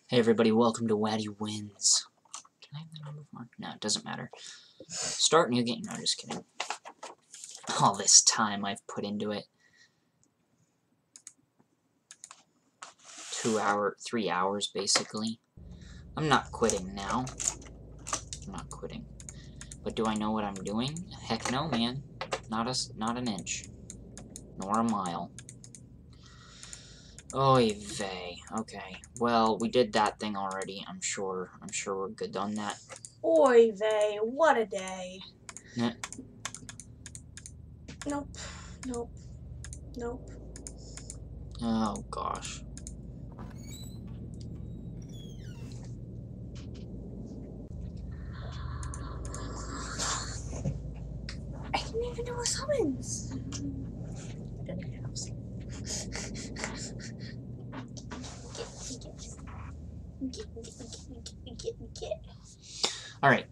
Hey everybody, welcome to Waddy Wins. Can I have that number 4? No, it doesn't matter. Start new game. No, just kidding. All this time I've put into it. 3 hours basically. I'm not quitting now. I'm not quitting. But do I know what I'm doing? Heck no, man. Not an inch. Nor a mile. Oy vey. Okay. Well, we did that thing already. I'm sure we're good on that. Oy vey, what a day. Nah. Nope. Nope. Nope. Oh gosh. I didn't even do a summons. Alright.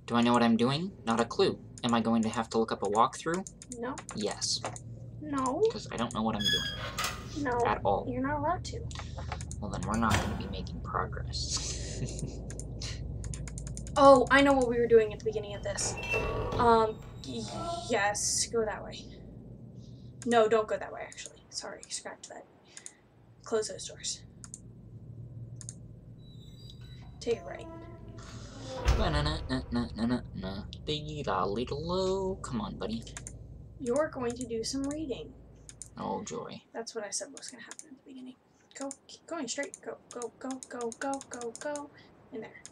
Do I know what I'm doing? Not a clue. Am I going to have to look up a walkthrough? No. Yes. No. Because I don't know what I'm doing. No. At all. You're not allowed to. Well, then we're not going to be making progress. Oh, I know what we were doing at the beginning of this. Yes, go that way. No, don't go that way, actually. Sorry, scratch that. Close those doors. Take it right. Come on, buddy. You're going to do some reading. Oh, joy. That's what I said was going to happen at the beginning. Go, keep going straight. Go, go, go, go, go, go, go. In there.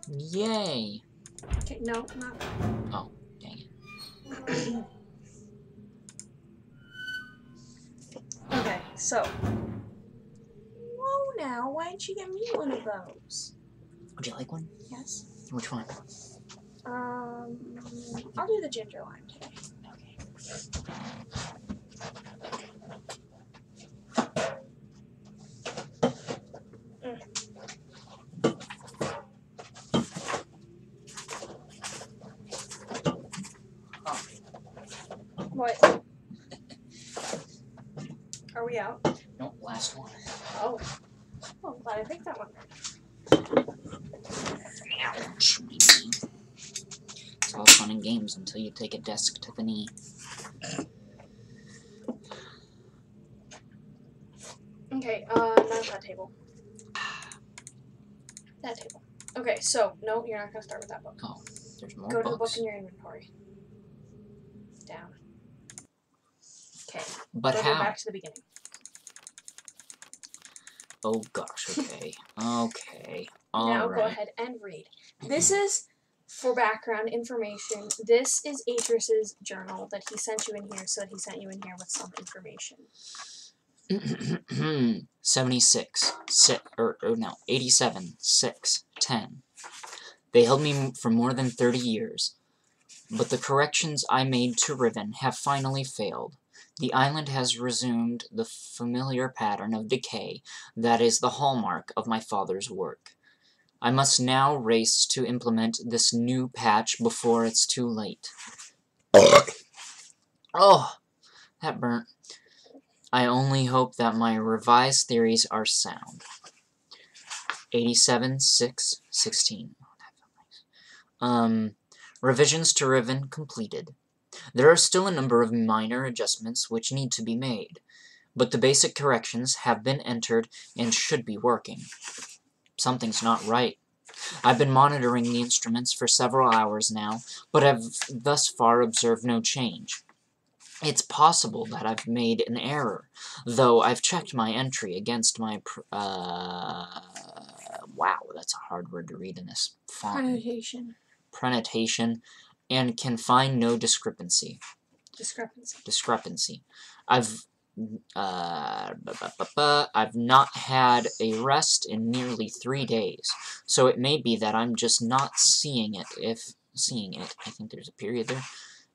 Yay! Okay, no, not that. Oh, dang it. Okay, so. Whoa now, why didn't you get me one of those? Would you like one? Yes. Which one? I'll do the ginger lime today. Okay. What? Are we out? Nope, last one. Oh. Oh, I'm glad I picked that one. Ouch. It's all fun and games until you take a desk to the knee. Okay, not that table. That table. Okay, so, no, you're not going to start with that book. Oh, there's more Go books. to the book in your inventory. Down. Okay. But Go how? back to the beginning. Oh gosh, okay. Okay. Now Alright. go ahead and read. This is, for background information, this is Atrus's journal that he sent you in here, so that he sent you in here with some information. 76, 87, 6, 10. They held me for more than 30 years, but the corrections I made to Riven have finally failed. The island has resumed the familiar pattern of decay that is the hallmark of my father's work. I must now race to implement this new patch before it's too late. Oh, that burnt. I only hope that my revised theories are sound. 87, 6, 16. Revisions to Riven completed. There are still a number of minor adjustments which need to be made, but the basic corrections have been entered and should be working. Something's not right. I've been monitoring the instruments for several hours now, but have thus far observed no change. It's possible that I've made an error, though I've checked my entry against my wow, that's a hard word to read in this font. Prenotation, and can find no discrepancy. Discrepancy. I've not had a rest in nearly 3 days, so it may be that I'm just not seeing it. I think there's a period there.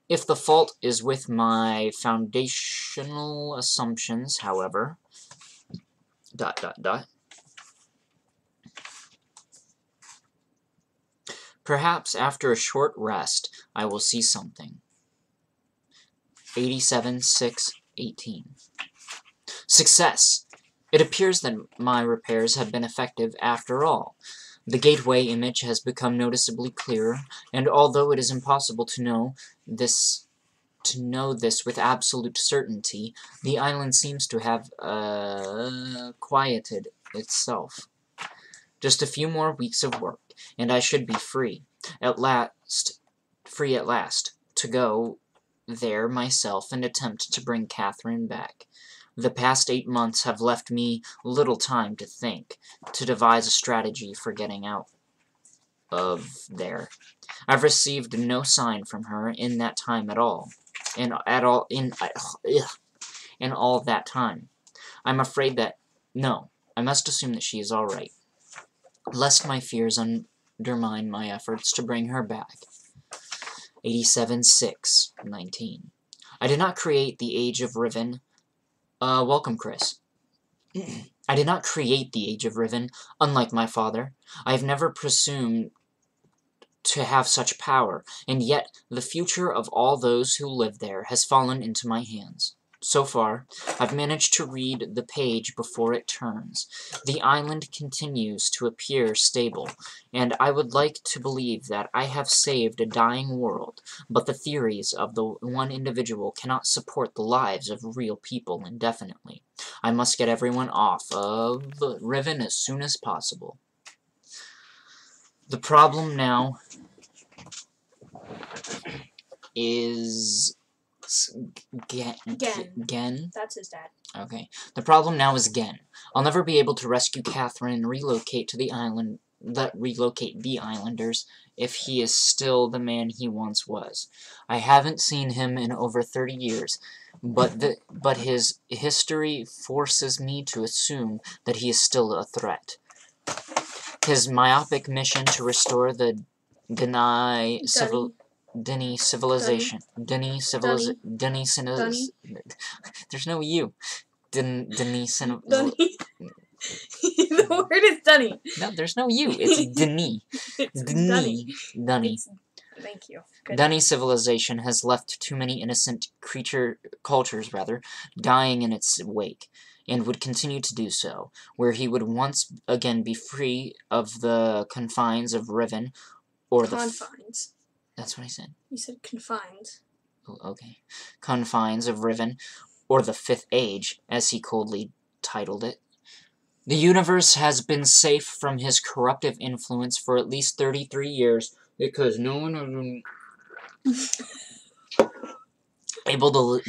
If the fault is with my foundational assumptions, however, ... Perhaps after a short rest, I will see something. 87-6-18. Success! It appears that my repairs have been effective after all. The gateway image has become noticeably clearer, and although it is impossible to know this with absolute certainty, the island seems to have quieted itself. Just a few more weeks of work, and I should be free at last, to go there myself and attempt to bring Catherine back. The past 8 months have left me little time to think, to devise a strategy for getting out of there. I've received no sign from her in that time at all. In all that time. I'm afraid that... No, I must assume that she is all right, lest my fears undermine my efforts to bring her back. 87-6-19. I did not create the Age of Riven. Welcome, Chris. I did not create the Age of Riven, unlike my father. I have never presumed to have such power, and yet the future of all those who live there has fallen into my hands. So far, I've managed to read the page before it turns. The island continues to appear stable, and I would like to believe that I have saved a dying world, but the theories of the one individual cannot support the lives of real people indefinitely. I must get everyone off of Riven as soon as possible. The problem now is... Gen? That's his dad. Okay. The problem now is Gen. I'll never be able to rescue Catherine and relocate the islanders if he is still the man he once was. I haven't seen him in over 30 years, but his history forces me to assume that he is still a threat. His myopic mission to restore the Denny civilization. There's no U. The word is Dunny. No, there's no U. It's Denny. Dunny. Thank you. Good. Dunny civilization has left too many innocent cultures dying in its wake, and would continue to do so, where he would once again be free of the confines of Riven, or Confines. That's what I said. You said confined. Oh, okay. Confines of Riven, or the Fifth Age, as he coldly titled it. The universe has been safe from his corruptive influence for at least 33 years, because no one has been able to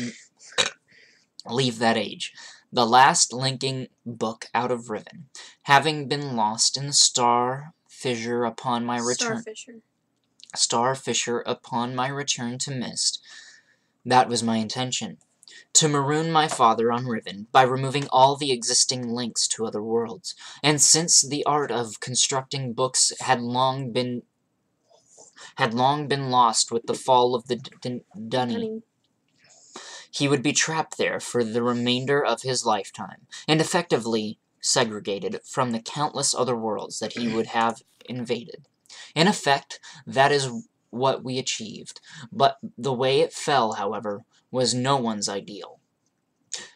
leave that age. The last linking book out of Riven, having been lost in the star fissure upon my return to Myst. That was my intention. To maroon my father on Riven by removing all the existing links to other worlds. And since the art of constructing books had long been lost with the fall of the Dunny, he would be trapped there for the remainder of his lifetime, and effectively segregated from the countless other worlds that he would have invaded. In effect, that is what we achieved, but the way it fell, however, was no one's ideal.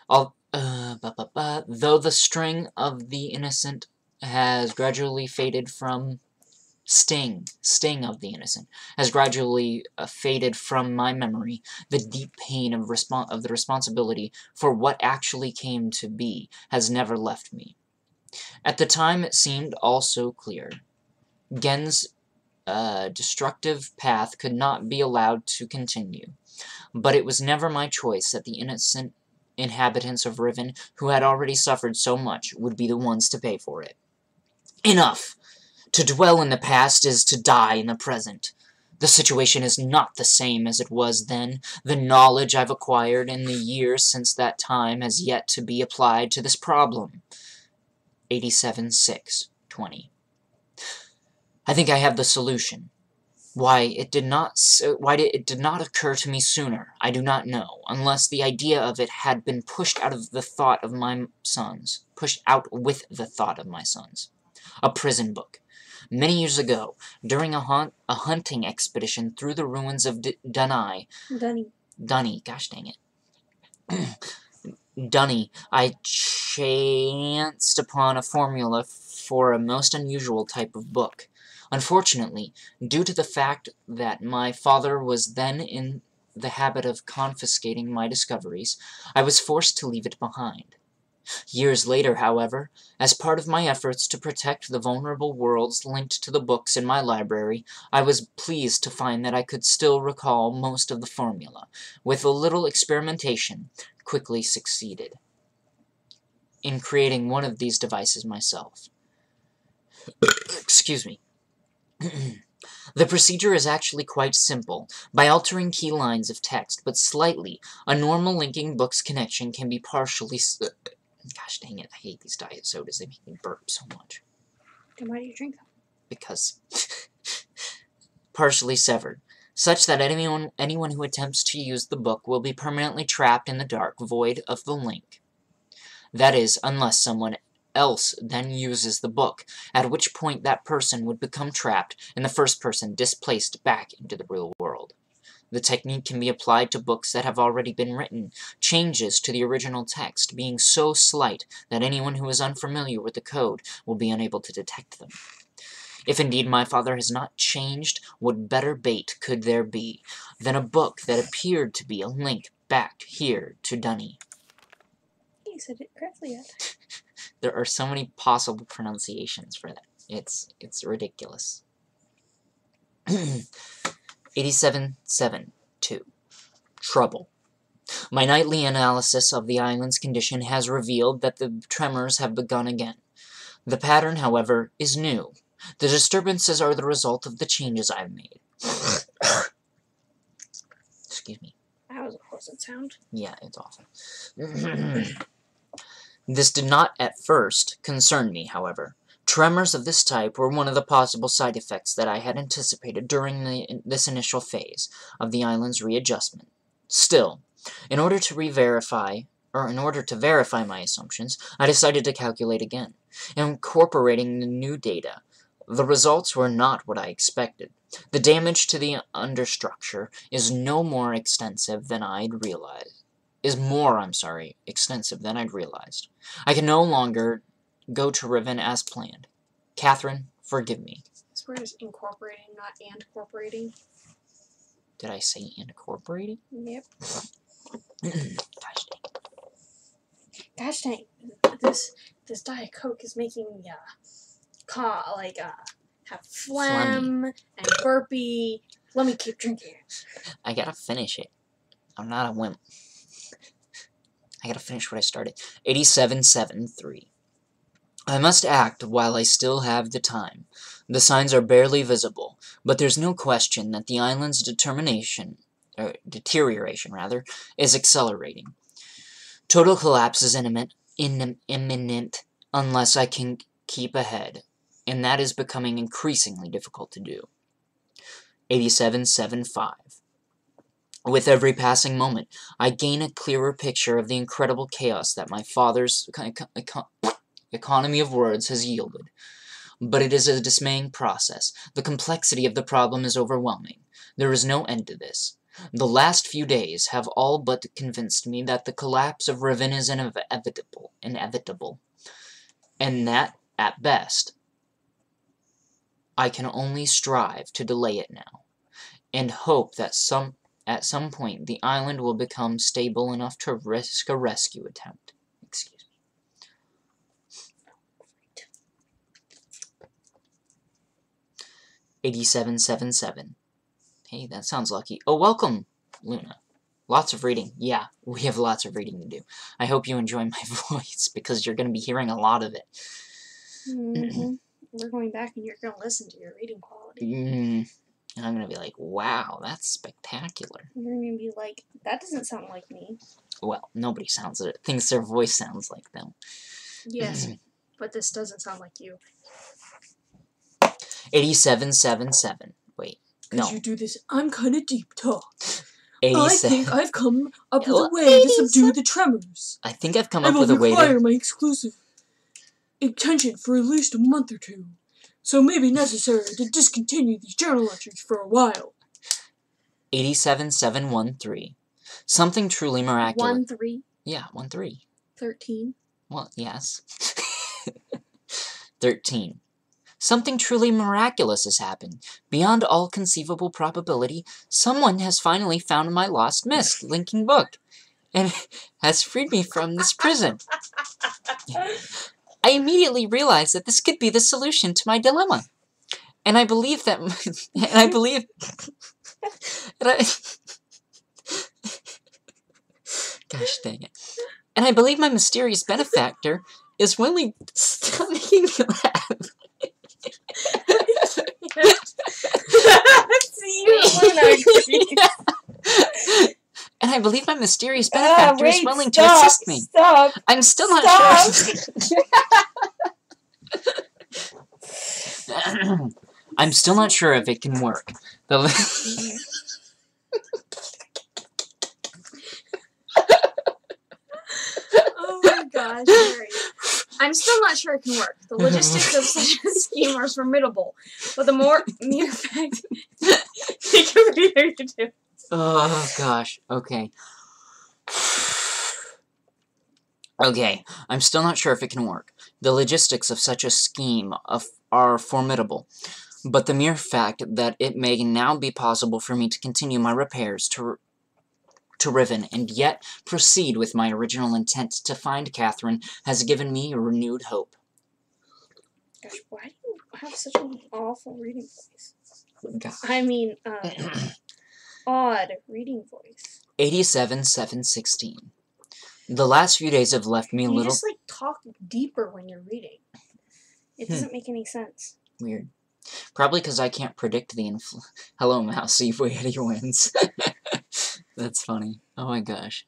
Though the sting of the innocent has gradually faded from... Sting of the innocent has gradually faded from my memory, the deep pain of the responsibility for what actually came to be has never left me. At the time it seemed all so clear. Gen's destructive path could not be allowed to continue, but it was never my choice that the innocent inhabitants of Riven, who had already suffered so much, would be the ones to pay for it. Enough! To dwell in the past is to die in the present. The situation is not the same as it was then. The knowledge I've acquired in the years since that time has yet to be applied to this problem. 87-6-20. I think I have the solution. Why it did not occur to me sooner, I do not know, unless the idea of it had been pushed out with the thought of my sons. A prison book. Many years ago, during a hunting expedition through the ruins of Dunny, gosh dang it. Dunny, I chanced upon a formula for a most unusual type of book. Unfortunately, due to the fact that my father was then in the habit of confiscating my discoveries, I was forced to leave it behind. Years later, however, as part of my efforts to protect the vulnerable worlds linked to the books in my library, I was pleased to find that I could still recall most of the formula. With a little experimentation, quickly succeeded in creating one of these devices myself. Excuse me. The procedure is actually quite simple. By altering key lines of text, but slightly, a normal linking books connection can be partially... Gosh dang it, I hate these diet sodas. They make me burp so much. Then why do you drink them? Because... partially severed, such that anyone who attempts to use the book will be permanently trapped in the dark void of the link. That is, unless someone else then uses the book, at which point that person would become trapped and the first person displaced back into the real world. The technique can be applied to books that have already been written, changes to the original text being so slight that anyone who is unfamiliar with the code will be unable to detect them. If indeed my father has not changed, what better bait could there be than a book that appeared to be a link back here to Dunny? You said it correctly yet. There are so many possible pronunciations for that. It's ridiculous. 8772. Trouble. My nightly analysis of the island's condition has revealed that the tremors have begun again. The pattern, however, is new. The disturbances are the result of the changes I've made. Excuse me. That was a pleasant sound. Yeah, it's awful. This did not, at first, concern me, however. Tremors of this type were one of the possible side effects that I had anticipated during this initial phase of the island's readjustment. Still, in order to verify my assumptions, I decided to calculate again, incorporating the new data. The results were not what I expected. The damage to the understructure is more extensive than I'd realized. I can no longer go to Riven as planned. Catherine, forgive me. This word is incorporating, not and incorporating. Did I say incorporating? Yep. Gosh dang. Gosh dang. This Diet Coke is making me have phlegm and burpee. Let me keep drinking. I gotta finish it. I'm not a wimp. I gotta finish what I started. 8773. I must act while I still have the time. The signs are barely visible, but there's no question that the island's deterioration, is accelerating. Total collapse is imminent unless I can keep ahead, and that is becoming increasingly difficult to do. 8775. With every passing moment, I gain a clearer picture of the incredible chaos that my father's economy of words has yielded. But it is a dismaying process. The complexity of the problem is overwhelming. There is no end to this. The last few days have all but convinced me that the collapse of Riven is inevitable, and that, at best, I can only strive to delay it now, and hope that at some point the island will become stable enough to risk a rescue attempt. Excuse me. 8777. Hey, that sounds lucky. Oh, welcome, Luna. Lots of reading. Yeah, we have lots of reading to do. I hope you enjoy my voice, because you're going to be hearing a lot of it. Mm-hmm. We're going back and you're going to listen to your reading quality. And I'm going to be like, wow, that's spectacular. You're going to be like, that doesn't sound like me. Well, nobody thinks their voice sounds like them. Yes, but this doesn't sound like you. 8777. Wait, no. Could you do this? I'm kind of deep talk. 87. I think I've come up with a way to subdue the tremors. I think I've come up with a way to... I will require my exclusive attention for at least a month or two. so it may be necessary to discontinue these journal entries for a while. 87713. Something truly miraculous. 1-3. Yeah, 13. 13. Well, yes. 13. Something truly miraculous has happened. Beyond all conceivable probability, someone has finally found my lost Myst linking book and has freed me from this prison. I immediately realized that this could be the solution to my dilemma. And I believe that... Gosh dang it. And I believe my mysterious benefactor is willing... Stop making me laugh. See, you And I believe my mysterious benefactor is willing to stop, assist me. Stop. I'm still not sure. I'm still not sure if it can work. Oh my gosh, Mary. I'm still not sure it can work. The logistics of such a scheme are formidable, but the mere fact it can be there to do. Oh gosh. Okay. Okay, I'm still not sure if it can work. The logistics of such a scheme are formidable, but the mere fact that it may now be possible for me to continue my repairs to Riven and yet proceed with my original intent to find Catherine has given me a renewed hope. Gosh, why do you have such an awful reading voice? God. I mean, odd reading voice. 87716. The last few days have left me a You little... just, like, talk deeper when you're reading. It doesn't make any sense. Weird. Probably because I can't predict the Hello, Mouse, see if Eddie wins. That's funny. Oh my gosh.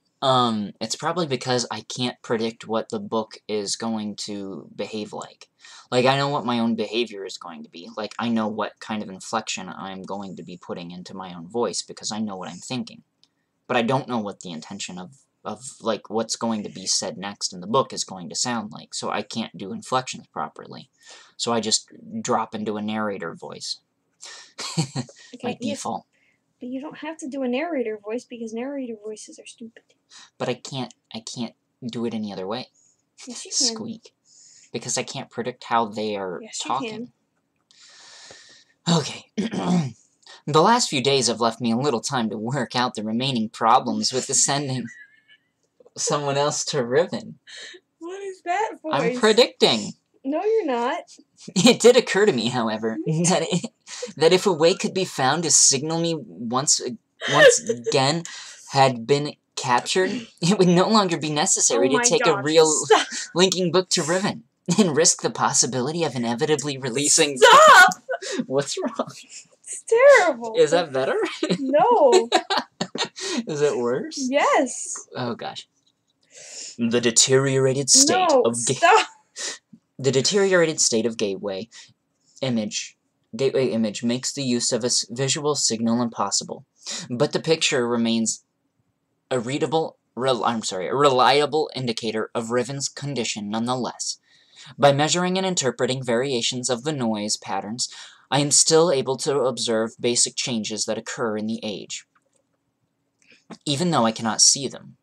It's probably because I can't predict what the book is going to behave like. Like, I know what my own behavior is going to be. Like, I know what kind of inflection I'm going to be putting into my own voice because I know what I'm thinking. But I don't know what the intention of like, what's going to be said next in the book is going to sound like, so I can't do inflections properly. So I just drop into a narrator voice. By default. But you don't have to do a narrator voice because narrator voices are stupid. But I can't do it any other way. Yes, you can. Squeak. Because I can't predict how they are talking. Okay. The last few days have left me a little time to work out the remaining problems with sending someone else to Riven. What is that voice? I'm predicting. No, you're not. It did occur to me, however, that if a way could be found to signal me once again had been captured, it would no longer be necessary to take a real linking book to Riven and risk the possibility of inevitably releasing... Stop! What's wrong? It's terrible. Is that better? No. Is it worse? Yes. Oh, gosh. The deteriorated state The deteriorated state of gateway image makes the use of a visual signal impossible, but the picture remains a reliable indicator of Riven's condition nonetheless. By measuring and interpreting variations of the noise patterns, I am still able to observe basic changes that occur in the age, even though I cannot see them.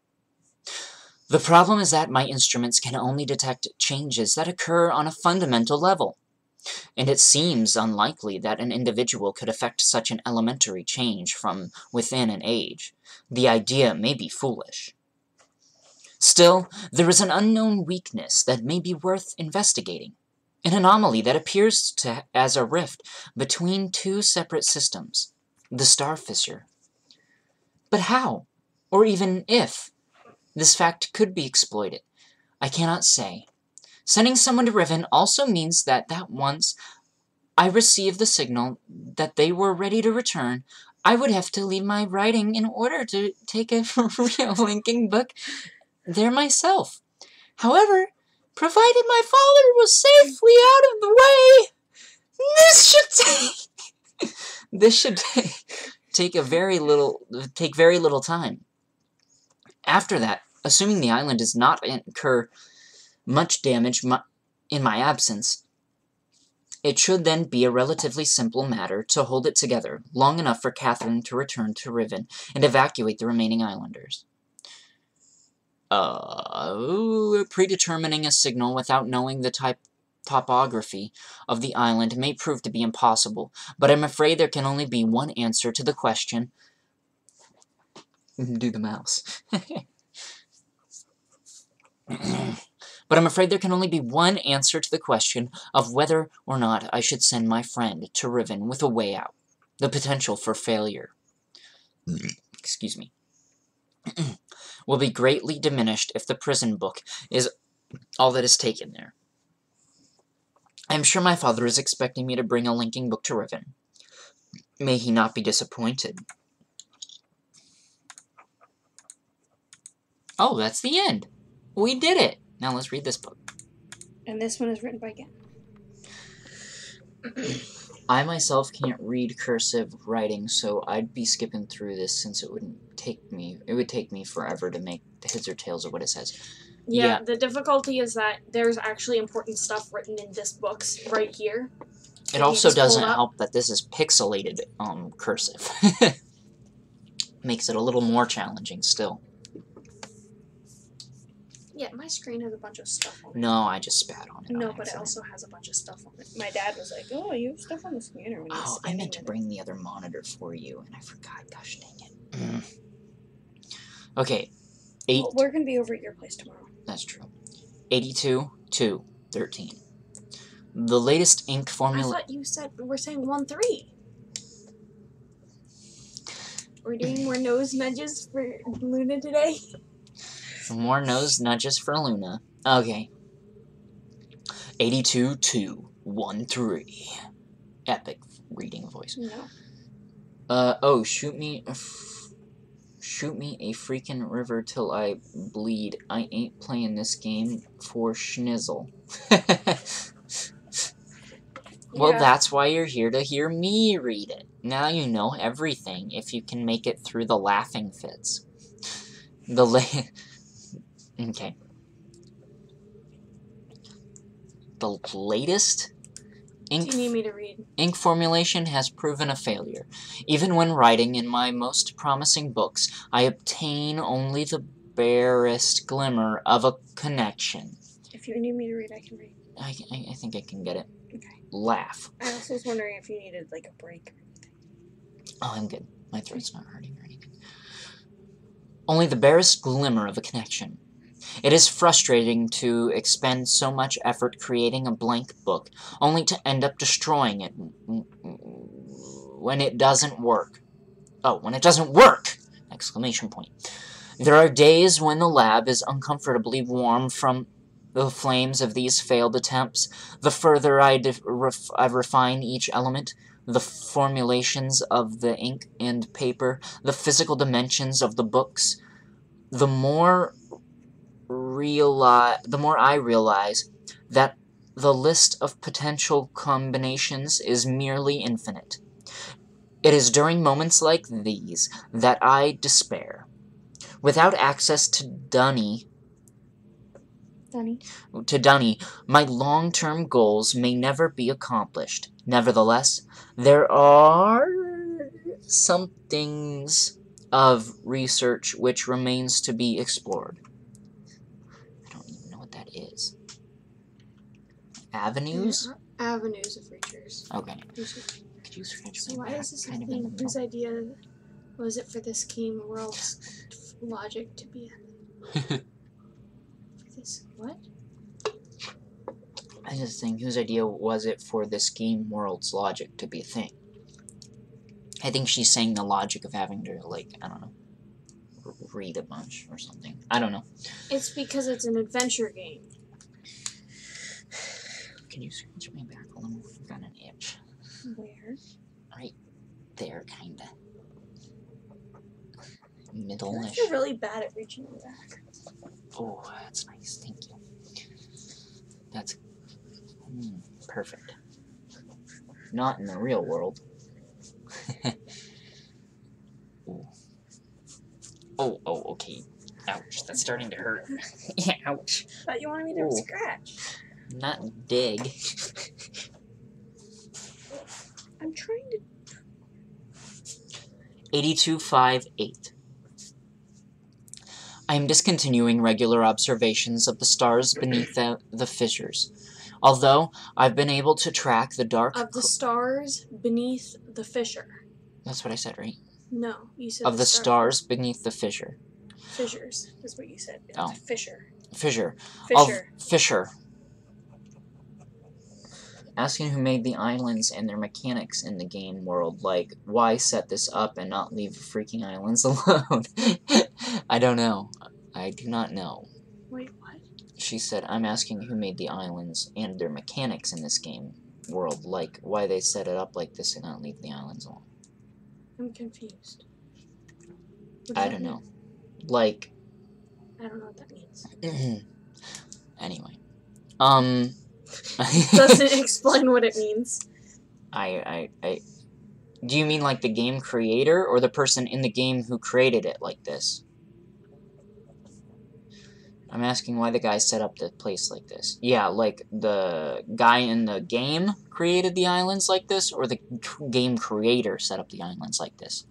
The problem is that my instruments can only detect changes that occur on a fundamental level, and it seems unlikely that an individual could effect such an elementary change from within an age. The idea may be foolish. Still, there is an unknown weakness that may be worth investigating, an anomaly that appears as a rift between two separate systems, the star fissure. But how, or even if, this fact could be exploited, I cannot say. Sending someone to Riven also means that once I receive the signal that they were ready to return, I would have to leave my writing in order to take a real linking book there myself. However, provided my father was safely out of the way, this should take very little time. After that, assuming the island does not incur much damage in my absence, It should then be a relatively simple matter to hold it together, long enough for Catherine to return to Riven and evacuate the remaining islanders. Predetermining a signal without knowing the topography of the island may prove to be impossible, but I'm afraid there can only be one answer to the question. Do the mouse. But I'm afraid there can only be one answer to the question of whether or not I should send my friend to Riven with a way out. The potential for failure, excuse me, will be greatly diminished if the prison book is all that is taken there. I am sure my father is expecting me to bring a linking book to Riven. May he not be disappointed. Oh, that's the end. We did it. Now let's read this book. And this one is written by Gen. I myself can't read cursive writing, so I'd be skipping through this since it would take me forever to make heads or tails of what it says. Yeah, the difficulty is that there's actually important stuff written in this book right here. It also doesn't help that this is pixelated cursive. Makes it a little more challenging still. Yeah, my screen has a bunch of stuff on it. No, I just spat on it. No, but it also has a bunch of stuff on it. My dad was like, "Oh, you have stuff on the scanner." When oh, I meant to bring the other monitor for you, and I forgot. Gosh dang it. Okay. Well, we're going to be over at your place tomorrow. That's true. 82-2-13. The latest ink formula... I thought you said... We're saying 1-3. We're doing more nose nudges for Luna today? More nose nudges for Luna. Okay. 82-2-1-3. Epic reading voice. No. Oh, shoot me a freaking river till I bleed. I ain't playing this game for schnizzle. Well, that's why you're here to hear me read it. Now you know everything if you can make it through the laughing fits. Okay. The latest ink, do you need me to read? Ink formulation has proven a failure. Even when writing in my most promising books, I obtain only the barest glimmer of a connection. If you need me to read, I can read. I think I can get it. Okay. Laugh. I also was wondering if you needed, like, a break or anything. Oh, I'm good. My throat's not hurting or anything. Only the barest glimmer of a connection. It is frustrating to expend so much effort creating a blank book, only to end up destroying it when it doesn't work. Oh, when it doesn't work! Exclamation point. There are days when the lab is uncomfortably warm from the flames of these failed attempts. The further I refine each element, the formulations of the ink and paper, the physical dimensions of the books, the more I realize that the list of potential combinations is merely infinite. It is during moments like these that I despair. Without access to Dunny, my long-term goals may never be accomplished. Nevertheless, there are some things of research which remains to be explored. I don't even know what that is. Avenues? Avenues of research. Okay. Could you scratch So my why back? is this a thing? Whose idea was it for this scheme world's logic to be this what? I just think whose idea was it for this game world's logic to be a thing? I think she's saying the logic of having to, like, I don't know, read a bunch or something. I don't know. It's because it's an adventure game. Can you scratch my back a little? I've got an itch. Where? Right there, kinda. Middle-ish. You're really bad at reaching your back. Oh, that's nice. Thank you. That's perfect. Not in the real world. Ooh. Oh, okay. Ouch, that's starting to hurt. Yeah, ouch. I thought you wanted me to scratch. Not dig. I'm trying to... 8258. I am discontinuing regular observations of the stars beneath the fissures. Although I've been able to track the dark... Of the stars beneath the fissure. That's what I said, right? No, you said of the stars beneath the fissure. Fissures is what you said. Oh. Fissure. Fissure. Fissure. Of fissure. Asking who made the islands and their mechanics in the game world, like, why set this up and not leave the freaking islands alone? I don't know. I do not know. Wait, what? She said, I'm asking who made the islands and their mechanics in this game world, like, why they set it up like this and not leave the islands alone. I'm confused. I don't know. Like... I don't know what that means. Anyway. Doesn't explain what it means. Do you mean like the game creator or the person in the game who created it like this? I'm asking why the guy set up the place like this. Yeah, like the guy in the game created the islands like this, or the game creator set up the islands like this?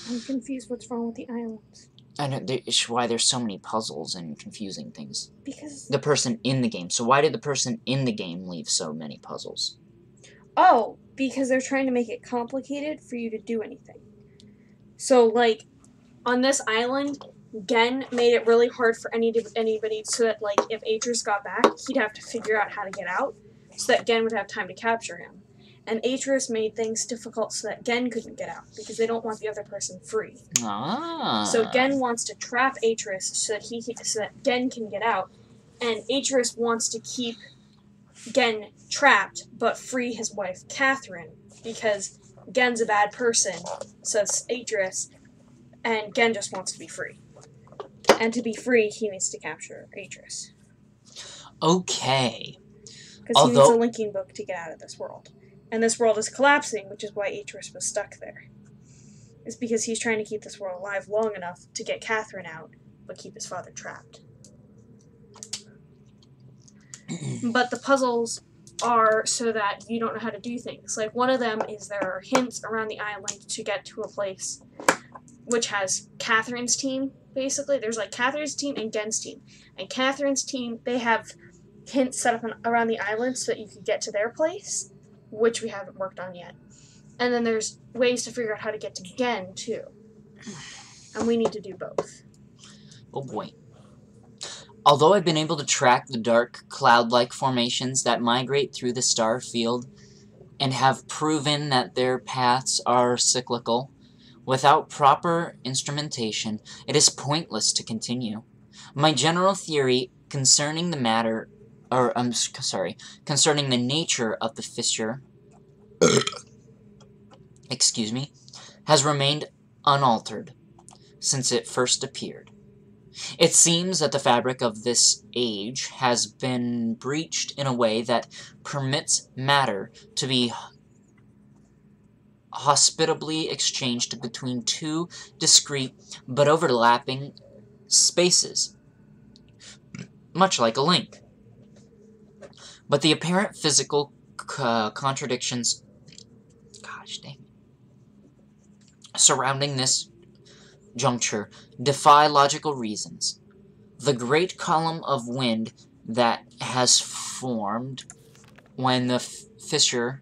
I'm confused what's wrong with the islands. I know it's why there's so many puzzles and confusing things. Because... The person in the game. So why did the person in the game leave so many puzzles? Oh, because they're trying to make it complicated for you to do anything. So, like, on this island, Gen made it really hard for anybody so that, like, if Atrus got back, he'd have to figure out how to get out so that Gen would have time to capture him. And Atrus made things difficult so that Gen couldn't get out, because they don't want the other person free. Ah. So Gen wants to trap Atrus so that Gen can get out, and Atrus wants to keep Gen trapped, but free his wife, Catherine, because Gen's a bad person, says Atrus, and Gen just wants to be free. And to be free, he needs to capture Atrus. Okay. Because he needs a linking book to get out of this world. And this world is collapsing, which is why Atrus was stuck there. It's because he's trying to keep this world alive long enough to get Catherine out, but keep his father trapped. But the puzzles are so that you don't know how to do things. Like, one of them is there are hints around the island to get to a place which has Catherine's team, basically. There's, like, Catherine's team and Gen's team. And Catherine's team, they have hints set up around the island so that you can get to their place, which we haven't worked on yet. And then there's ways to figure out how to get to Gen, too. And we need to do both. Oh boy. Although I've been able to track the dark, cloud-like formations that migrate through the star field, and have proven that their paths are cyclical, without proper instrumentation, it is pointless to continue. My general theory concerning the matter, concerning the nature of the fissure, excuse me, has remained unaltered since it first appeared. It seems that the fabric of this age has been breached in a way that permits matter to be hospitably exchanged between two discrete but overlapping spaces, much like a link. But the apparent physical contradictions surrounding this juncture defy logical reasons. The great column of wind that has formed when the fissure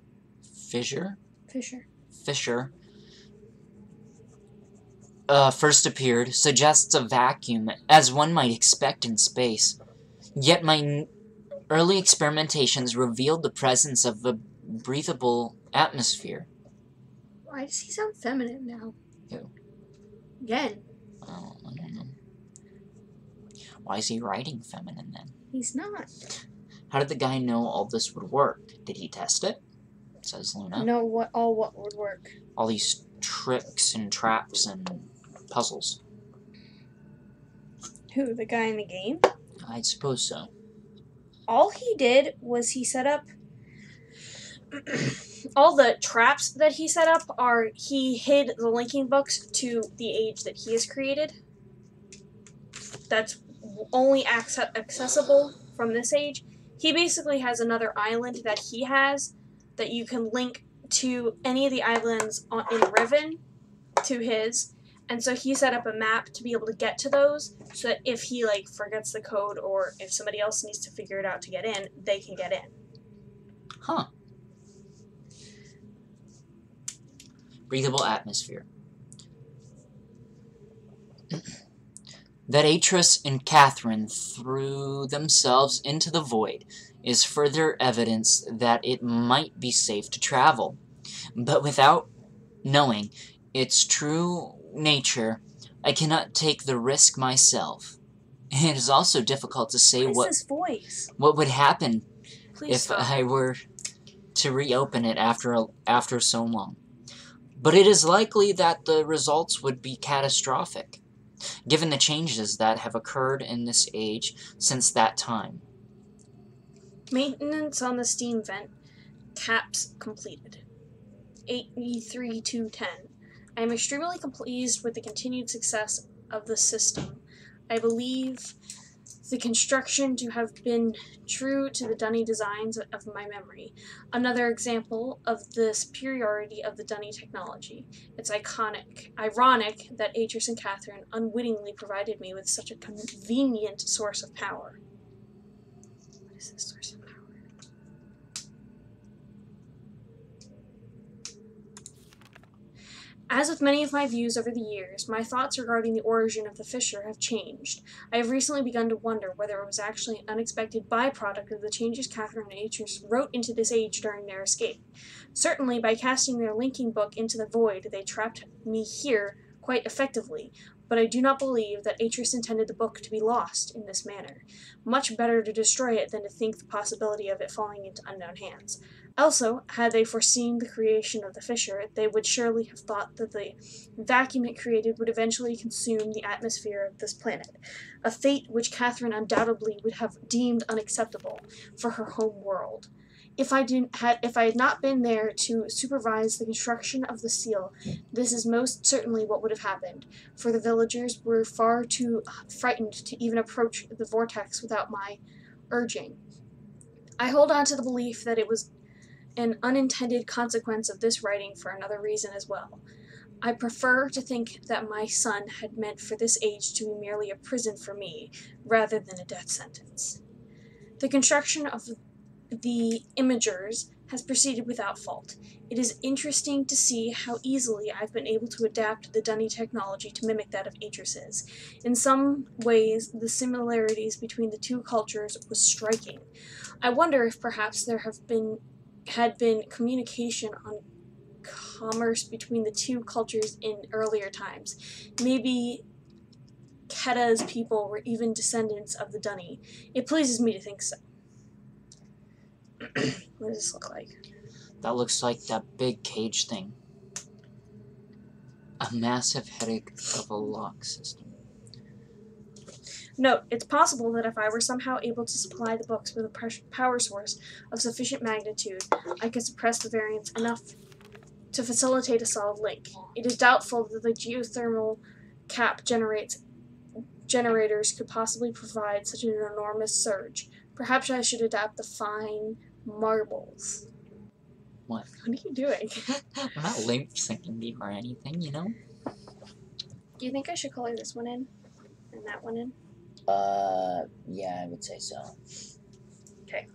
first appeared suggests a vacuum, as one might expect in space. Yet my early experimentations revealed the presence of a breathable atmosphere. Why does he sound feminine now? Who? Gen. Oh, I don't know. Why is he writing feminine then? He's not. How did the guy know all this would work? Did he test it? Says Luna. No, what would work? All these tricks and traps and puzzles. Who, the guy in the game? I suppose so. All he did was he set up... all the traps that he set up are... He hid the linking books to the age that he has created. That's only accessible from this age. He basically has another island that he has that you can link to any of the islands in Riven to his, and so he set up a map to be able to get to those, so that if he like forgets the code or if somebody else needs to figure it out to get in, they can get in. Huh. Breathable atmosphere. That Atrus and Catherine threw themselves into the void is further evidence that it might be safe to travel. But without knowing its true nature, I cannot take the risk myself. It is also difficult to say What is this voice? what would happen Please if stop. I were to reopen it after so long. But it is likely that the results would be catastrophic, given the changes that have occurred in this age since that time. Maintenance on the steam vent caps completed. 8E3210. I am extremely pleased with the continued success of the system. I believe the construction to have been true to the Dunny designs of my memory. Another example of the superiority of the Dunny technology. It's ironic that Atrus and Catherine unwittingly provided me with such a convenient source of power. What is this source of power? As with many of my views over the years, my thoughts regarding the origin of the fissure have changed. I have recently begun to wonder whether it was actually an unexpected byproduct of the changes Catherine and Atrus wrote into this age during their escape. Certainly, by casting their linking book into the void, they trapped me here quite effectively, but I do not believe that Atrus intended the book to be lost in this manner. Much better to destroy it than to think the possibility of it falling into unknown hands. Also, had they foreseen the creation of the fissure, they would surely have thought that the vacuum it created would eventually consume the atmosphere of this planet, a fate which Catherine undoubtedly would have deemed unacceptable for her home world. If I had not been there to supervise the construction of the seal, this is most certainly what would have happened, for the villagers were far too frightened to even approach the vortex without my urging. I hold on to the belief that it was an unintended consequence of this writing for another reason as well. I prefer to think that my son had meant for this age to be merely a prison for me, rather than a death sentence. The construction of the imagers has proceeded without fault. It is interesting to see how easily I've been able to adapt the Dunny technology to mimic that of Atrus's. In some ways, the similarities between the two cultures was striking. I wonder if perhaps there had been communication on commerce between the two cultures in earlier times. Maybe Keda's people were even descendants of the Dunny. It pleases me to think so. What does this look like? That looks like that big cage thing. A massive headache of a lock system. Note, it's possible that if I were somehow able to supply the books with a power source of sufficient magnitude, I could suppress the variance enough to facilitate a solid link. It is doubtful that the geothermal cap generators could possibly provide such an enormous surge. Perhaps I should adapt the fine marbles. What? What are you doing? I'm not lip syncing you or anything, you know? Do you think I should color this one in? And that one in? Yeah, I would say so. Okay.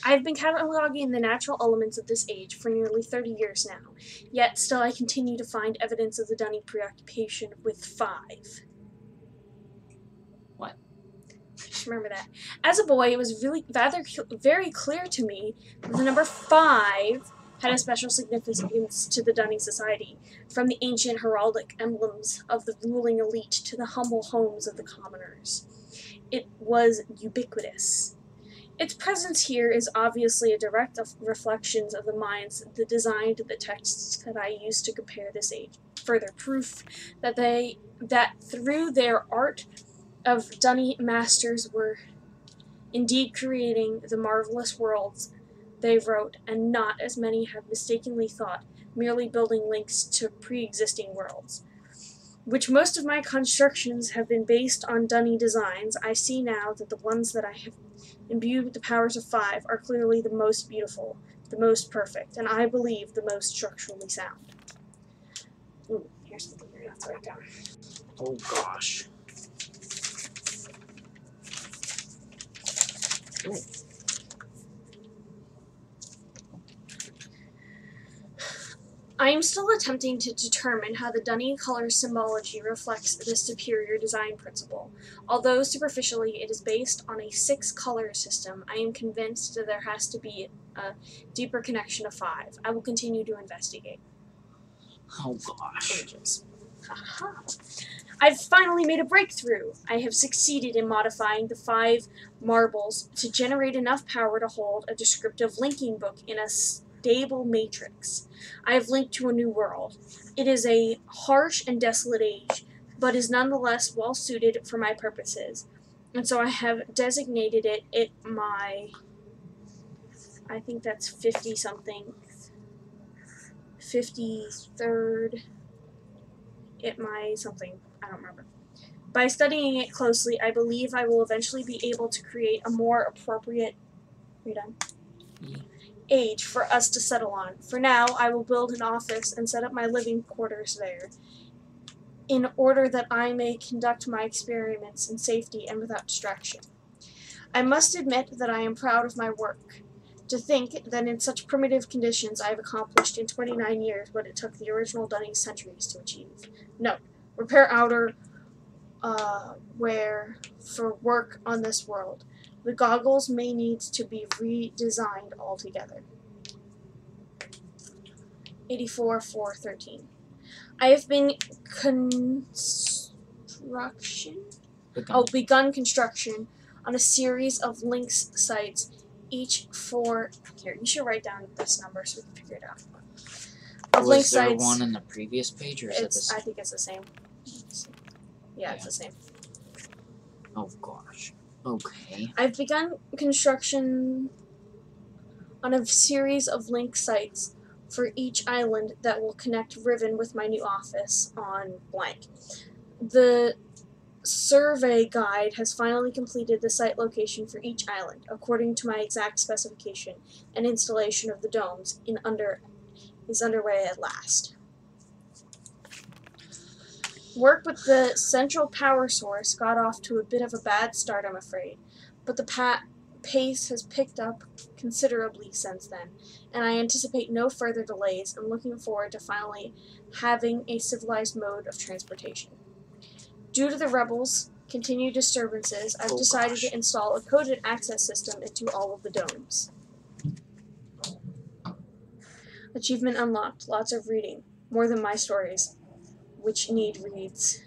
I've been cataloging the natural elements of this age for nearly 30 years now, yet still I continue to find evidence of the Dunny preoccupation with 5. What? Just remember that. As a boy, it was very clear to me that the number 5 had a special significance to the Dunny society, from the ancient heraldic emblems of the ruling elite to the humble homes of the commoners. It was ubiquitous. Its presence here is obviously a direct reflection of the minds that designed the texts that I used to compare this age. Further proof that through their art of Dunny masters were indeed creating the marvelous worlds they wrote, and not, as many have mistakenly thought, merely building links to pre-existing worlds. Which most of my constructions have been based on Dunny designs, I see now that the ones that I have imbued with the powers of 5 are clearly the most beautiful. the most perfect, and I believe the most structurally sound. Ooh, here's something you're going to have to write down. Oh gosh. Ooh. I am still attempting to determine how the Dunning color symbology reflects this superior design principle. Although superficially it is based on a 6-color system, I am convinced that there has to be a deeper connection of 5. I will continue to investigate. Oh gosh. Images. Haha. I've finally made a breakthrough. I have succeeded in modifying the 5 marbles to generate enough power to hold a descriptive linking book in a stable matrix. I have linked to a new world. It is a harsh and desolate age, but is nonetheless well suited for my purposes. And so I have designated it my, I think that's 50-something, 53rd, it my something, I don't remember. By studying it closely, I believe I will eventually be able to create a more appropriate age for us to settle on. For now, I will build an office and set up my living quarters there, in order that I may conduct my experiments in safety and without distraction. I must admit that I am proud of my work. To think that in such primitive conditions I have accomplished in 29 years what it took the original Dunning centuries to achieve. Note: repair outer wear for work on this world. The goggles may need to be redesigned altogether. 84-413. I have been begun construction on a series of links sites, each for... Here, you should write down this number so we can figure it out. Was there one in the previous page, or is it the same? I think it's the same. Yeah, it's the same. Oh gosh. Okay. I've begun construction on a series of link sites for each island that will connect Riven with my new office on blank. The survey guide has finally completed the site location for each island, according to my exact specification, and installation of the domes is underway at last. Work with the central power source got off to a bit of a bad start, I'm afraid, but the pace has picked up considerably since then, and I anticipate no further delays and looking forward to finally having a civilized mode of transportation. Due to the rebels' continued disturbances, I've decided to install a coded access system into all of the domes. Achievement unlocked. Lots of reading. More than my stories, which needs reads.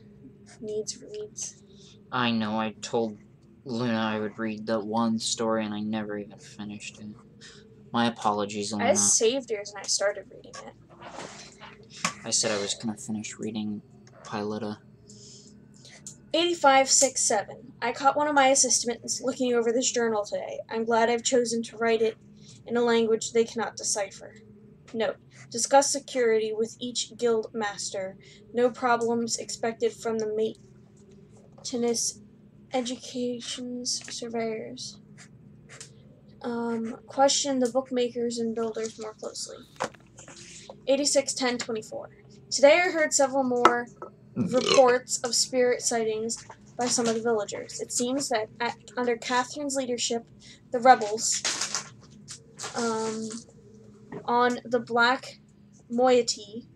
I know, I told Luna I would read the one story and I never even finished it. My apologies, Luna. I saved yours and I started reading it. I said I was gonna finish reading Pilota. 85-6-7. I caught one of my assistants looking over this journal today. I'm glad I've chosen to write it in a language they cannot decipher. Note: discuss security with each guild master. No problems expected from the maintenance education's surveyors. Question the bookmakers and builders more closely. 86-10-24. Today I heard several more reports of spirit sightings by some of the villagers. It seems that under Catherine's leadership, the rebels on the Black Moiety,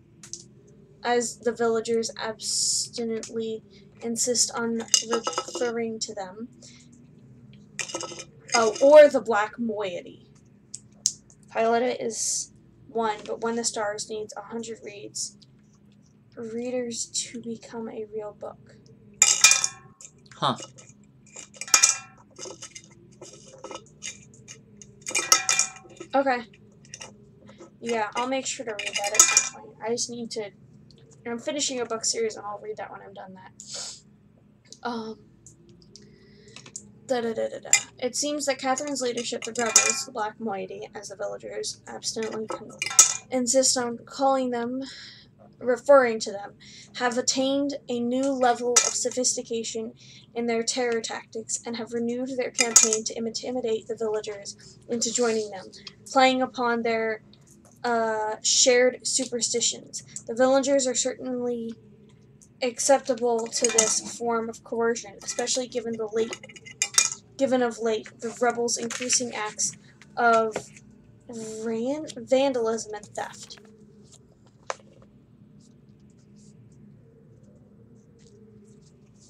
as the villagers abstinently insist on referring to them, or the Black Moiety. Pilota is 1, but When the Stars needs 100 readers to become a real book. Huh. Okay. Yeah, I'll make sure to read that at some point. I just need to... I'm finishing a book series, and I'll read that when I'm done that. It seems that Catherine's leadership, the rebels, the Black Moiety, as the villagers abstinently insist on calling them, referring to them, have attained a new level of sophistication in their terror tactics and have renewed their campaign to intimidate the villagers into joining them, playing upon their shared superstitions. The villagers are certainly acceptable to this form of coercion, especially given of late the rebels' increasing acts of vandalism and theft.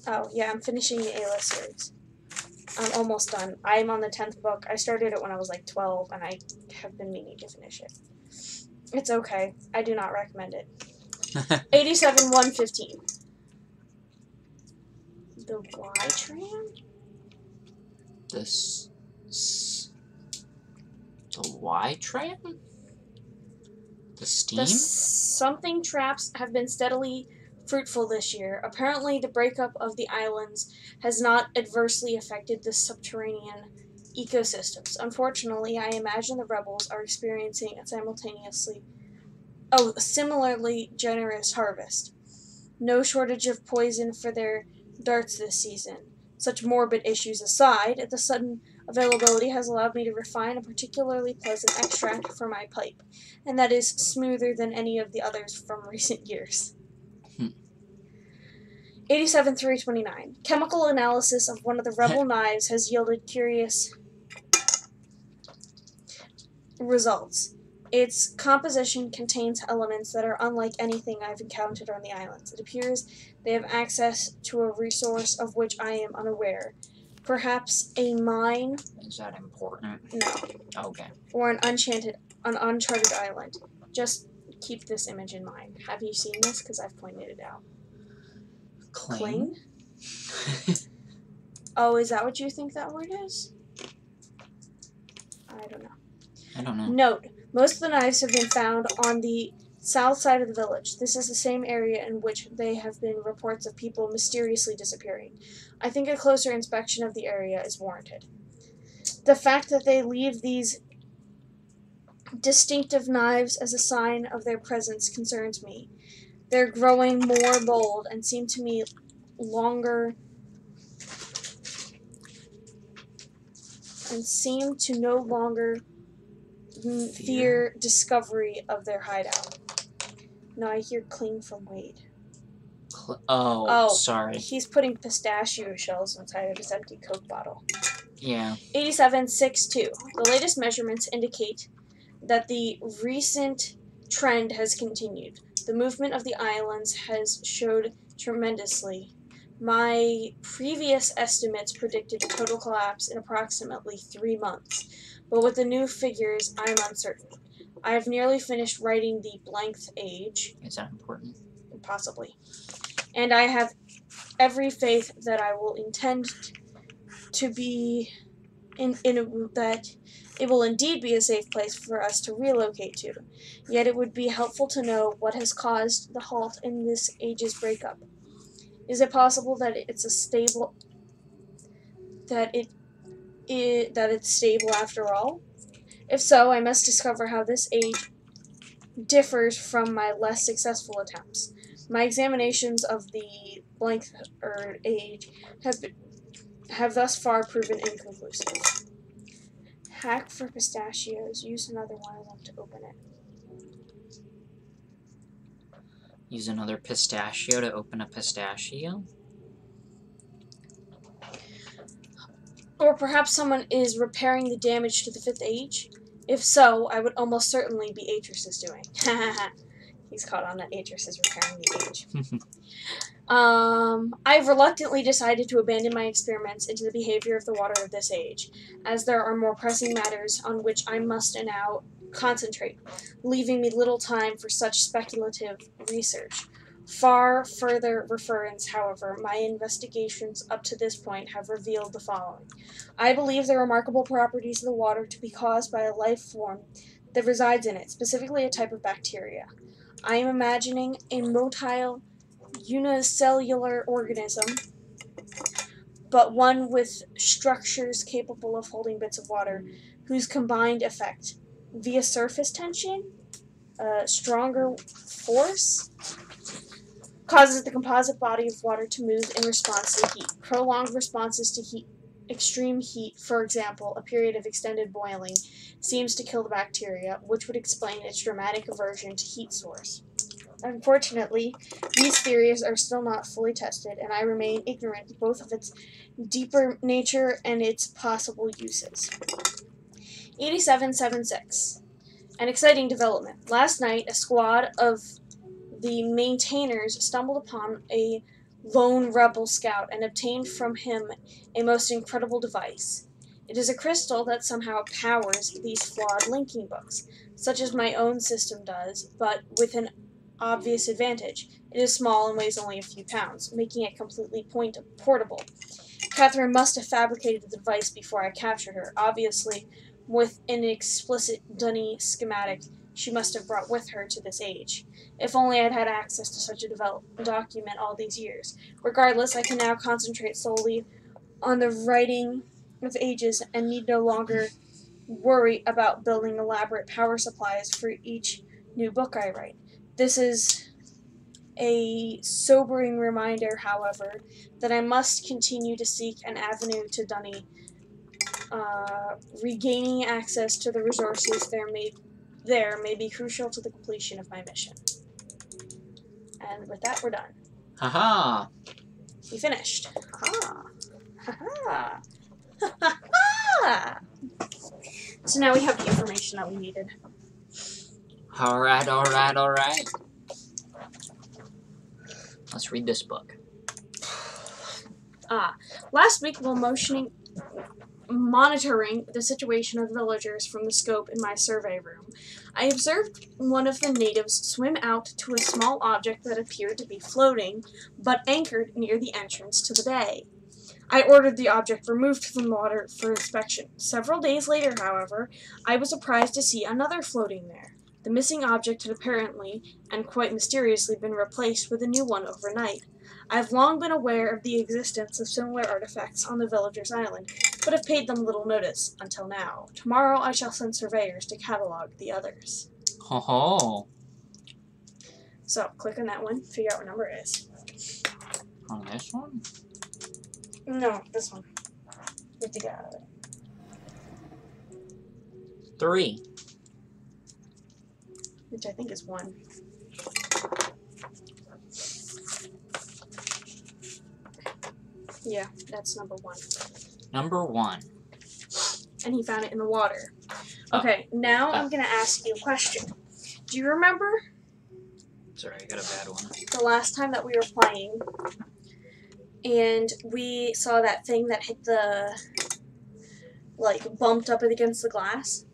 Oh, yeah, I'm finishing the Ayla series. I'm almost done. I'm on the 10th book. I started it when I was like 12, and I have been meaning to finish it. It's okay. I do not recommend it. 87-115. The Y-Tran? The Y-Tran? The Steam? The something traps have been steadily fruitful this year. Apparently, the breakup of the islands has not adversely affected the subterranean ecosystems. Unfortunately, I imagine the rebels are experiencing a similarly generous harvest. No shortage of poison for their darts this season. Such morbid issues aside, the sudden availability has allowed me to refine a particularly pleasant extract for my pipe, and that is smoother than any of the others from recent years. 87-329. Chemical analysis of one of the rebel knives has yielded curious results. Its composition contains elements that are unlike anything I've encountered on the islands. It appears they have access to a resource of which I am unaware. Perhaps a mine? Is that important? No. Okay. Or an uncharted island. Just keep this image in mind. Have you seen this? Because I've pointed it out. Cling? Oh, is that what you think that word is? I don't know. Note, most of the knives have been found on the south side of the village. This is the same area in which there have been reports of people mysteriously disappearing. I think a closer inspection of the area is warranted. The fact that they leave these distinctive knives as a sign of their presence concerns me. They're growing more bold and seem to me no longer fear discovery of their hideout. No, I hear cling from Wade. Sorry. He's putting pistachio shells inside of his empty Coke bottle. Yeah. 87-6-2. The latest measurements indicate that the recent trend has continued. The movement of the islands has showed tremendously. My previous estimates predicted a total collapse in approximately 3 months, but with the new figures, I'm uncertain. I have nearly finished writing the blank age. Is that important? Possibly. And I have every faith that I will intend to be that it will indeed be a safe place for us to relocate to. Yet it would be helpful to know what has caused the halt in this age's breakup. Is it possible that it's stable after all? If so, I must discover how this age differs from my less successful attempts. My examinations of the blank age have thus far proven inconclusive. Hack for pistachios. Use another one of them to open it. Use another pistachio to open a pistachio? Or perhaps someone is repairing the damage to the 5th age? If so, I would almost certainly be Atrus's doing. He's caught on that Atrus is repairing the age. I've reluctantly decided to abandon my experiments into the behavior of the water of this age, as there are more pressing matters on which I must now concentrate, leaving me little time for such speculative research. Far further reference, however, my investigations up to this point have revealed the following. I believe the remarkable properties of the water to be caused by a life form that resides in it, specifically a type of bacteria. I am imagining a motile unicellular organism, but one with structures capable of holding bits of water, whose combined effect, via surface tension, stronger force causes the composite body of water to move in response to heat. Prolonged responses to heat, extreme heat, for example, a period of extended boiling, seems to kill the bacteria, which would explain its dramatic aversion to heat source. Unfortunately, these theories are still not fully tested, and I remain ignorant both of its deeper nature and its possible uses. 8776. An exciting development. Last night, a squad of the maintainers stumbled upon a lone rebel scout and obtained from him a most incredible device. It is a crystal that somehow powers these flawed linking books, such as my own system does, but with an obvious advantage. It is small and weighs only a few pounds, making it completely portable. Catherine must have fabricated the device before I captured her. Obviously, with an explicit Dunny schematic she must have brought with her to this age. If only I'd had access to such a document all these years. Regardless, I can now concentrate solely on the writing of ages and need no longer worry about building elaborate power supplies for each new book I write. This is a sobering reminder, however, that I must continue to seek an avenue to Dunny. Regaining access to the resources there may be crucial to the completion of my mission. And with that, we're done. Haha! We finished. Ha ha ha ha. So now we have the information that we needed. Alright, alright, alright. Let's read this book. Last week, while monitoring the situation of the villagers from the scope in my survey room, I observed one of the natives swim out to a small object that appeared to be floating, but anchored near the entrance to the bay. I ordered the object removed from the water for inspection. Several days later, however, I was surprised to see another floating there. The missing object had apparently, and quite mysteriously, been replaced with a new one overnight. I have long been aware of the existence of similar artifacts on the villagers' island, but have paid them little notice, until now. Tomorrow I shall send surveyors to catalog the others. Ho ho! So, click on that one, figure out what number it is. On this one? No, this one. You have to get out of it. 3. Which I think is 1. Yeah, that's number 1. Number 1. And he found it in the water. Okay, now I'm going to ask you a question. Do you remember? Sorry, I got a bad one. The last time that we were playing, and we saw that thing that hit the, like, bumped up against the glass?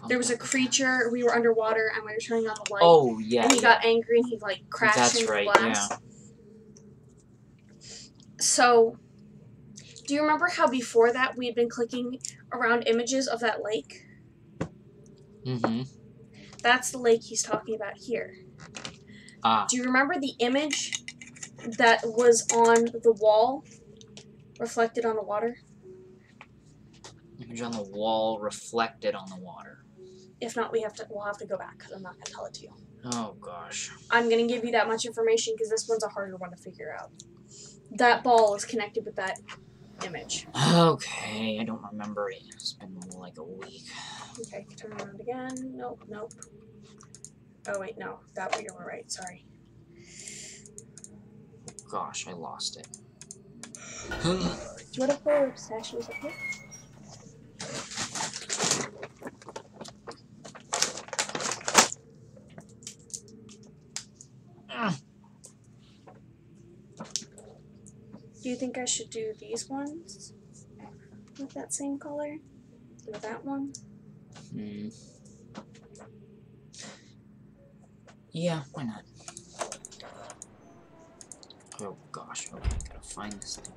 There was a creature, we were underwater, and we were turning on the light. Oh, yeah. And he got angry, and he, like, crashed into the glass. Yeah. So, do you remember how before that we had been clicking around images of that lake? Mm-hmm. That's the lake he's talking about here. Ah. Do you remember the image that was on the wall, reflected on the water? Image on the wall reflected on the water. If not, we'll have to go back, because I'm not going to tell it to you. Oh, gosh. I'm going to give you that much information, because this one's a harder one to figure out. That ball is connected with that image. Okay, I don't remember it. It's been like a week. Okay, turn around again. Nope, nope. Oh, wait, no. That you were right. Sorry. Gosh, I lost it. Do you want to put stashes up here? Do you think I should do these ones with that same color? Or that one? Yeah, why not? Oh gosh, okay, I gotta find this thing.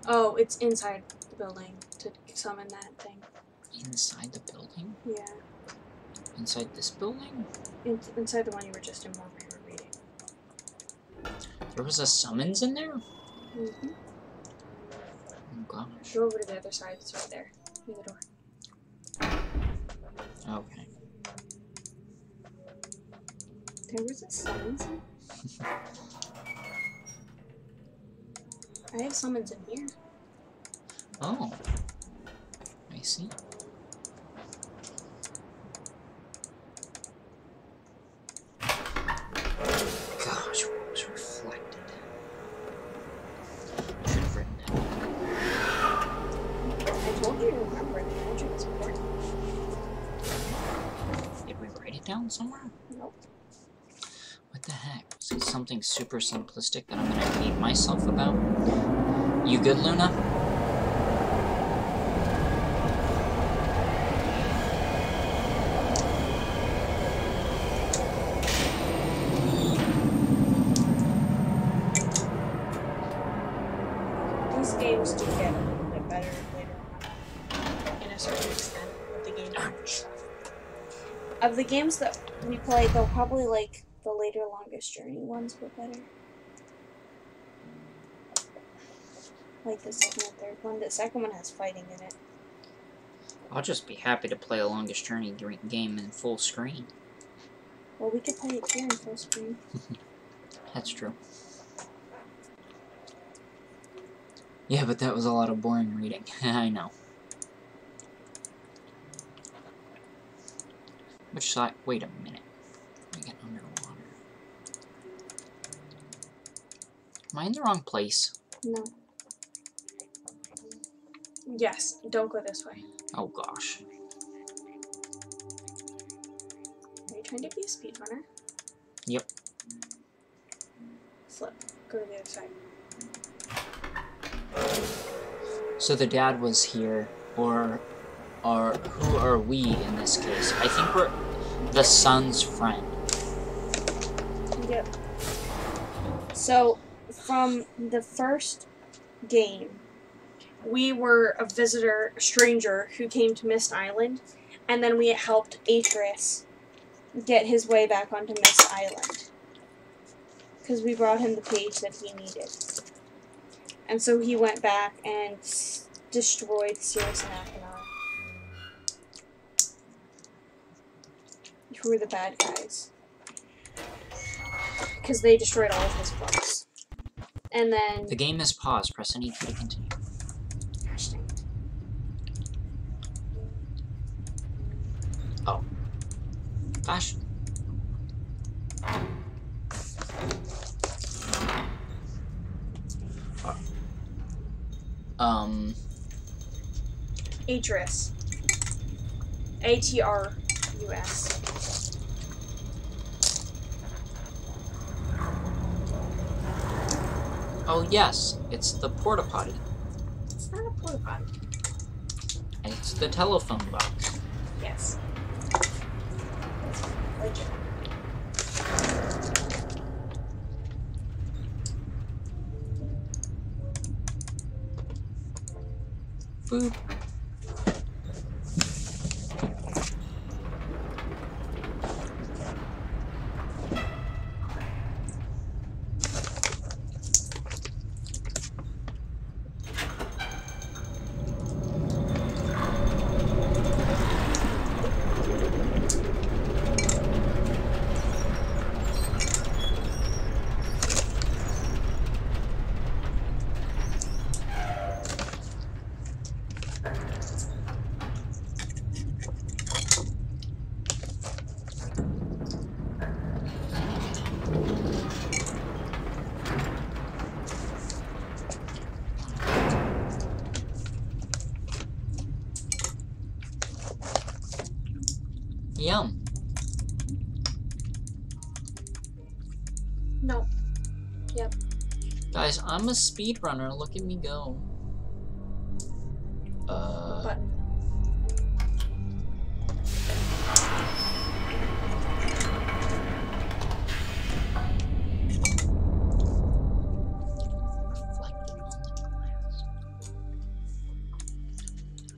Oh, it's inside the building to summon that thing. Inside the building? Yeah. Inside this building? Inside the one you were just in while we were reading. There was a summons in there? Mm-hmm. Oh gosh. Go over to the other side. It's right there. Near the door. Okay. There was a summons. I have summons in here. Oh. I see. Gosh, what was reflected? Should have written that. I told you to remember it. I told you it was important. Did we write it down somewhere? Nope. What the heck? Is it something super simplistic that I'm gonna hate myself about? You good, Luna? These games do get a little bit better later on, in a certain extent of the game. Ouch. Of the games that we play, they'll probably like the later Longest Journey ones were better. Like the second and third one. The second one has fighting in it. I'll just be happy to play a Longest Journey game in full screen. Well, we could play it here in full screen. That's true. Yeah, but that was a lot of boring reading. I know. Which side? Wait a minute. I get underwater. Am I in the wrong place? No. Yes, don't go this way. Oh gosh. Are you trying to be a speedrunner? Yep. Flip. Go to the other side. So the dad was here, or who are we in this case? I think we're the son's friend. Yep. So, from the first game, we were a visitor, a stranger, who came to Myst Island, and then we helped Atreus get his way back onto Myst Island. Because we brought him the page that he needed. And so he went back and destroyed Cirrus and Achenar, who were the bad guys. Because they destroyed all of his books. And then... The game is paused. Press any key to continue. Oh. Gosh. Atreus. A-T-R-U-S. Oh yes, it's the porta potty. It's not a porta potty. It's the telephone box. Yes. It's legit. Boop. Yum. No. Yep. Guys, I'm a speedrunner. Look at me go. Button.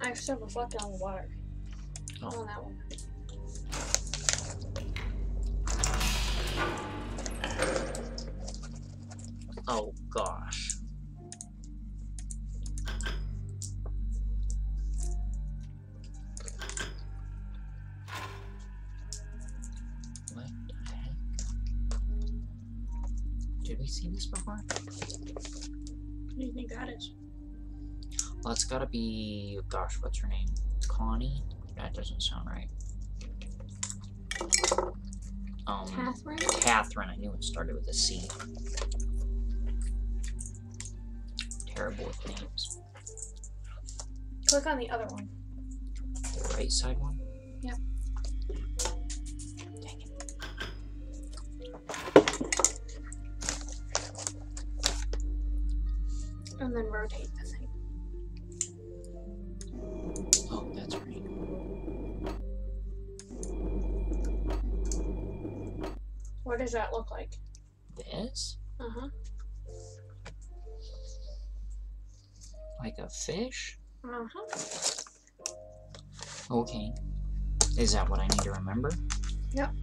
I still reflected on the water. Oh. On that one. Oh gosh. Did we see this before? What do you think that is? Well, it's gotta be... Gosh, what's her name? Connie? That doesn't sound right. Catherine? Catherine. I knew it started with a C. Terrible with names. Click on the other one. The right side one? Yep. Dang it. And then rotate the thing. Oh, that's right. What does that look like? This? Uh-huh. Like a fish? Uh-huh. Okay. Is that what I need to remember? Yep.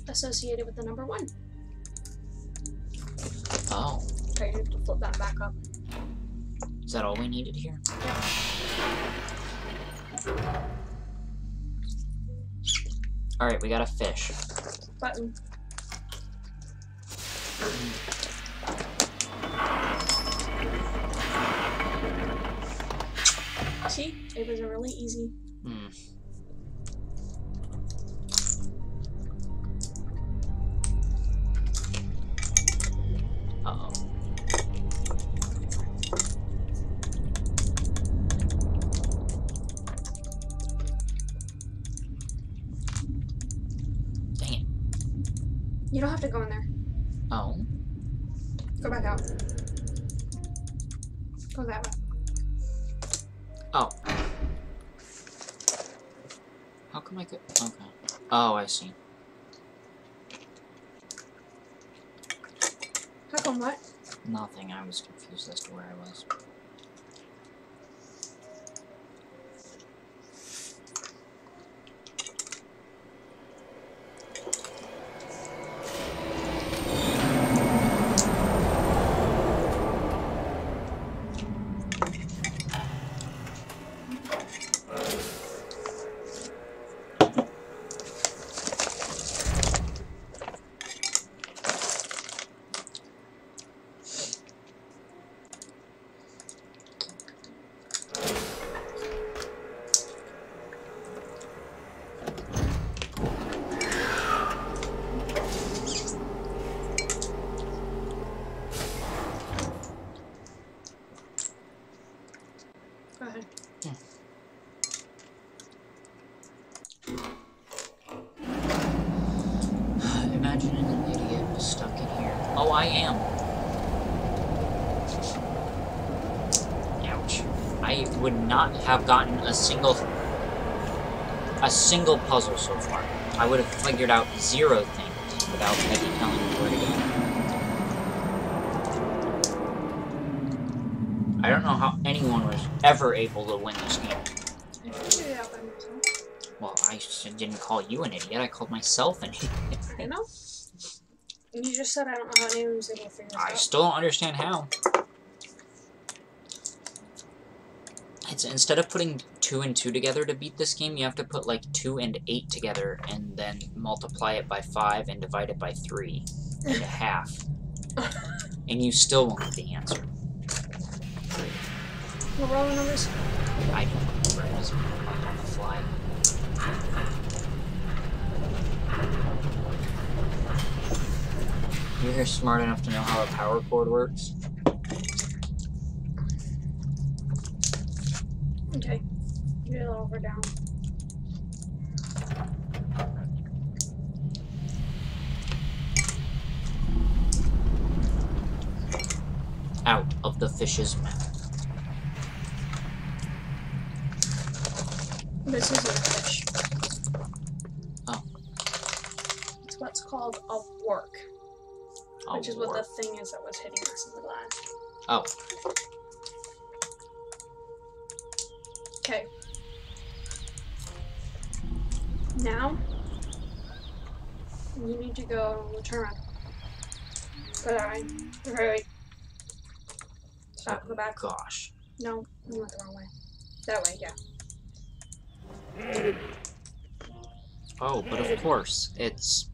Associated with the number 1. Oh. Okay, you have to flip that back up. Is that all we needed here? Yep. Alright, we got a fish. Button. See? It was a really easy. Uh-oh. Dang it. You don't have to go in there. Oh. Go back out. Go that way. Oh. How come I could... Okay. Oh, I see. How come what? Nothing. I was confused as to where I was. Go ahead. Imagine an idiot stuck in here. Oh, I am. Ouch. I would not have gotten a single puzzle so far. I would have figured out 0 things without Peggy telling me where to go. I don't know how anyone was ever able to win this game. I figured it out by myself. Well, I didn't call you an idiot, I called myself an idiot. I know. You just said I don't know how anyone was able to figure this out. I still don't understand how. It's instead of putting 2 and 2 together to beat this game, you have to put like 2 and 8 together and then multiply it by 5 and divide it by 3 and a half. And you still won't get the answer. What were all the numbers? I don't remember. I was on the fly. You're smart enough to know how a power cord works? Okay. Get it over down. Out of the fish's mouth. This isn't a fish. Oh. It's what's called a work. Which is what the Warp. thing is that was hitting us in the glass. Oh. Okay. Now, you need to go turn around. Go that way. Okay, wait. Stop, go back. Gosh. No, you went the wrong way. That way, yeah. Oh, but of course, it's...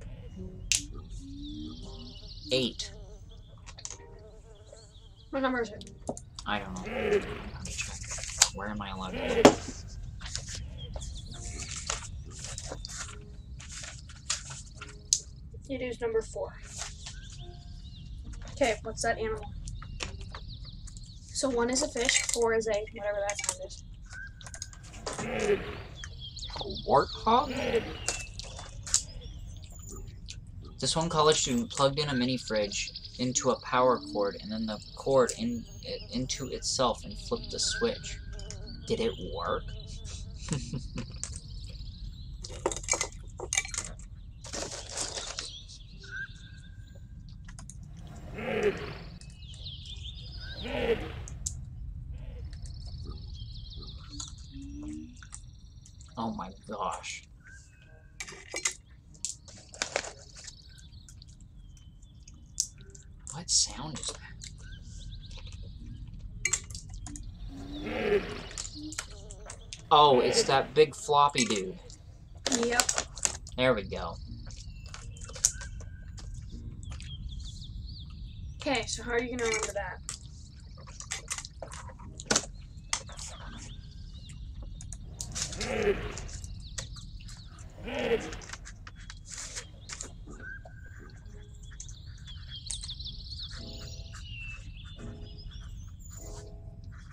8. What number is it? I don't know. Let me check. Where am I allowed to look? It is number 4. Okay, what's that animal? So 1 is a fish, 4 is a whatever that sound is. A warthog? This one college student plugged in a mini fridge into a power cord and then the cord into itself and flipped the switch. Did it work? Oh my gosh. What sound is that? Oh, it's that big floppy dude. Yep. There we go. Okay, so how are you gonna remember that?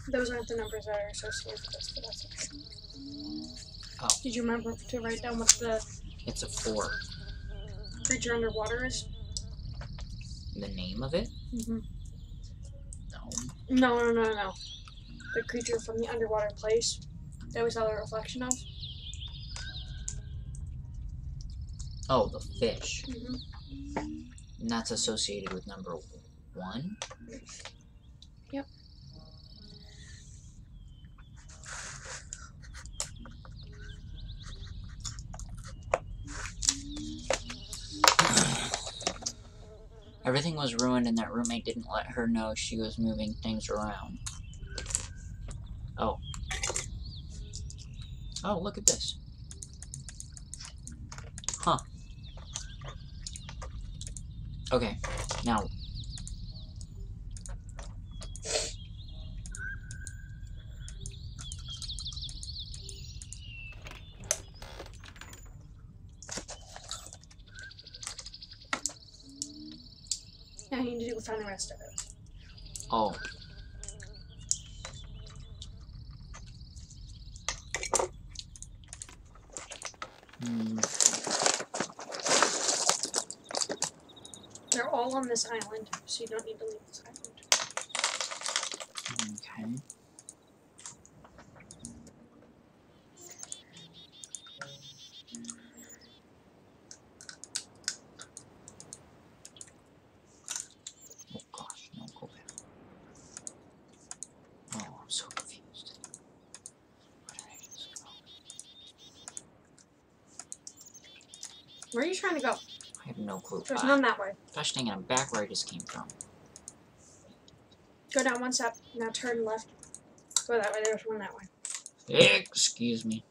Those aren't the numbers that are associated with this, but that's okay. Oh. Did you remember to write down what the It's a 4. creature underwater is? The name of it? Mm-hmm. No. No. The creature from the underwater place that we saw the reflection of? Oh, the fish. Mm-hmm. And that's associated with number 1? Yep. Everything was ruined and that roommate didn't let her know she was moving things around. Oh. Oh, look at this. Huh. Okay, now. Now you need to go find the rest of it. Oh. They're all on this island, so you don't need to leave this island. Okay. Oh gosh, no, go back. Oh, I'm so confused. Where did I just go? Where are you trying to go? I have no clue. There's none that way. Gosh dang it, I'm back where I just came from. Go down one step, now turn left. Go that way, there's one that way. Excuse me.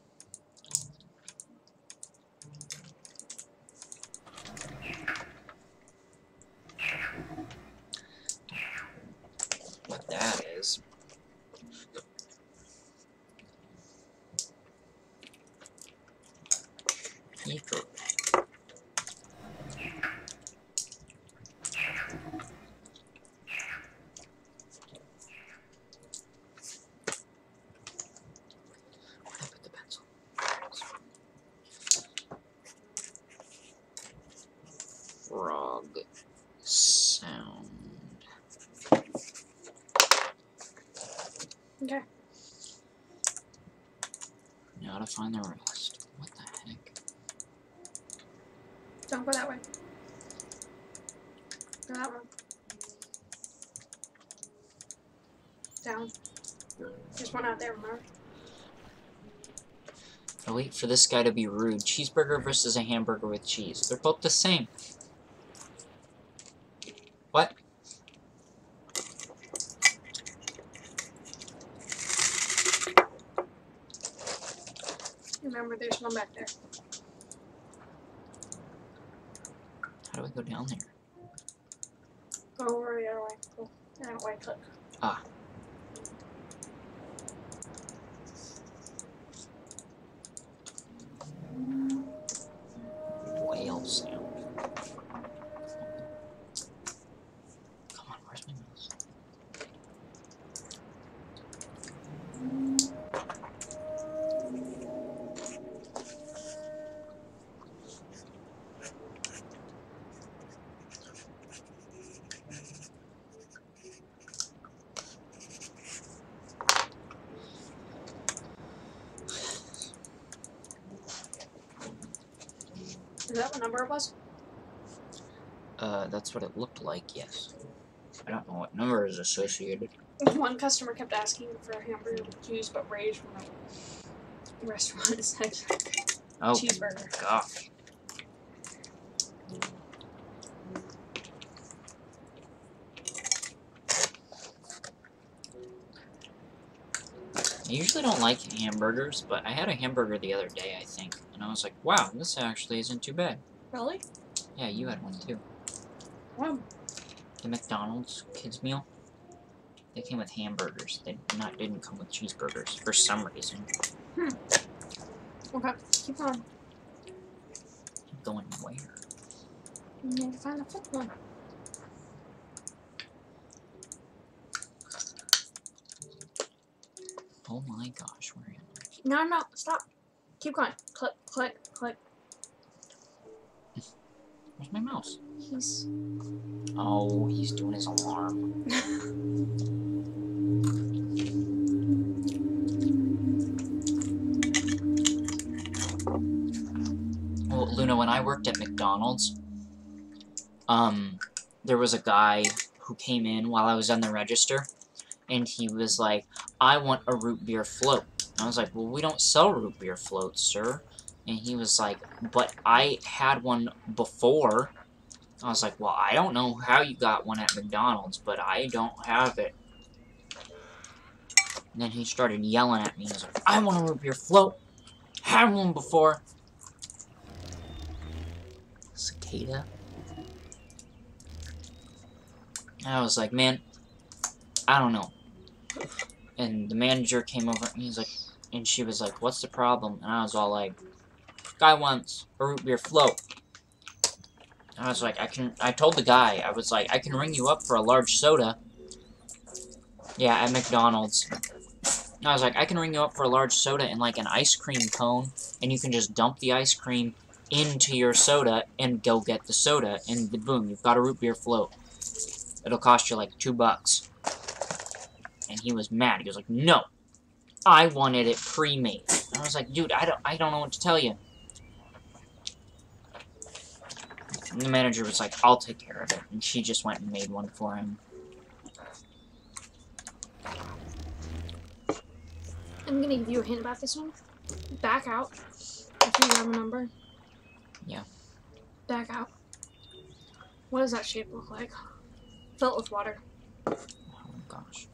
What that is. Ether. Where did I put the pencil? Frog sound. Okay. Now to find the rest. What the heck? Don't go that way. Go that one. Down. There's one out there, remember? I wait for this guy to be rude. Cheeseburger versus a hamburger with cheese. They're both the same. What? Remember, there's one back there. How do I go down there? Go over the other way. Go that way, click. Ah. Whale sound. Come on, where's my mouse? Is that what number it was? That's what it looked like, yes. I don't know what number is associated. One customer kept asking for a hamburger with juice, but raged from the restaurant said Oh, cheeseburger. gosh. I usually don't like hamburgers, but I had a hamburger the other day, I think, and I was like, wow, this actually isn't too bad. Really? Yeah, you had one too. Wow. The McDonald's kids meal. They came with hamburgers. They didn't come with cheeseburgers for some reason. Okay, keep going. Going where? You need to find the fifth one. Oh my gosh, where am I? No, no, stop. Keep going. Click, click, click. Where's my mouse? He's... Oh, he's doing his alarm. Well, Luna, when I worked at McDonald's, there was a guy who came in while I was on the register, and he was like, I want a root beer float. And I was like, well, we don't sell root beer floats, sir. And he was like, but I had one before. I was like, well, I don't know how you got one at McDonald's, but I don't have it. And then he started yelling at me. He was like, I want a root beer float. Had one before. Cicada? And I was like, man, I don't know. And the manager came over and he's like, and she was like, what's the problem? And I was all like, guy wants a root beer float. And I was like, I told the guy, I was like, I can ring you up for a large soda. Yeah, at McDonald's. And I was like, I can ring you up for a large soda and like an ice cream cone, and you can just dump the ice cream into your soda and go get the soda, and boom, you've got a root beer float. It'll cost you like $2. And he was mad. He was like, no, I wanted it pre-made. And I was like, dude, I don't know what to tell you. And the manager was like, I'll take care of it. And she just went and made one for him. I'm gonna give you a hint about this one. Back out. If you have a number. Yeah. Back out. What does that shape look like? Fill it with water. Oh gosh.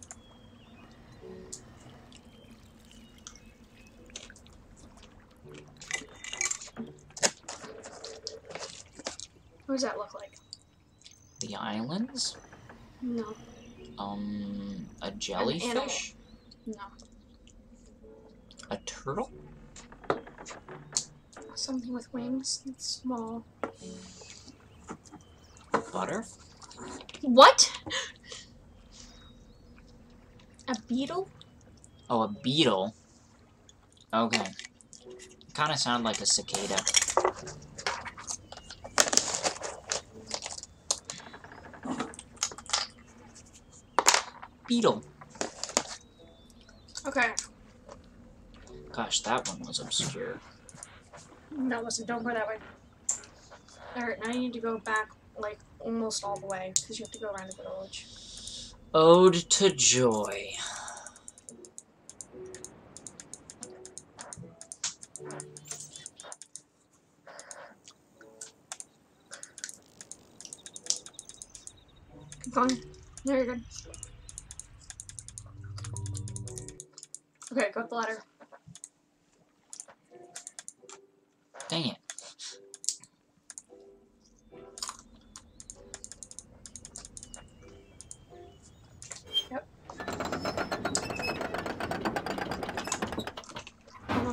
What does that look like? The islands? No. A jellyfish? No. A turtle? Something with wings. It's small. Butter? What? A beetle? Oh, a beetle. Okay. Kind of sound like a cicada. Beetle. Okay. Gosh, that one was obscure. No, listen, don't go that way. Alright, now you need to go back, like, almost all the way, because you have to go around the village. Ode to Joy. Keep going. There, you're good. Okay, go up the ladder. Dang it.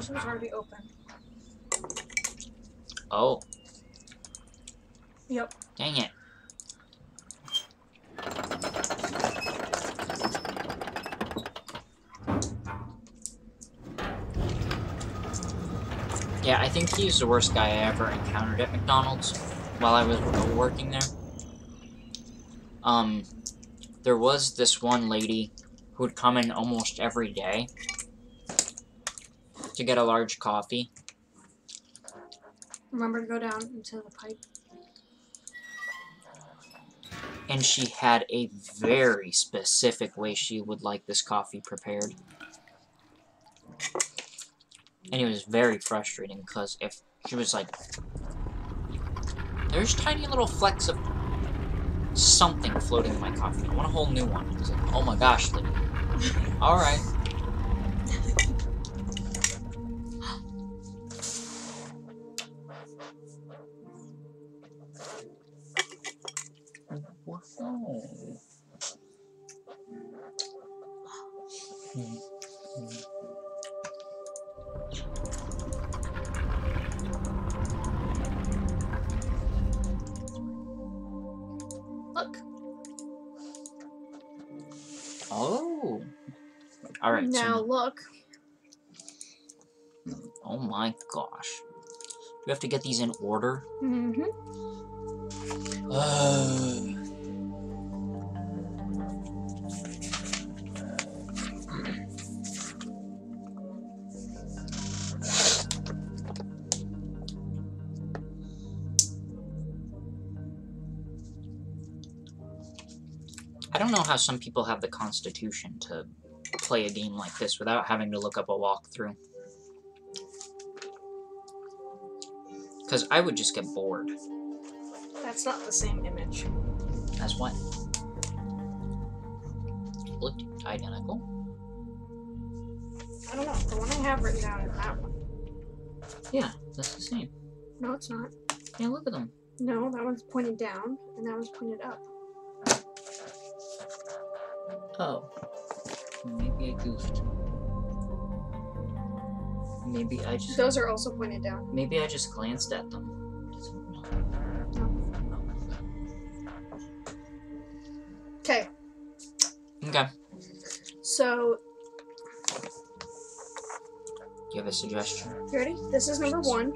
This was already open. Oh. Yep. Dang it. Yeah, I think he's the worst guy I ever encountered at McDonald's while I was working there. There was this one lady who would come in almost every day to get a large coffee. Remember to go down into the pipe. And she had a very specific way she would like this coffee prepared. And it was very frustrating, because if she was like, there's tiny little flecks of something floating in my coffee. I want a whole new one. I was like, oh my gosh, lady. Alright. Look. Oh. Alright, Now so look. oh my gosh. Do we have to get these in order? Mm-hmm. I don't know how some people have the constitution to play a game like this without having to look up a walkthrough. Because I would just get bored. That's not the same image. As what? It looked identical. I don't know. The one I have written down is that one. Yeah, that's the same. No, it's not. Yeah, look at them. No, that one's pointed down, and that one's pointed up. Oh. Maybe I goofed. Maybe I just... Those are also pointed down. Maybe I just glanced at them. Okay. Okay. So, Do you have a suggestion? you ready? This is number 1.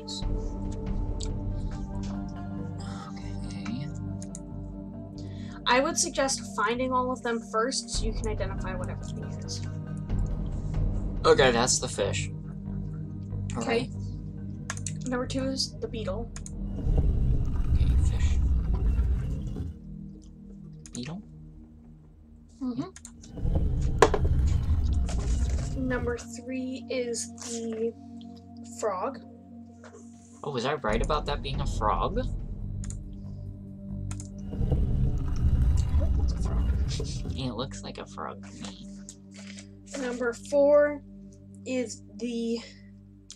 Okay. I would suggest finding all of them first so you can identify what everything is. Okay, that's the fish. Okay. Number 2 is the beetle. Okay, fish. Beetle? Mm-hmm. Number 3 is the frog. Oh, was I right about that being a frog? What's a frog? It looks like a frog to me. Number 4 is the...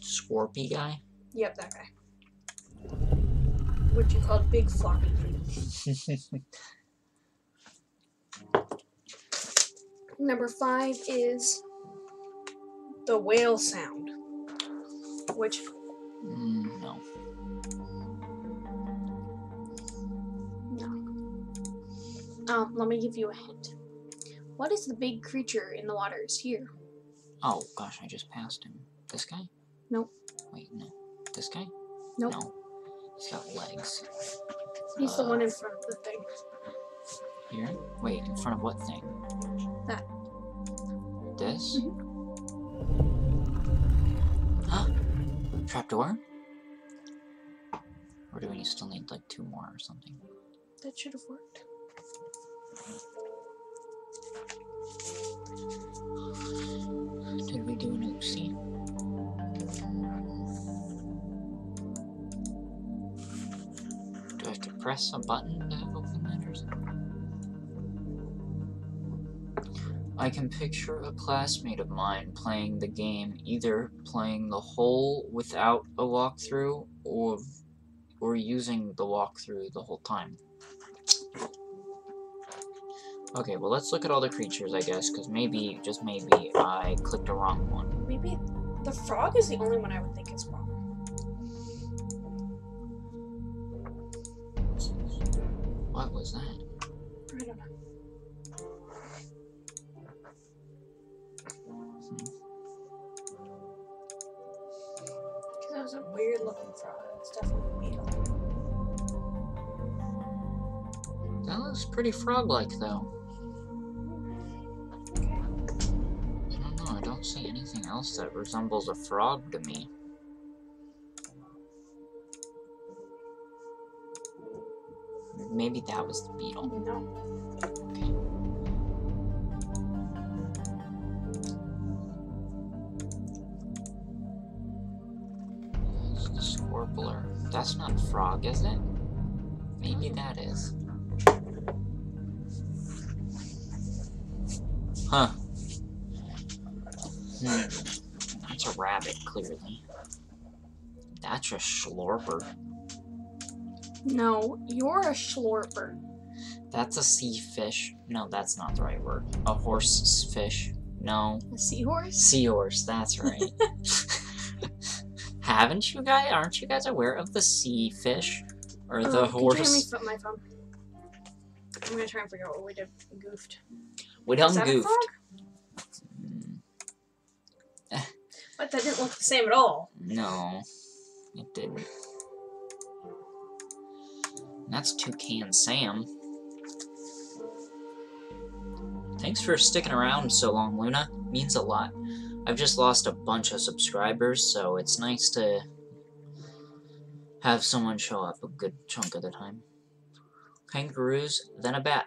Scorpy guy? Yep, that guy. What you call big floppy. Number 5 is the whale sound. Which... No. No. Let me give you a hint. What is the big creature in the waters here? Oh, gosh, I just passed him. This guy? Nope. Wait, no. This guy? Nope. No. He's got legs. He's the one in front of the thing. Here? Wait, in front of what thing? That. This? Huh? Trapdoor? Or do we still need, like, 2 more or something? That should have worked. Did we do an oopsie? Do I have to press a button to open that or something? I can picture a classmate of mine playing the game, either playing the whole without a walkthrough, or using the walkthrough the whole time. Okay, well let's look at all the creatures, I guess, because maybe, just maybe, I clicked the wrong one. Maybe The frog is the only one I would think is wrong. What was that? I don't know. Because that was a weird looking frog. It's definitely a beetle. That looks pretty frog-like, though. Okay. I don't know, I don't see anything else that resembles a frog to me. Maybe that was the beetle. No. Okay. It's the Scorpler. That's not a frog, is it? Maybe that is. Huh. That's a rabbit, clearly. That's a Schlorper. No, you're a schlorper. That's a sea fish. No, that's not the right word. A horse fish. No. A seahorse? Seahorse, that's right. Aren't you guys aware of the sea fish? Or the horse? Could you hand me my phone? I'm gonna try and figure out what we did. Goofed. We done Is that goofed. a frog? But that didn't look the same at all. No, it didn't. That's Toucan Sam. Thanks for sticking around so long, Luna. Means a lot. I've just lost a bunch of subscribers, so it's nice to have someone show up a good chunk of the time. Kangaroos, then a bat.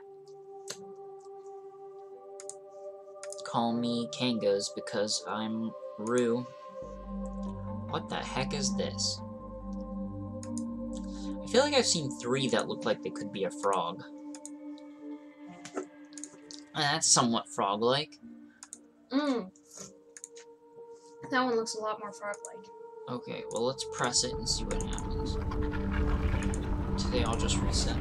Call me Kangas because I'm Roo. What the heck is this? I feel like I've seen 3 that look like they could be a frog. That's somewhat frog-like. That one looks a lot more frog-like. Okay, well let's press it and see what happens. Today I'll just reset.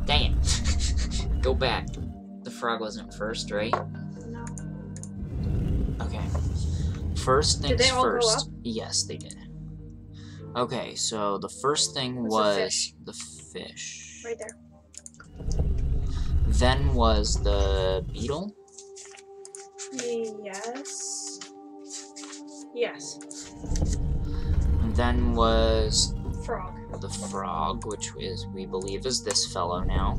Dang it. Go back. The frog wasn't first, right? No. Okay. First things Did they all first. go up? Yes, they did. Okay, so the first thing was the fish. Right there. Then was the beetle. Yes. Yes. Then was Frog. the frog, which is, we believe, is this fellow now.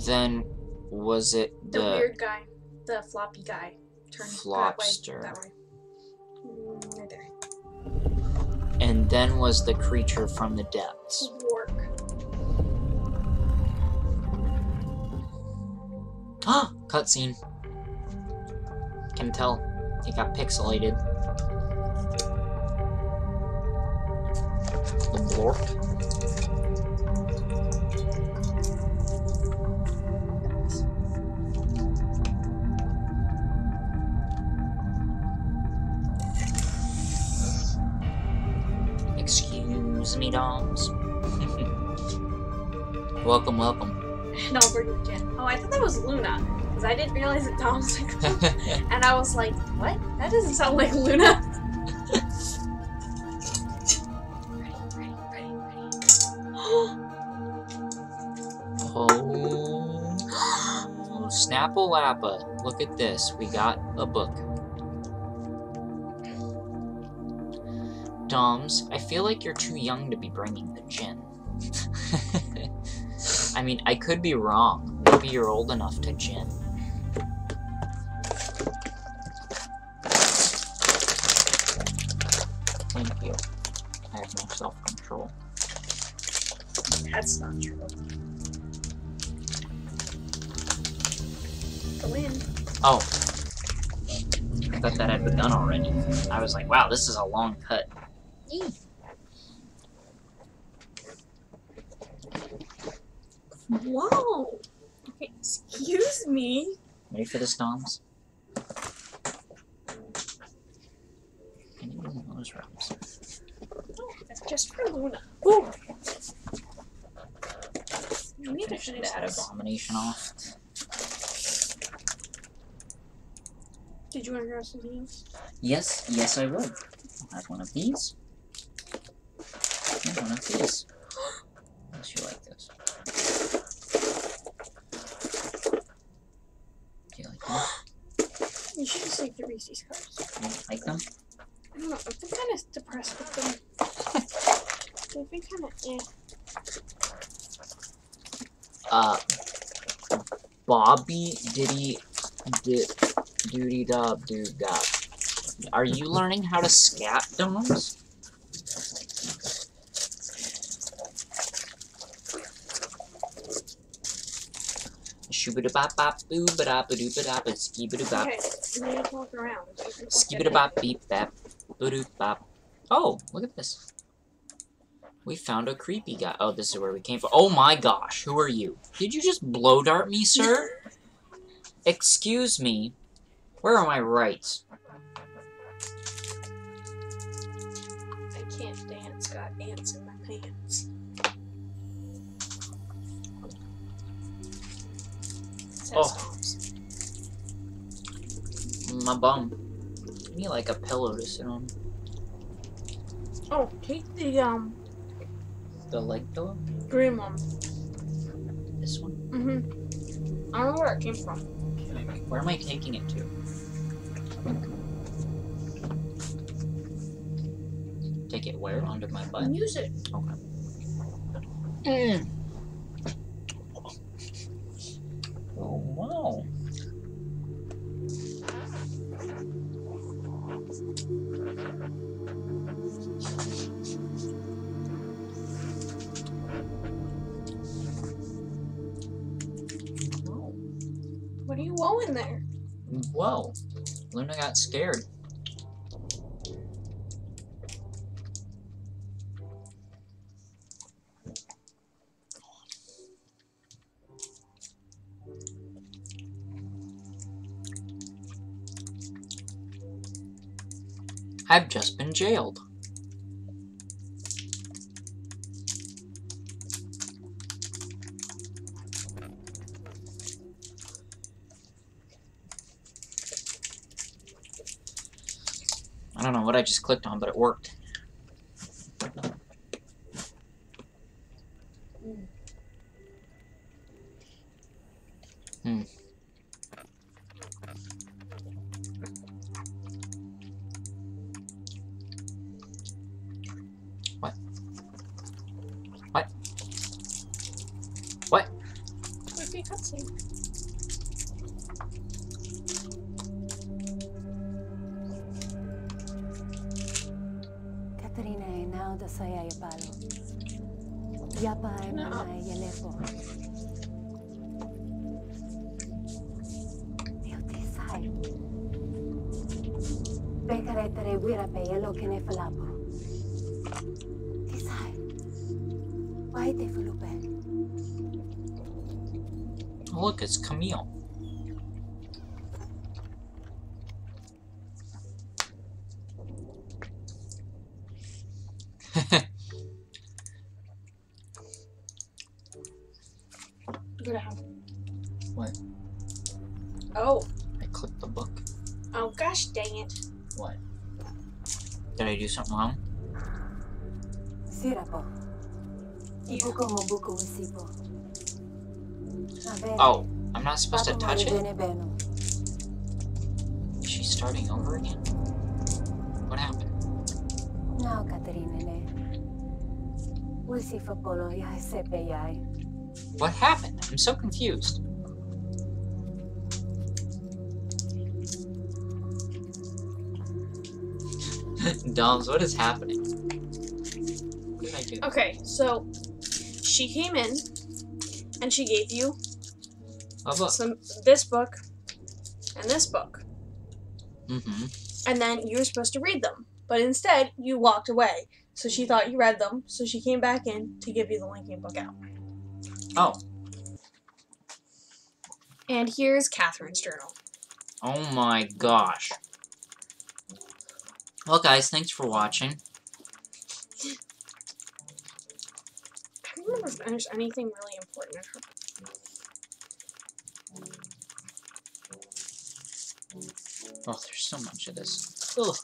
Then was it The weird guy. The floppy guy. Turn Flopster. that way. Right there. And then was the creature from the depths. Work. Ah! Cutscene. Can tell. It got pixelated. The blorp. Excuse me, Doms. Welcome, welcome. No, bring it again. Oh, I thought that was Luna. Because I didn't realize it Dom's like and I was like, what? That doesn't sound like Luna. Ready. Oh, Snapple-lappa. Look at this. We got a book. Doms, I feel like you're too young to be bringing the gin. I mean, I could be wrong. Maybe you're old enough to gin. Thank you. I have no self-control. That's not true. Go in. Oh. I thought that had begun already. I was like, wow, this is a long cut. Whoa! Okay, excuse me. Ready for this, Doms? Anyone those rubs? Oh, that's just for Luna. Ooh! You need to Finish finish that this. abomination off. Did you want to grab some these? Yes, yes I would. I'll have one of these. And one of these. Unless you like this. Do you like them? You should just take the Reese's cups. You like them? I don't know. I've been kind of depressed with them. They've been kind of Bobby Diddy Doody Dob Doo Dob. Are you learning how to scat, Doms? Shoo-ba-da-bop-bop, boo-ba-da-ba-doo-ba-da-ba, skee-ba-doo-bop. Okay, you need to walk around. Skee-ba-da-bop, beep-bap, ba-doo-bop. Oh, look at this. We found a creepy guy. Oh, this is where we came from. Oh my gosh, who are you? Did you just blow dart me, sir? Excuse me. Where are my rights? I can't dance, got ants in my pants. Oh. Stomps. My bum. Give me like a pillow to sit on. Oh, take the The leg pillow? green one. This one? Mm-hmm. I don't know where it came from. Where am I taking it to? Take it where? Under my butt? Use it. Okay. Oh, wow. What are you wowing there? Whoa. Luna got scared. I've just been jailed. I don't know what I just clicked on, but it worked. What? What? What? Would be a cutscene. Katarina e now da saya ya palo. Yapa e No. mana e lepo. Eu te sai. Pekare tere wira pe yelo kene falapo. Te sai. Why te fulupe? Oh, look, it's Camille. Go down. What? Oh. I clicked the book. Oh gosh dang it. What? Did I do something wrong? Sirapo. Ibuko mo buko usipo. Oh, I'm not supposed to touch it? Is she starting over again? What happened? Now, Katarina ne. Usifa polo ya sepe yai. What happened? I'm so confused. Doms, what is happening? What did I do? Okay, so she came in and she gave you A book. this book and this book. Mm-hmm. And then you were supposed to read them. But instead, you walked away. So she thought you read them, so she came back in to give you the linking book out. Oh. And here's Catherine's journal. Oh my gosh. Well, guys, thanks for watching. I don't remember if there's anything really important in her. Oh, there's so much of this. Ugh.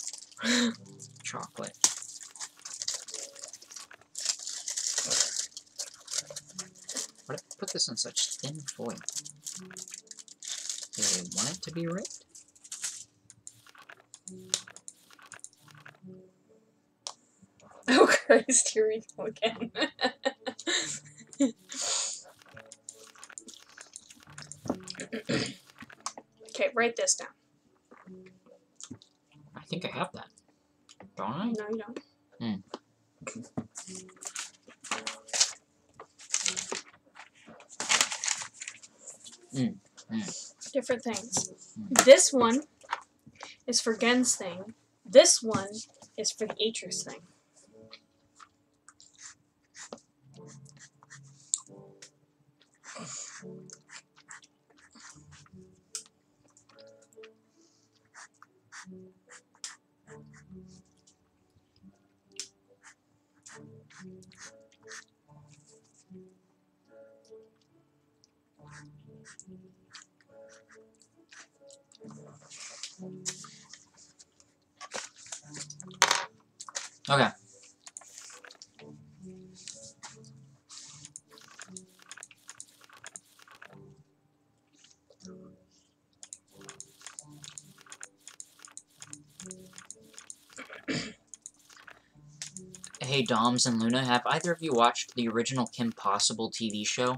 Chocolate. Why did I put this in such thin foil? Do I want it to be ripped? Oh Christ, here we go again. Okay, write this down. I think I have that. Don't I? No, you don't. Different things. This one is for Gen's thing. This one is for the Atrus thing. Okay. Hey Doms and Luna, have either of you watched the original Kim Possible TV show?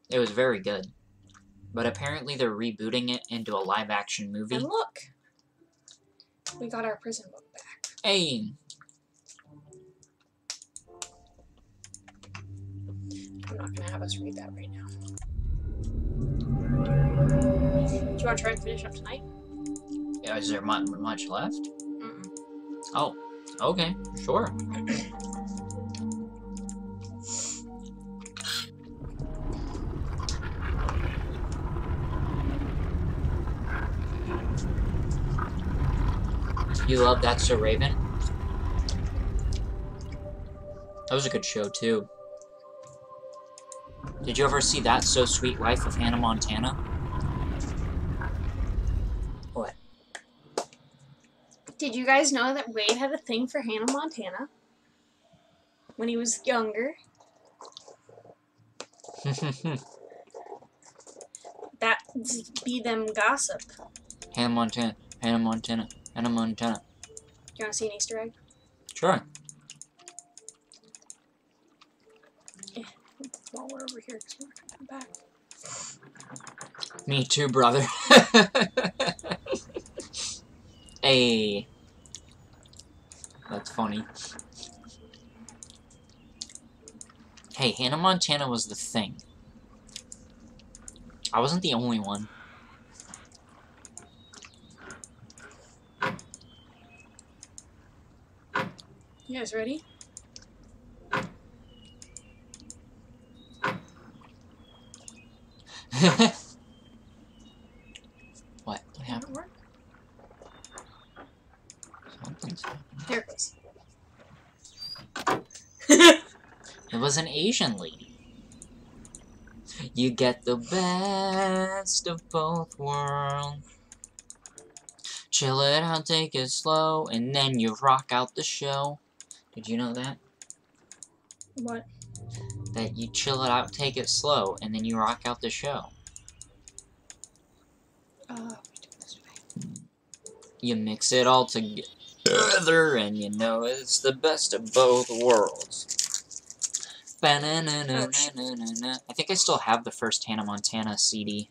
It was very good. But apparently they're rebooting it into a live-action movie. And look! We got our prison book back. Hey! I'm not gonna have us read that right now. Do you want to try and finish up tonight? Yeah, is there much left? Mm-mm. Oh, okay, sure. You love That's So Raven? That was a good show, too. Did you ever see That's So Sweet Life of Hannah Montana? What? Did you guys know that Wade had a thing for Hannah Montana? When he was younger? That be them gossip. Hannah Montana, Hannah Montana, Hannah Montana. Do you want to see an Easter egg? Sure. Yeah. While we're over here, because we're not going to come back. Me too, brother. Hey. That's funny. Hey, Hannah Montana was the thing. I wasn't the only one. You guys ready? What? What happened? Work? Something's happened. There it goes. It was an Asian lady. You get the best of both worlds. Chill it out, take it slow, and then you rock out the show. Did you know that? What? That you chill it out, take it slow, and then you rock out the show. We do it this way. You mix it all together, and you know it's the best of both worlds. Ba-na-na-na-na-na-na. I think I still have the first Hannah Montana CD.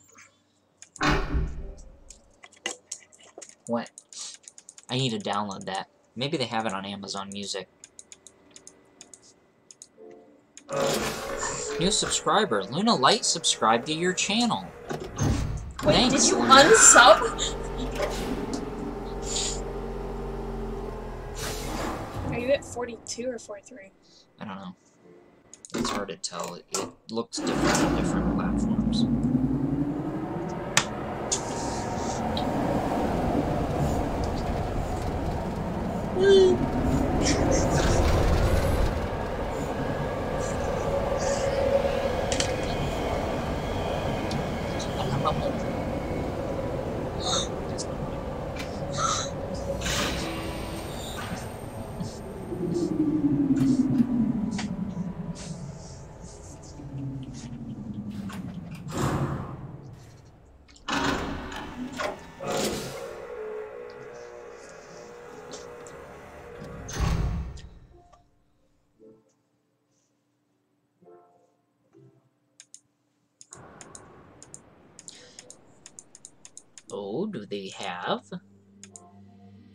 What? I need to download that. Maybe they have it on Amazon Music. New subscriber. Luna Light subscribed to your channel. Wait, Thanks, did you Luna. unsub? Are you at 42 or 43? I don't know. It's hard to tell. It looks different on different platforms. Oh, do they have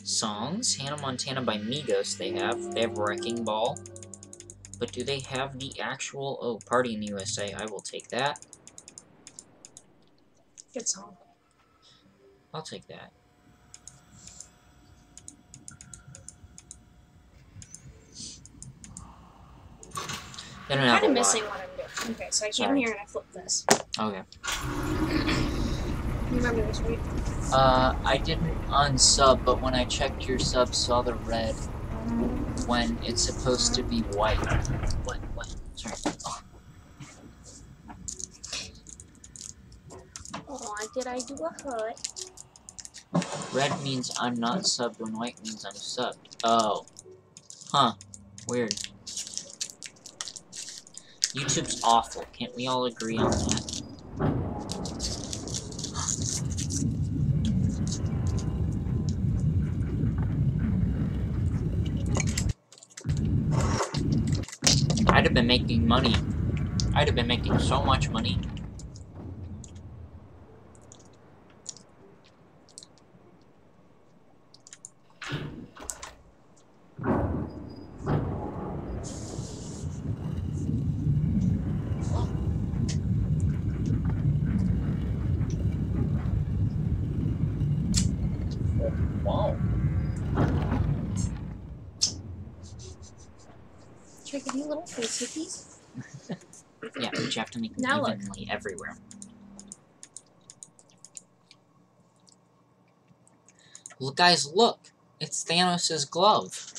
songs? Hannah Montana by Migos they have. They have Wrecking Ball. But do they have the actual... Oh, Party in the USA. I will take that. Good song. I'll take that. They don't I'm have kind a of lot. missing what I'm doing. Okay, so I came Sorry. here and I flipped this. Okay. You remember this, right? I didn't unsub, but when I checked your sub, saw the red when it's supposed to be white. What? Sorry. Oh. Oh, did I do a hut? Red means I'm not subbed, when white means I'm subbed. Oh. Huh. Weird. YouTube's awful. Can't we all agree on that? I'd have been making money. I'd have been making so much money. Wow. Should I give you little face hippies? Yeah, but you have to make them Now look. evenly everywhere. Well, guys, look! It's Thanos' glove.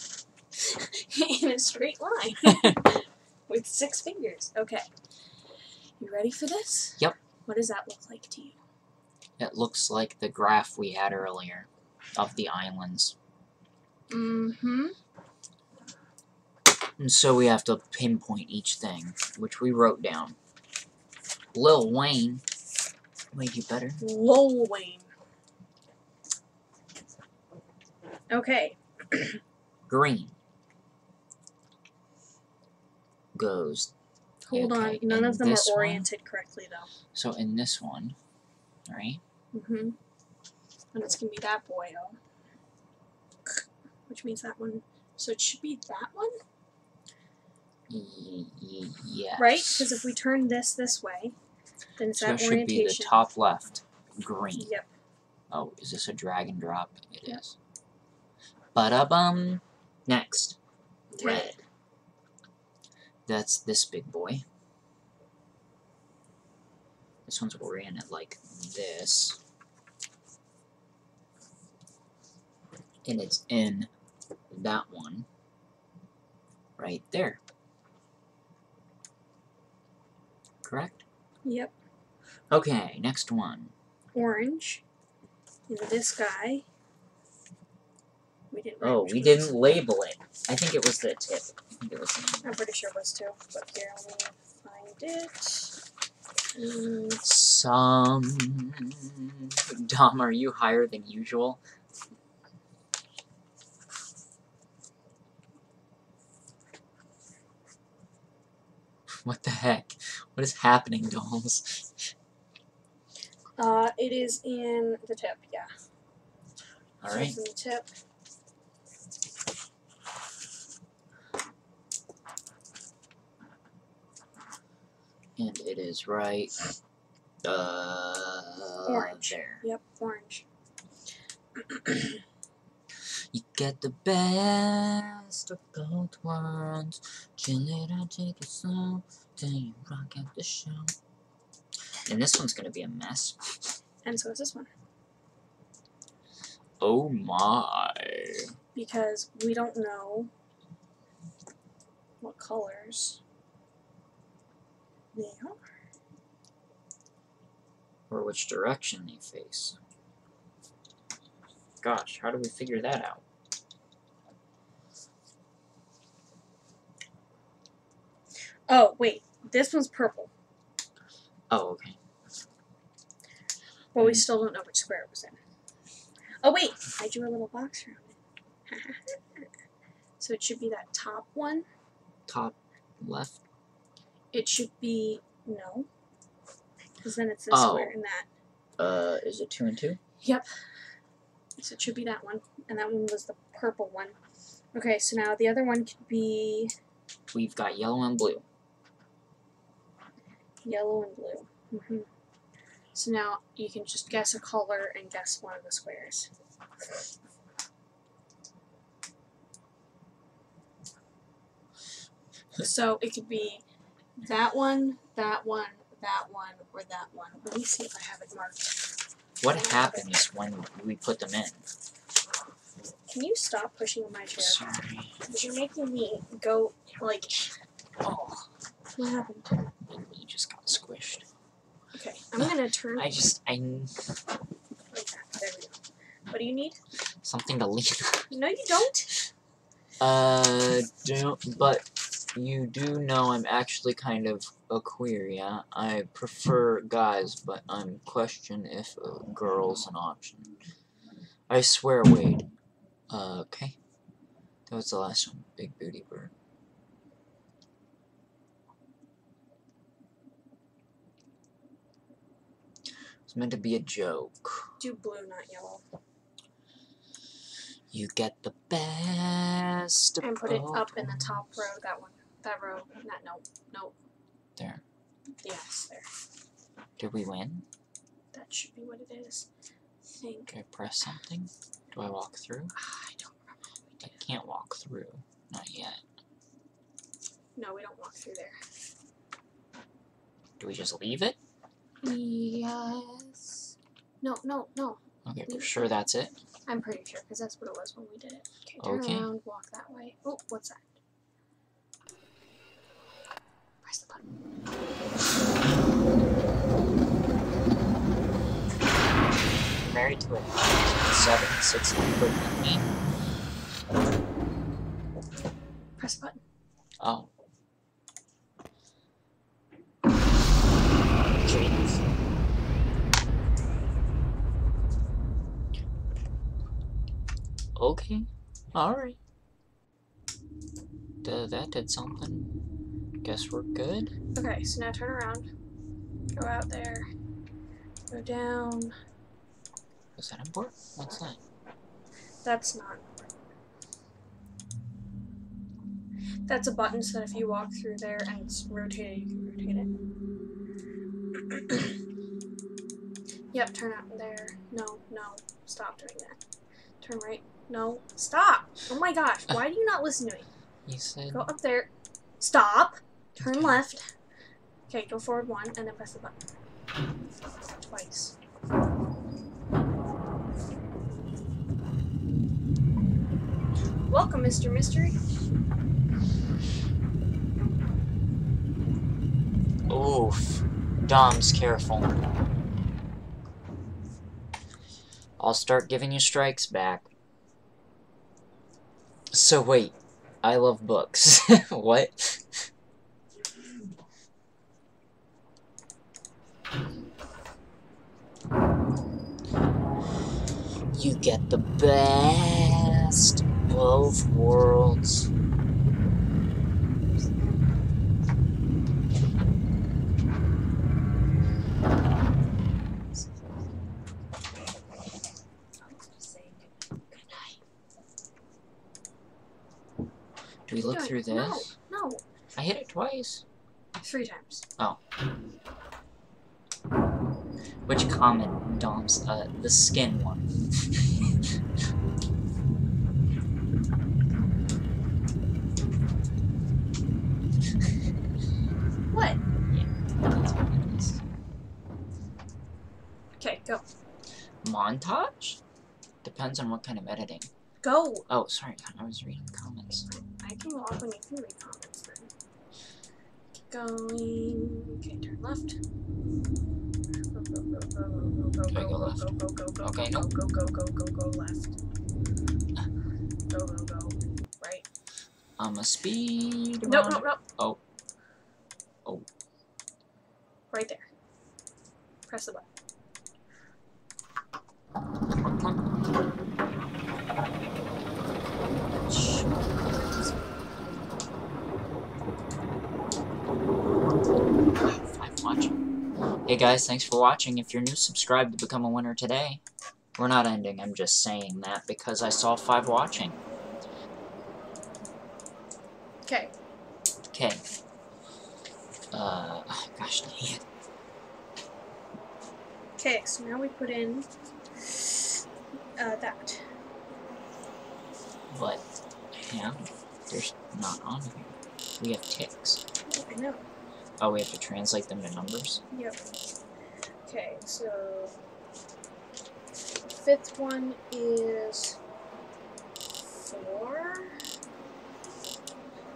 In a straight line. With 6 fingers. Okay. You ready for this? Yep. What does that look like to you? It looks like the graph we had earlier of the islands. Mm-hmm. And so we have to pinpoint each thing, which we wrote down. Lil Wayne. Wait, you better? Lil Wayne. Okay. Green. Goes. Hold Okay, on. None in of them are this one- oriented correctly, though. So in this one, right? Mm-hmm. And it's going to be that boyo. Which means that one. So it should be that one? Yes. Right? Because if we turn this way, then it's So that it should be the orientation. top left. Green. Yep. Oh, is this a drag and drop? It Yep. is. Ba-da-bum. Next. Okay. Red. That's this big boy. This one's oriented like this. And it's in that one. Right there. Correct? Yep. Okay, next one. Orange. And this guy. We didn't write Oh, which we one didn't label it. I think it was the tip. I think it was the I'm pretty sure it was too. But here, let me find it. Some... Dom, are you higher than usual? What the heck? What is happening, dolls? It is in the tip, yeah. Alright. So it's in the tip. And it is right... Orange. There. Yep, orange. You get the best of both worlds. Chill it out, take it slow. Then you rock out the show. And this one's gonna be a mess. And so is this one. Oh my. Because we don't know what colors they are. Or which direction they face. Gosh, how do we figure that out? Oh, wait. This one's purple. Oh, okay. But we still don't know which square it was in. Oh, wait. I drew a little box around it. So it should be that top one. Top left. It should be... No. Because then it's this Oh. square and that. Is it 2 and 2? Yep. So it should be that one. And that one was the purple one. Okay, so now the other one could be... We've got yellow and blue. Yellow and blue. So now you can just guess a color and guess one of the squares. So it could be that one, that one, that one, or that one. Let me see if I have it marked. What happens when we put them in? Can you stop pushing my chair? Sorry. Because you're making me go, like... Oh. What happened? You just got squished. Okay, I'm gonna turn... I... Like that. There we go. What do you need? Something to lean on. No, you don't. But you do know I'm actually kind of a queer, yeah? I prefer guys, but I'm question if a girl's an option. I swear, Wade. Okay. That was the last one. Big booty bird. It's meant to be a joke. Do blue, not yellow. You get the best. And put it up in the top row, that one. That row. No. There. Yes, there. Did we win? That should be what it is. Think. Do I press something? Do I walk through? I don't remember what we did. I can't walk through. Not yet. No, we don't walk through there. Do we just leave it? Yes. No. Okay, for sure that's it. I'm pretty sure, because that's what it was when we did it. Okay, turn around, walk that way. Oh, what's that? Press the button. Married to a 7/6 me. Press the button. Oh. Jeez. Okay. Alright. That did something. Guess we're good. Okay, so now turn around. Go out there. Go down. Was that important? What's that? That's not important. That's a button so that if you walk through there and it's rotated, you can rotate it. Yep, turn out there. No. Stop doing that. Turn right. No. Stop! Oh my gosh, why do you not listen to me? You said... Go up there. Stop! Turn Okay. left. Okay, go forward one, and then press the button. Twice. Welcome, Mr. Mystery. Oof. Dom's careful. I'll start giving you strikes back. So wait, I love books. What? You get the best of both worlds. Do we look through this? No. I hit it twice. 3 times. Oh. Which comment, Dom's? The skin one. What? Yeah, that's what it is. Okay, go. Montage? Depends on what kind of editing. Go! Oh, sorry, I was reading comments. I can walk when you can read comments then. Keep going. Okay, turn left. Go, Do I go left? Okay, no. Go left. Go. Right. I'm a speed. No. Oh. Right there. Press the button. I'm watching. Hey guys, thanks for watching. If you're new, subscribe to become a winner today. We're not ending, I'm just saying that because I saw 5 watching. Okay. Okay. Gosh dang it. Okay, so now we put in that. But, yeah, there's not on here. We have ticks. Oh, I know. Oh, we have to translate them to numbers? Yep. Okay, so the 5th one is 4.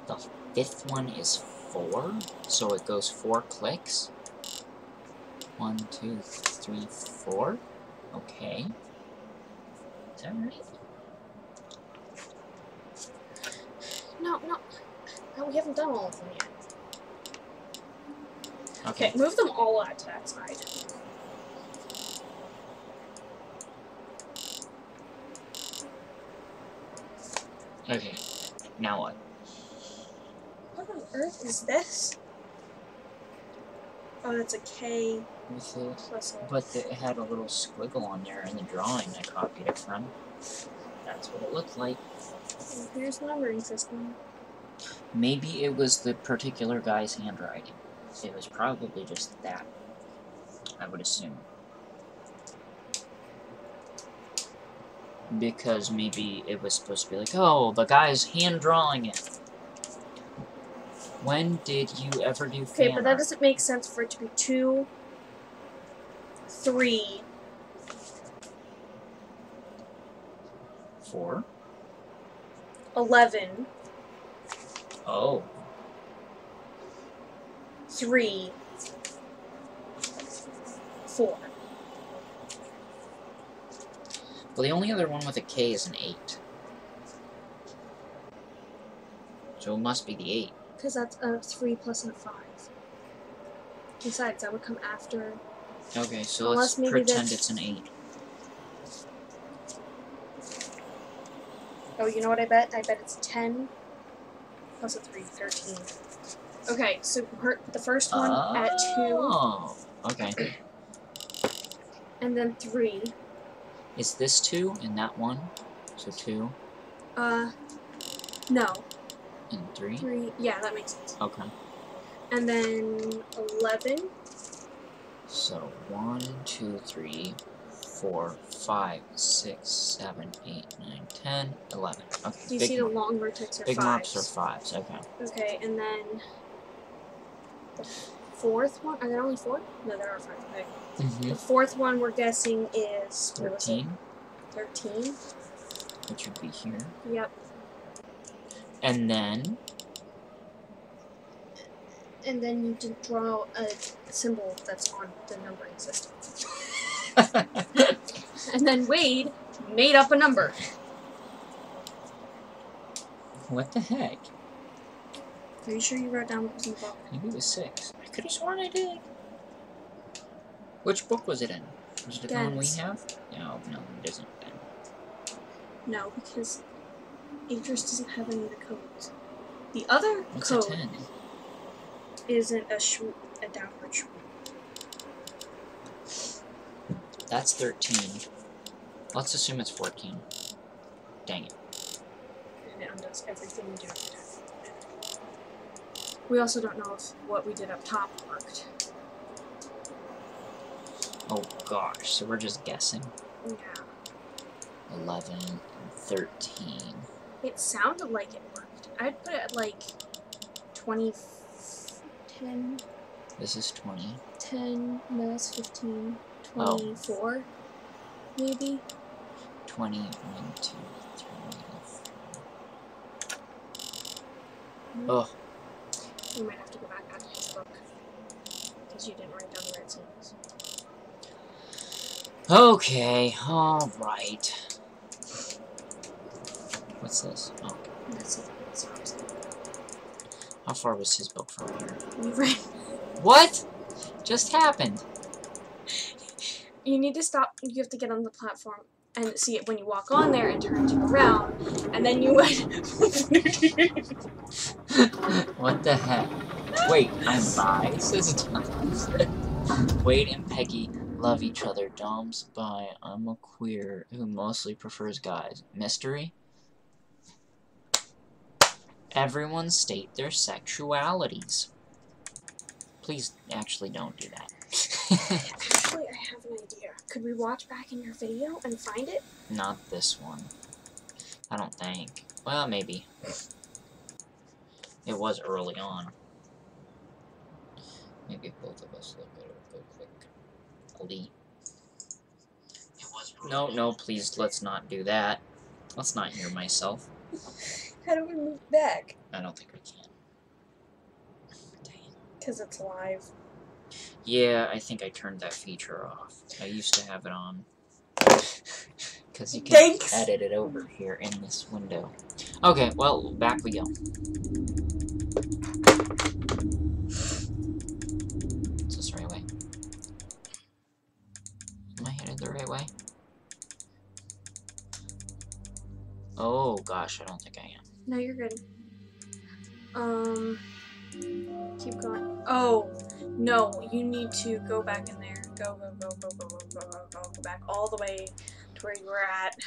The 5th one is 4, so it goes 4 clicks. 1, 2, 3, 4. Okay. Is that right? No, we haven't done all of them yet. Okay. Okay, move them all out to that side. Okay. Now what? What on earth is this? Oh, that's a K With it? plus a... But it had a little squiggle on there in the drawing I copied it from. That's what it looked like. Well, here's the numbering system. Maybe it was the particular guy's handwriting. It was probably just that, I would assume. Because maybe it was supposed to be like, oh, the guy's hand-drawing it. When did you ever do fan Okay, but that art? doesn't make sense for it to be 2, 3, 4? 11, Oh. 3, 4. Well, the only other one with a K is an 8. So it must be the 8. Because that's a 3 plus a 5. Besides, that would come after. Okay, so Unless let's maybe pretend that's- it's an 8. Oh, you know what I bet? I bet it's 10 plus a 3, 13. Okay, so the first one at 2, Oh, okay. and then 3. Is this 2 and that 1? So 2 No. and 3? 3, yeah, that makes sense. Okay. And then 11. So 1, 2, 3, 4, 5, 6, 7, 8, 9, 10, 11. Okay. Do you see the long vertex are big 5s? marks are 5s, okay. Okay, and then the 4th one, are there only 4? No, there are 5. Okay. The 4th one we're guessing is 13, 13. which would be here. Yep. And then You just draw a symbol that's on the numbering system. And then Wade made up a number. what the heck? Are you sure you wrote down what was in the book? Maybe it was 6. I could have sworn I did. Which book was it in? Was it the one we Dense. have? No, it isn't then. No, because Idris doesn't have any of the codes. The other What's code a 10? isn't a downward swoop. That's 13. Let's assume it's 14. Dang it. And it undoes everything we do every time. We also don't know if what we did up top worked. Oh gosh, so we're just guessing. Yeah. 11 and 13. It sounded like it worked. I'd put it at like 20, 10, This is 20. 10, no, that's 15, 24, maybe? 20, 1, 2, 3, 4. Oh, We might have to go back out to his book. Because you didn't write down the right symbols. okay, alright. What's this? Oh, That's it. That's what I'm saying. how far was his book from here? You read. What? Just happened. You need to stop. You have to get on the platform and see it when you walk on there and turn you around. And then you went. What the heck? Wait, I'm bi. Says Wade and Peggy Love each other, Doms. Bye. I'm a queer who mostly prefers guys. Mystery? Everyone state their sexualities. Please, actually don't do that. Actually, I have an idea. Could we watch back in your video and find it? Not this one. I don't think. Well, maybe. It was early on. Maybe both of us look at it real quick. Elite. No, please, let's not do that. Let's not hear myself. How do we move back? I don't think we can. Dang. Because it's live. Yeah, I think I turned that feature off. I used to have it on. Because you can edit it over here in this window. Okay, well, back we go. Is this the right way? Am I headed the right way? Oh gosh, I don't think I am. No, you're good. Keep going. Oh, no, you need to go back in there. Go back all the way to where you were at.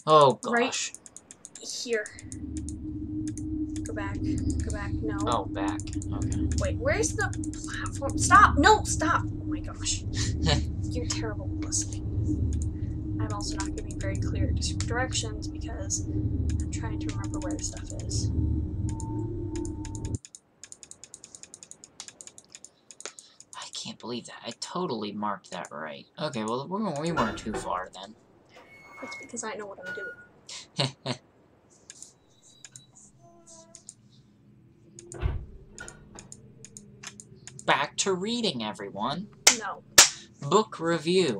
Oh gosh. Right here. Go back. Go back. No. Oh, back. Okay. Wait, where's the platform? Stop! No, stop! Oh my gosh. You're terrible at listening. I'm also not giving very clear directions because I'm trying to remember where the stuff is. I can't believe that. I totally marked that right. Okay, well, we weren't too far then. That's because I know what I'm doing. Back to reading, everyone. No. Book review.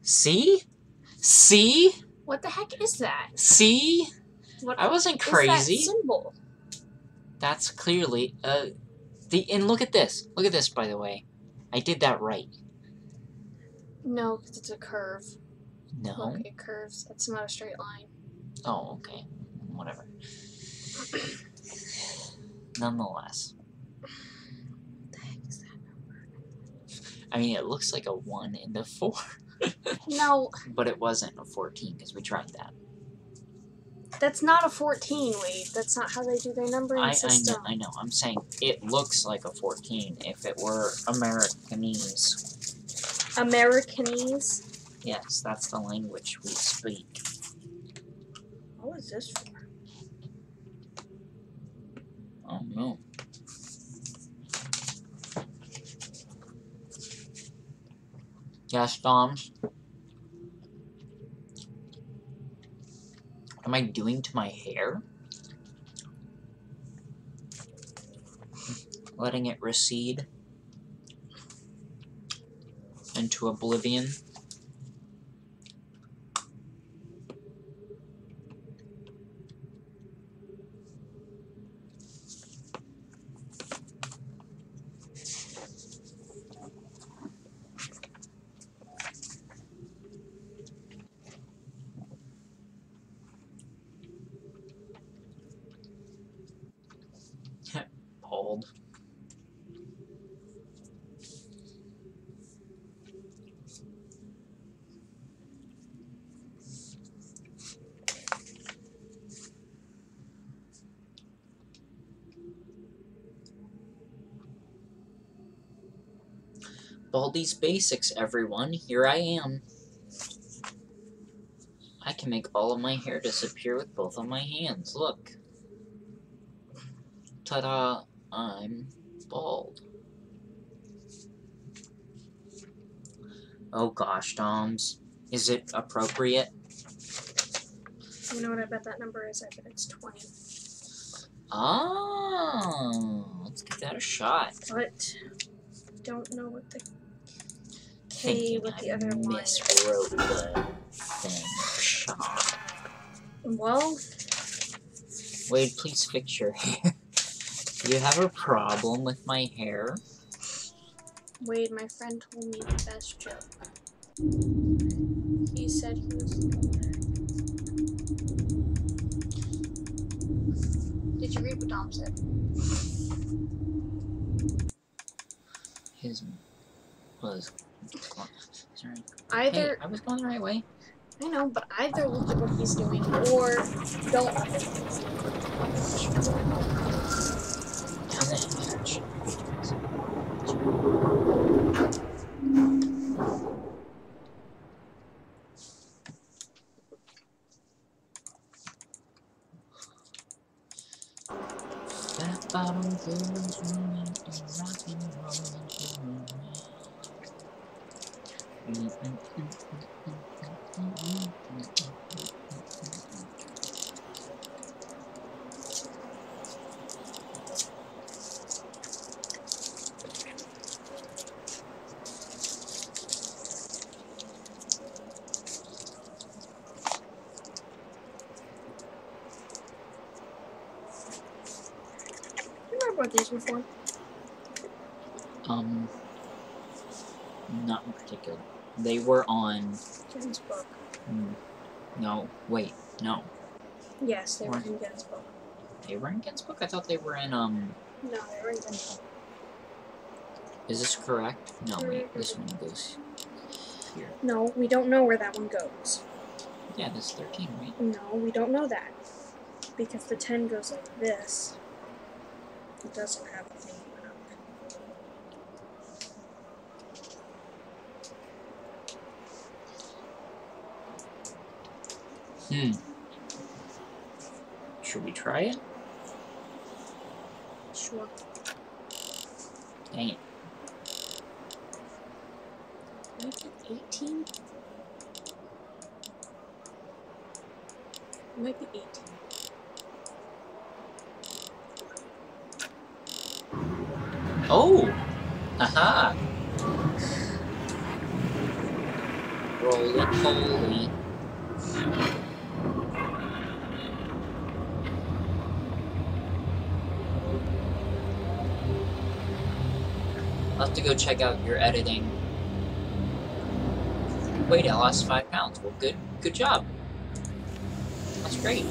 See? See? What the heck is that? See? What I wasn't crazy. is that symbol? That's clearly, and look at this. Look at this, by the way. I did that right. No, because it's a curve. No. Look, it curves. That's not a straight line. Oh, okay. Whatever. Nonetheless. What the heck is that number? I mean, it looks like a 1 and a 4. No. But it wasn't a 14, because we tried that. That's not a 14, Wade. That's not how they do their numbering system. I know. I'm saying it looks like a 14 if it were Americanese. Americanese? Yes, that's the language we speak. What is this for? Oh, no. Yes, Doms? What am I doing to my hair? Letting it recede into oblivion. Bald. Baldi's Basics, everyone. Here I am. I can make all of my hair disappear with both of my hands. Look. Ta-da! I'm bald. Oh gosh, Doms. Is it appropriate? You know what I bet that number is? I bet it's 20. Oh, let's give that a shot. But don't know what the K with the other one is. Miswrote the thing. Shot. Well, Wade, please fix your hair. Do you have a problem with my hair? Wade, my friend told me the best joke. He said he was... Did you read what Dom said? his was. Sorry. Either Hey, I was going the right way. I know, but either look at what he's doing or don't look at what he's doing. Down the image. Fat bottom girls running and rocking and rolling. You remember what these were for? Not in particular. They were on. Gen's book. No, wait, no. Yes, they were in Gen's book. They were in Gen's book? I thought they were in, No, they were in Gen's book. Is this correct? No, wait, this one goes here. No, we don't know where that one goes. Yeah, this is 13, right? No, we don't know that. Because the 10 goes like this. It doesn't have a thing up. Should we try it? Sure. Dang it. Might be 18? Might be 18. Oh! Aha! Roly poly. I'll have to go check out your editing. Wait, I lost 5 pounds. Well, good job. That's great.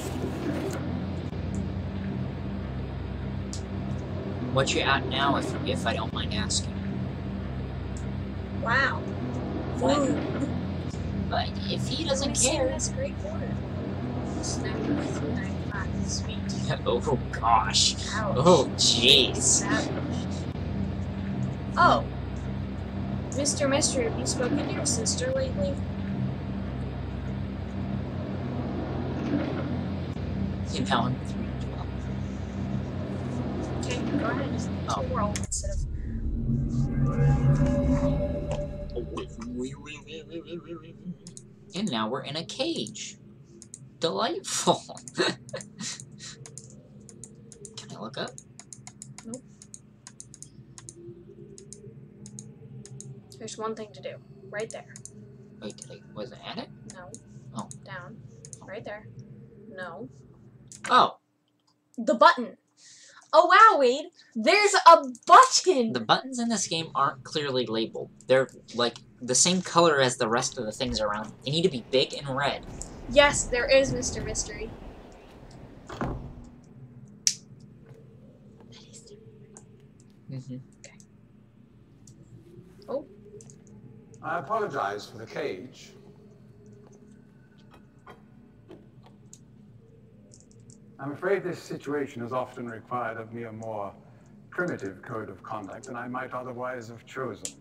What you at now, if I don't mind asking? Wow. What? But if he doesn't care. That's great order. It's 93.95. Sweet. Oh gosh. Ouch. Oh jeez. Savage. Oh. Mr. Mystery, have you spoken to your sister lately? Now I'm 312. Okay, go ahead. Just roll instead of. And now we're in a cage. Delightful. Can I look up? Nope. There's one thing to do. Right there. Wait, was I at it? No. Oh. Down. Right there. No. Oh. The button. Oh wow, Wade. There's a button! The buttons in this game aren't clearly labeled. They're, like, the same color as the rest of the things around. They need to be big and red. Yes, there is, Mr. Mystery. Mm-hmm. Okay. Oh. I apologize for the cage. I'm afraid this situation has often required of me a more primitive code of conduct than I might otherwise have chosen.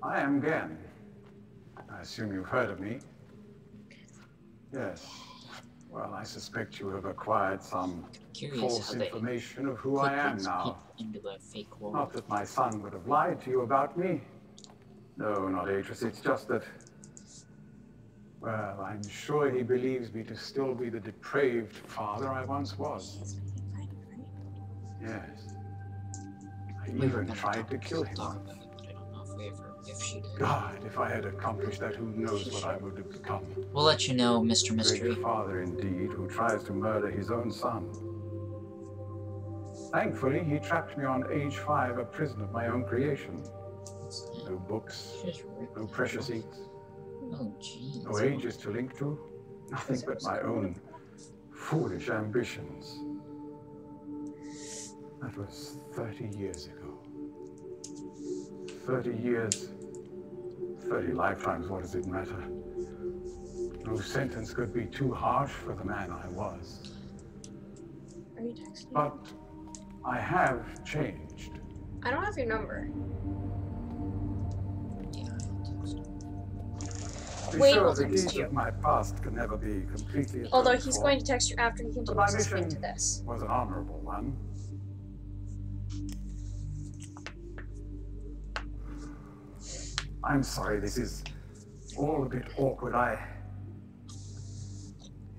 I am Gen. I assume you've heard of me. Yes. Well, I suspect you have acquired some false information of who I am now. Into a fake world. Not that my son would have lied to you about me. No, not Atrus. It's just that... Well, I'm sure he believes me to still be the depraved father I once was. Yes. I even tried to kill him once. I don't know if she did. God, if I had accomplished that, who knows what I would have become. We'll let you know, Mr. Mystery. Great father, indeed, who tries to murder his own son. Thankfully, he trapped me on age 5, a prison of my own creation. No books, no precious inks. Oh, jeez. No ages to link to, nothing but my own foolish ambitions. That was 30 years ago. 30 years, 30 lifetimes, what does it matter? No sentence could be too harsh for the man I was. Are you texting? But I have changed. I don't have your number. Wade will text you. My past can never be completely. Although he's going to text you after he But my continues listening mission to this. was an honorable one. I'm sorry, this is all a bit awkward.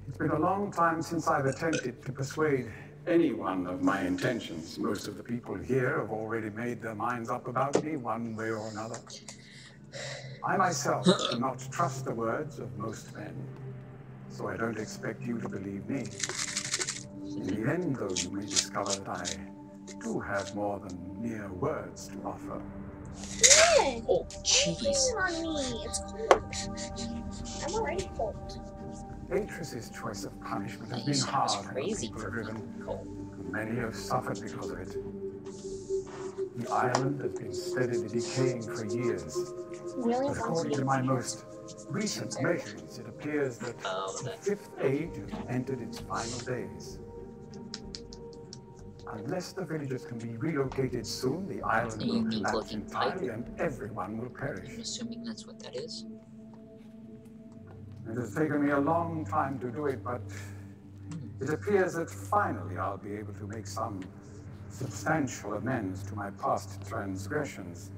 It's been a long time since I've attempted to persuade anyone of my intentions. Most of the people here have already made their minds up about me one way or another. I myself do not trust the words of most men, so I don't expect you to believe me. In the end, though, you may discover that I do have more than mere words to offer. Yeah. Oh, jeez. On me. It's cold. I'm already cold. Atrus's choice of punishment has You been said it hard was on the crazy people for of Riven. cold. Many have suffered because of it. The island has been steadily decaying for years. Really? But according to my most recent measurements, it appears that the Fifth Age has entered its final days. Unless the villagers can be relocated soon, the island will collapse entirely and everyone will perish. I'm assuming that's what that is. It has taken me a long time to do it, but it appears that finally I'll be able to make some substantial amends to my past transgressions.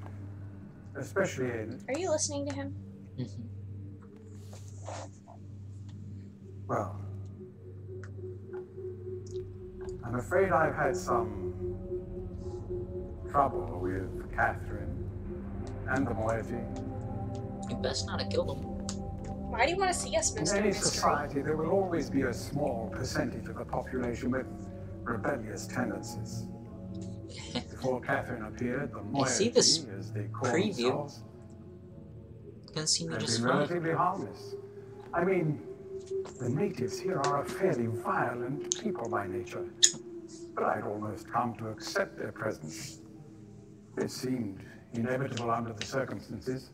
Especially in... Are you listening to him? Well, I'm afraid I've had some trouble with Catherine and the moiety. You best not have killed him. Why do you want to see us, In Mr. any Mystery? society, there will always be a small percentage of the population with rebellious tendencies. Before Catherine appeared, the moiety, see this as they call preview. themselves, Can see me had just been fine. relatively harmless. I mean, the natives here are a fairly violent people by nature, but I'd almost come to accept their presence. It seemed inevitable under the circumstances.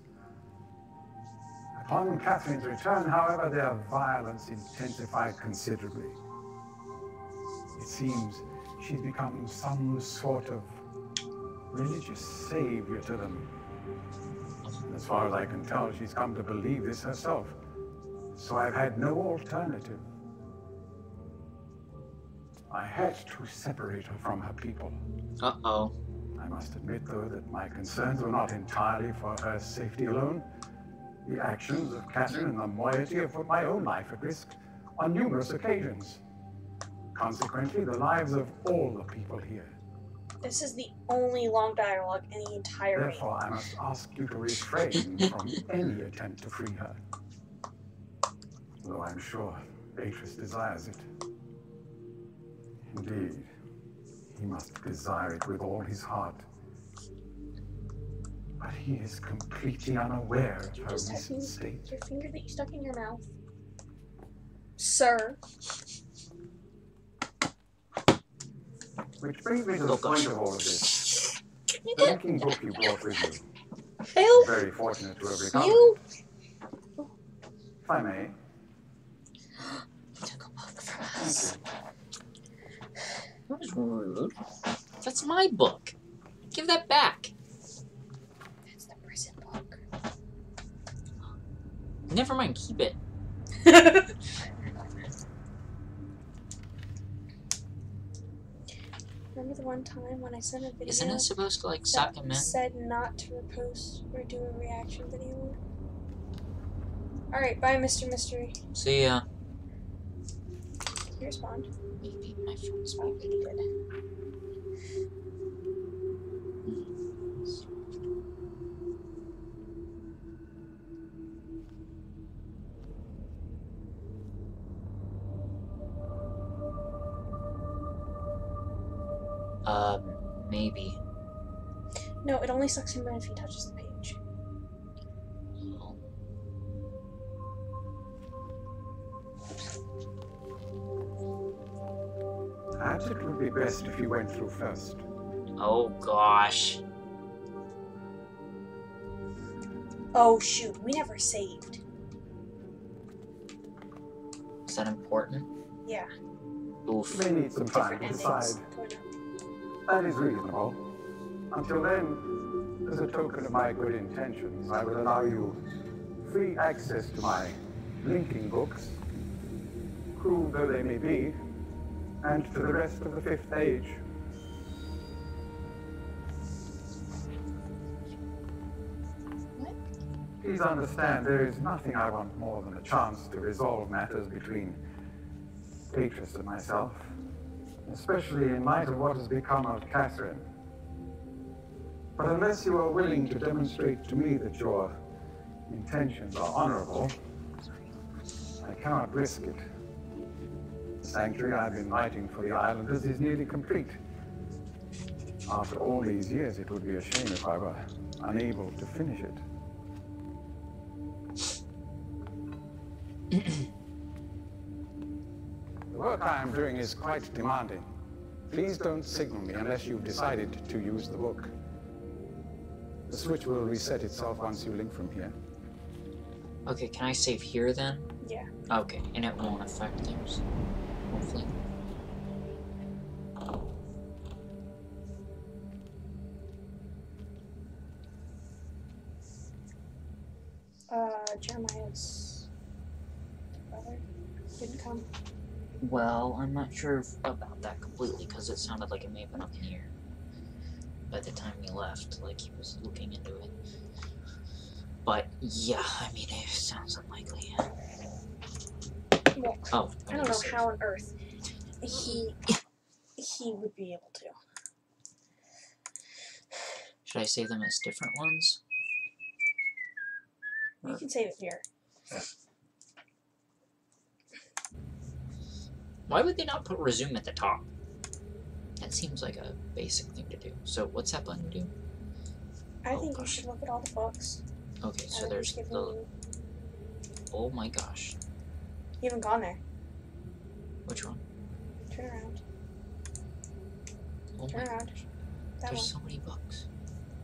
Upon Catherine's return, however, their violence intensified considerably. It seems she's become some sort of religious savior to them. As far as I can tell, she's come to believe this herself. So I've had no alternative. I had to separate her from her people. Uh-oh. I must admit, though, that my concerns were not entirely for her safety alone. The actions of Catherine and the moiety have put my own life at risk on numerous occasions. Consequently, the lives of all the people here. This is the only long dialogue in the entire game. Therefore, I must ask you to refrain from any attempt to free her. Though I'm sure Atrus desires it. Indeed, he must desire it with all his heart. But he is completely unaware of her recent state. Your finger that you stuck in your mouth. Sir. Which brings me to the point of all of this. The linking book you brought with you. Phil? Very fortunate to have recovered You? it. If I may. Took a book from us. That was rude. That's my book. Give that back. That's the prison book. Never mind, keep it. Remember the one time when I sent a video? Isn't it supposed to, like, suck him in? Said not to repost or do a reaction video. Alright, bye, Mr. Mystery. See ya. Did you respond? Maybe my friend's Oh, he did. Maybe. No, it only sucks him in if he touches the page. Oh. Perhaps it would be best if you went through first. Oh gosh. Oh shoot, we never saved. Is that important? Yeah. Oof. You may need some time to decide. That is reasonable. Until then, as a token of my good intentions, I will allow you free access to my linking books, cruel though they may be, and to the rest of the Fifth Age. What? Please understand, there is nothing I want more than a chance to resolve matters between Beatrice and myself, especially in light of what has become of Catherine. But unless you are willing to demonstrate to me that your intentions are honorable, I cannot risk it. The sanctuary I've been writing for the islanders is nearly complete. After all these years, it would be a shame if I were unable to finish it. The work I am doing is quite demanding. Please don't signal me unless you've decided to use the book. The switch will reset itself once you link from here. Okay, can I save here then? Yeah. Okay, and it won't affect things. Hopefully. Jeremiah's brother didn't come. Well, I'm not sure about that completely, because it sounded like it may have been up here by the time he left, like he was looking into it. But, yeah, I mean, it sounds unlikely. Well, Oh, I don't know how on earth he would be able to. Should I save them as different ones? You can save it here. Why would they not put resume at the top? That seems like a basic thing to do. So what's that button do? I think you should look at all the books. Okay, so there's the... You Oh my gosh. haven't gone there. Which one? Turn around. Oh Turn my around. gosh. That There's one. so many books.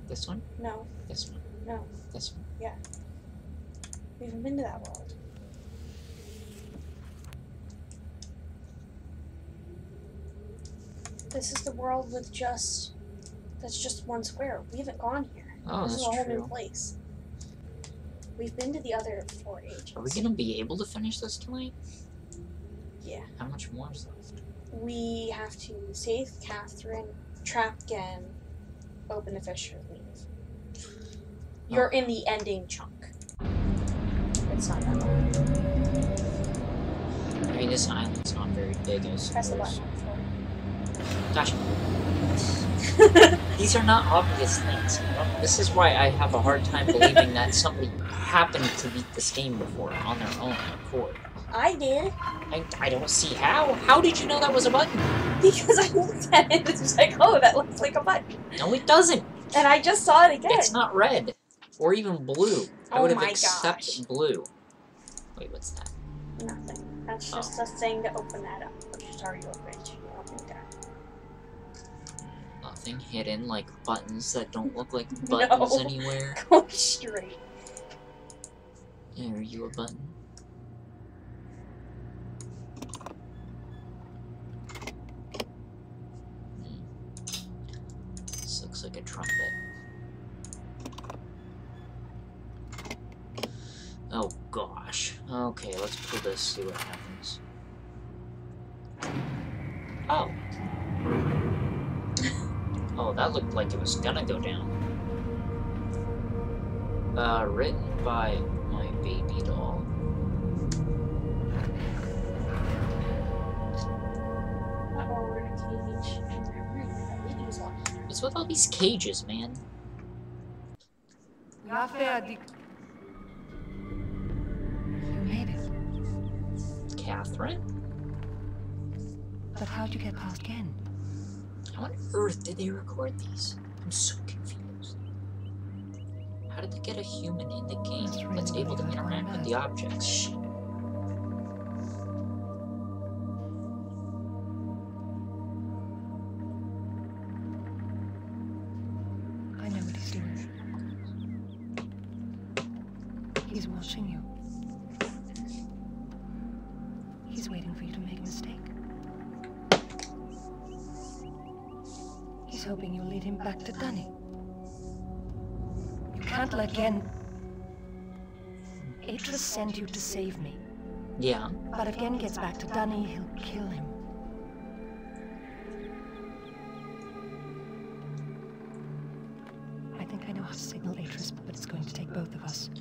This one? No. This one? No. This one? Yeah. We haven't been to that world. This is the world with that's just one square. We haven't gone here. Oh, this that's is a whole true. new place. We've been to the other 4 ages. Are we gonna be able to finish this tonight? Yeah. How much more is left? We have to save Catherine, trap Gen, open the fissure, leave. You're in the ending chunk. It's not that long. I mean, this island's not very big, I Press the suppose. button. Gosh. These are not obvious things, you know? This is why I have a hard time believing that somebody happened to beat this game before on their own accord. I did. I don't see how. How did you know that was a button? Because I looked at it and it was like, oh, that looks like a button. No, it doesn't. And I just saw it again. It's not red. Or even blue. I Oh would have my accepted gosh. blue. Wait, what's that? Nothing. That's just a thing to open that up, which is already open. You don't need that. Nothing hidden, like buttons that don't look like buttons No. anywhere. Go straight. Are you a button? This looks like a trumpet. Oh gosh. Okay, let's pull this, see what happens. Oh. Oh, that looked like it was gonna go down. Written by my baby doll. Uh-oh, we're in a cage. What's with all these cages, man? You made it. Catherine? But how'd you get past Ken? How on earth did they record these? I'm so confused. How did they get a human in the game that's able to interact with the objects? I know what he's doing. He's watching you. He's waiting for you to make a mistake. He's hoping you'll lead him back to Dunny. You can't let Gen... Atrus sent you to save me. Yeah. But if Gen gets back to Dunny, he'll kill him. I think I know how to signal Atrus, but it's going to take both of us.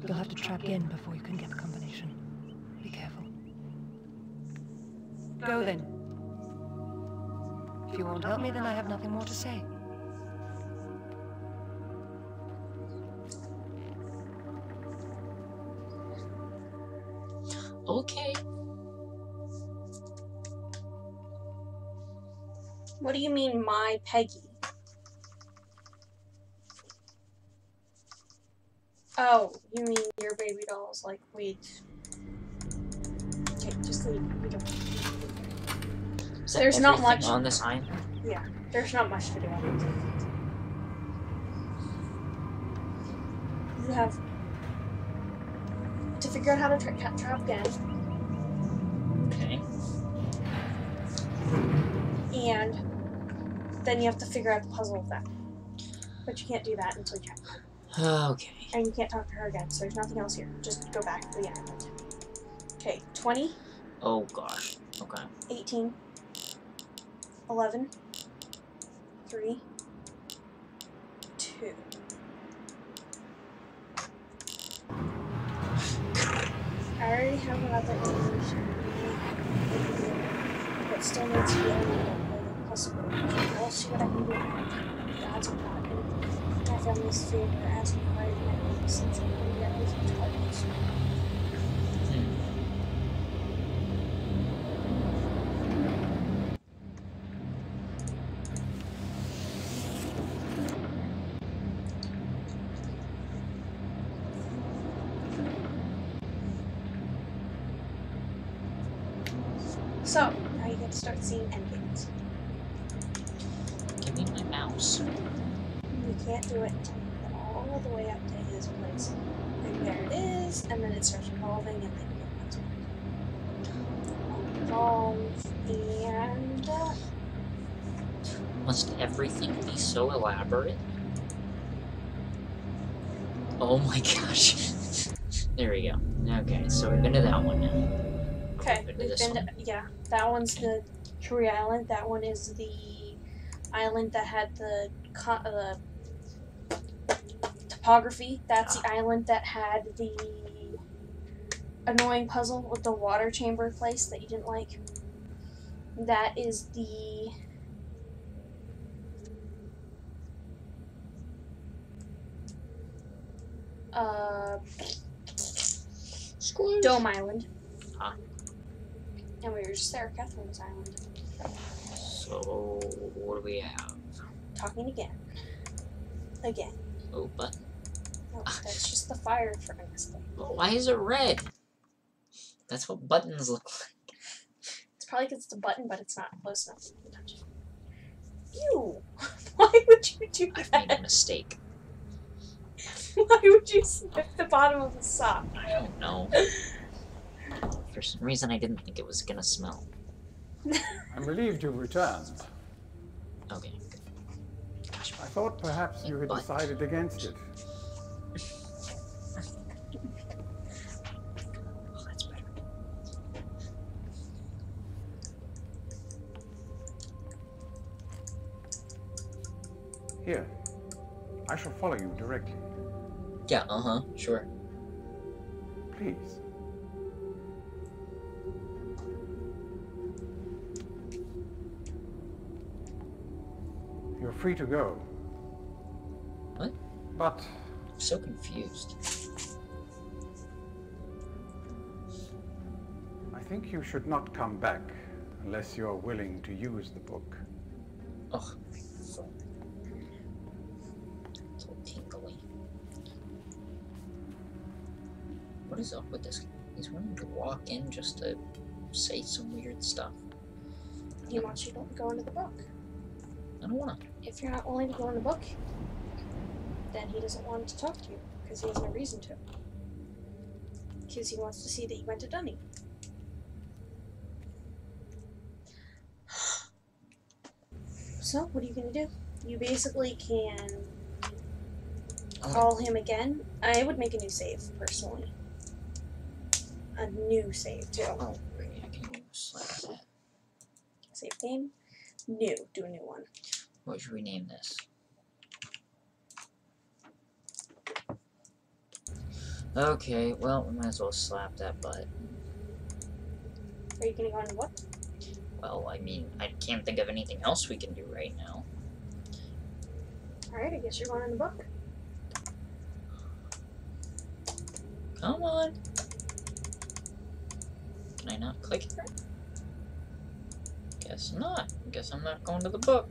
You'll have to trap Gen before you can get the combination. Be careful. Go then. If you won't help me, then I have nothing more to say. Okay. What do you mean, my Peggy? Oh, you mean your baby doll's like, wait. Okay, just leave. We don't. Is that There's not everything much on this island. Yeah, there's not much to do on it. You have to figure out how to trap again. Okay. And then you have to figure out the puzzle of that. But you can't do that until you check. Okay. And you can't talk to her again, so there's nothing else here. Just go back to the island. Okay, 20. Oh gosh. Okay. 18. 11. 3. 2. I already have another animation, but still needs to be possible. I'll see what I can do. That's what not. My family's favor as required now, since I'm going to get with targets. So, now you get to start seeing endgames. Give me my mouse. You can't do it until you get all the way up to his place. And there it is, and then it starts revolving, and then you get revolve, and Must everything be so elaborate? Oh my gosh. There we go. Okay, so we've been to that one now. okay, We've we've this been one. to, yeah, that one's the Tree Island. That one is the island that had the topography. That's the island that had the annoying puzzle with the water chamber place that you didn't like. That is the Dome Island. Huh. And we were just there at Catherine's Island. So, what do we have? Talking again. Again. Oh, button. No, that's just the fire furnace thing. Well, why is it red? That's what buttons look like. It's probably because it's a button, but it's not close enough to touch it. Ew! Why would you do I've that? made a mistake. Why would you sniff the bottom of the sock? I don't know. For some reason, I didn't think it was gonna smell. I'm relieved you've returned. Okay, good. Gosh, I thought perhaps you had decided against it. oh, that's better. Here, I shall follow you directly. Yeah, sure. Please. You're free to go. What? But I'm so confused. I think you should not come back unless you're willing to use the book. Oh, my phone. It's all tingly. What is up with this guy? He's willing to walk in just to say some weird stuff. He wants you to go into the book. I don't wanna. If you're not willing to go in the book, then he doesn't want to talk to you, because he has no reason to. Because he wants to see that you went to Dunny. So, what are you gonna do? You basically can call him again. I would make a new save, personally. A new save, too. Oh, great. I can slap that. Save game. New. Do a new one. What should we name this? Okay, well, we might as well slap that butt. Are you gonna go into what? Well, I mean, I can't think of anything else we can do right now. Alright, I guess you're going in the book. Come on. Can I not click here? Guess not. Guess I'm not going to the book.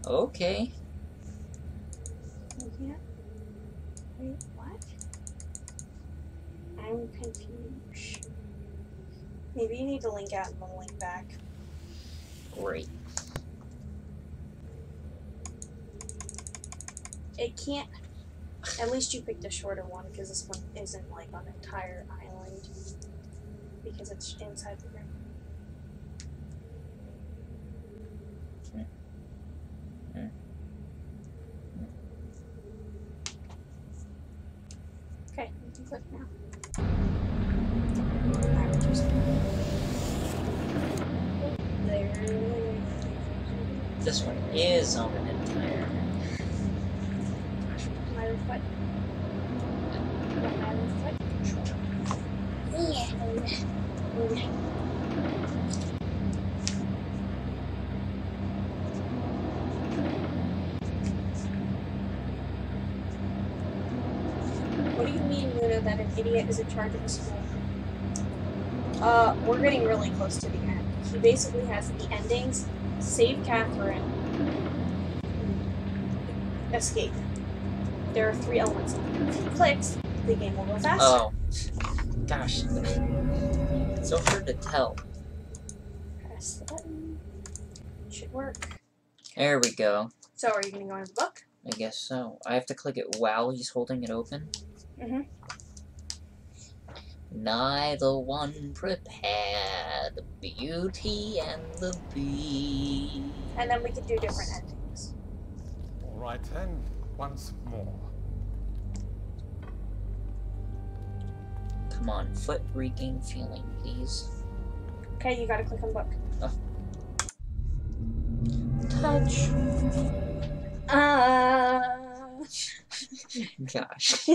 Okay. Yeah. Wait, what? I'm confused. Maybe you need to link out and then link back. Great. It can't. At least you picked a shorter one because this one isn't like on an entire island. Because it's inside the room. Okay, you can click now. There. This one is on an entire. My foot. My foot. Yeah. What do you mean, Luna, that an idiot is in charge of the school? We're getting really close to the end. He basically has the endings, save Catherine, escape. There are 3 elements. If he clicks, the game will go faster. Oh. Gosh. It's so hard to tell. Press the button. Should work. There we go. So, are you going to go in the book? I guess so. I have to click it while he's holding it open? Mm-hmm. Neither one prepared the Beauty and the Beast. And then we can do different endings. All right then, once more. Come on, foot-reeking feeling, please. Okay, you gotta click on book. Oh. Touch. Gosh.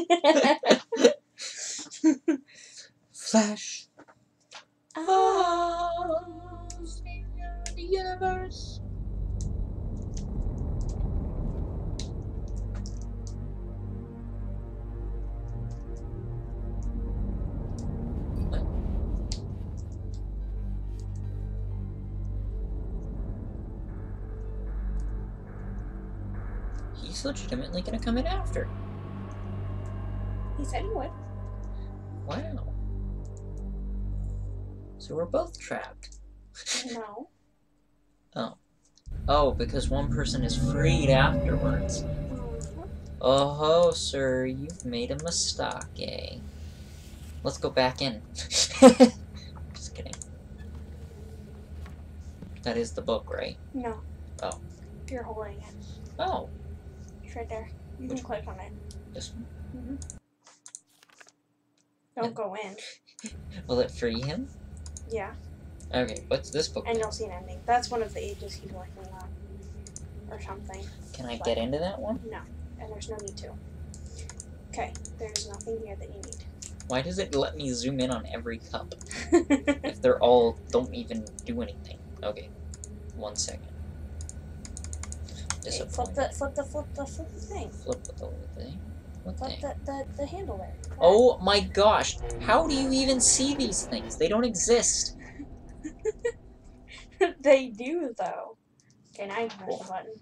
Flash. Oh, savior of the universe. What? He's legitimately gonna come in after. He said he would. Wow. So we're both trapped. No. Oh. Oh, because one person is freed afterwards. Oh, sir, you've made a mistake. Let's go back in. Just kidding. That is the book, right? No. Oh. You're holding it. Oh. It's right there. You can click on it. This one? Mm-hmm. Don't go in. Will it free him? Yeah. Okay, what's this book? And you'll see an ending. That's one of the ages he's working on. Or something. Can I get into that one? No. And there's no need to. Okay. There's nothing here that you need. Why does it let me zoom in on every cup? If they're all don't even do anything. Okay. 1 second. Okay, flip the thing. Flip the thing? What Flip thing? the handle there. Oh my gosh! How do you even see these things? They don't exist. They do, though. Okay, now you can press the button.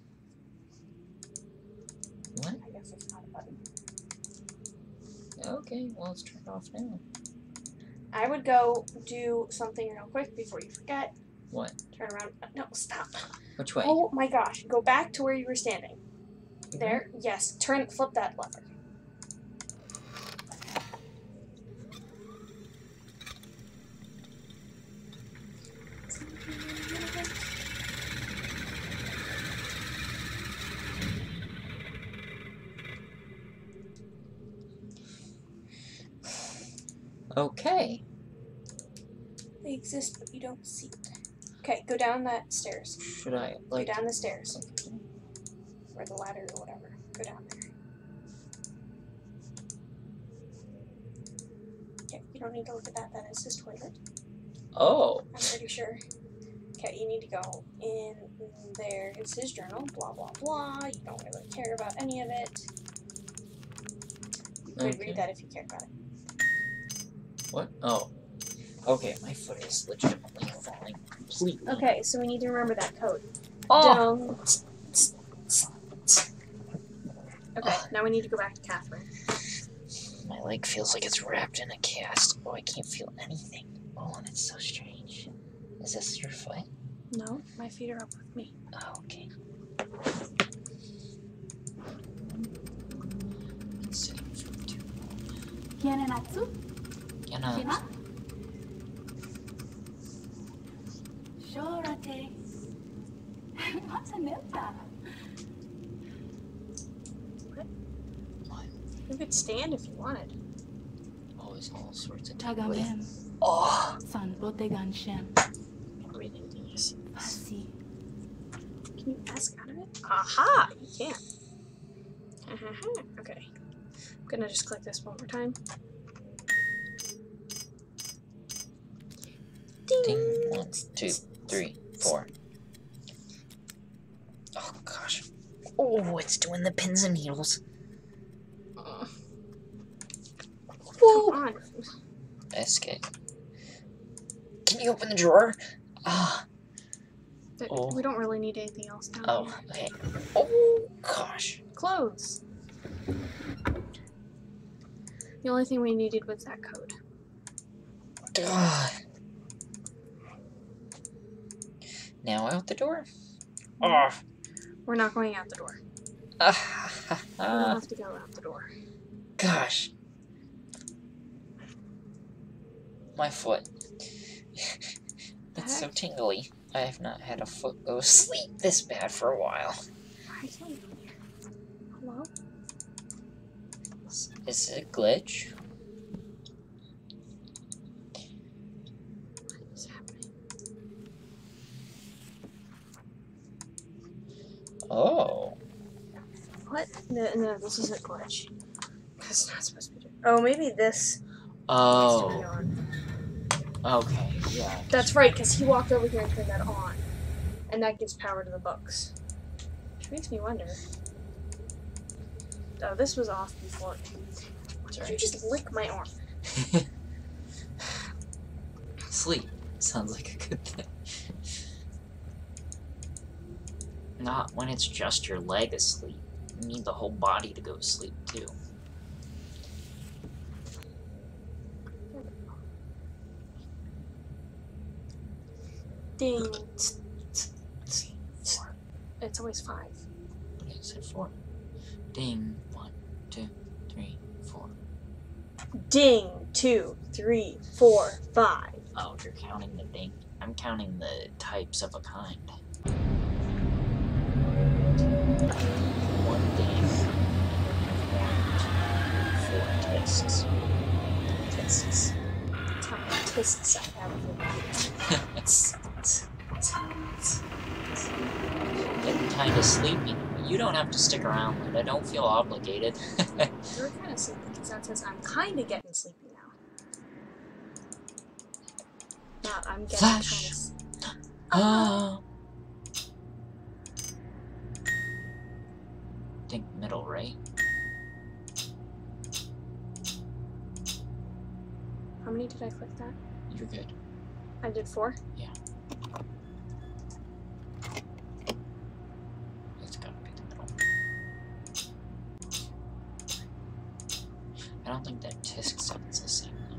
What? I guess it's not a button. Okay, well, let's turn it off now. I would go do something real quick before you forget. What? Turn around. No, stop. Which way? Oh my gosh. Go back to where you were standing. There. Yes. Flip that lever. Okay. They exist, but you don't see it. Okay, go down that stairs. Should I, like... Go down the stairs. Or the ladder or whatever. Go down there. Okay, you don't need to look at that. That is his toilet. Oh. I'm pretty sure. Okay, you need to go in there. It's his journal. Blah, blah, blah. You don't really care about any of it. You could read that if you cared about it. What? Oh. Okay, my foot is legitimately falling completely. Okay, so we need to remember that code. Oh! Okay, now we need to go back to Catherine. My leg feels like it's wrapped in a cast. Oh, I can't feel anything. Oh, and it's so strange. Is this your foot? No, my feet are up with me. Oh, okay. ¿Quién es Natsu? ¿Shima? Llórate. What's a neta? You could stand if you wanted. Always all sorts of Tagamem. Oh! San botegan shem. Breathing things. Asi. Can you ask out of it? Aha! You can. Okay. I'm gonna just click this one more time. Ding! Ding. 1, 2, 3, 4. Oh, gosh. Oh, it's doing the pins and needles. Come on. Escape. Can you open the drawer? Ah. Oh. We don't really need anything else down Oh, here. okay. Oh, gosh. Clothes. The only thing we needed was that code. God. Now out the door? Oh. We're not going out the door. We don't have to go out the door. Gosh. My foot. It's so tingly. I have not had a foot go to sleep this bad for a while. Hello? Is it a glitch? What is happening? Oh. What? No, this is a glitch. That's not supposed to be doing. Oh, maybe this Oh. needs to be on. Okay, yeah. That's right, because he walked over here and turned that on. And that gives power to the books. Which makes me wonder. Oh, this was off before. Did you just lick my arm? Sleep. Sounds like a good thing. Not when it's just your leg asleep. You need the whole body to go to sleep, too. Ding. It's always 5. But it said 4. Ding. 1, 2, 3, 4. Ding. 2, 3, 4, 5. Oh, you're counting the ding. I'm counting the types of a kind. 1 ding. 1, 2, 4 tisks. Tisks. How many tisks I have Getting kind of sleepy. You don't have to stick around, Linda. Don't feel obligated. You're kind of sleepy because that says I'm kind of getting sleepy now. Not I'm getting kind Flash. of. Think middle, right? How many did I click that? You're good. I did 4? Yeah. It's gotta be the middle. I don't think that tisk sounds the same though.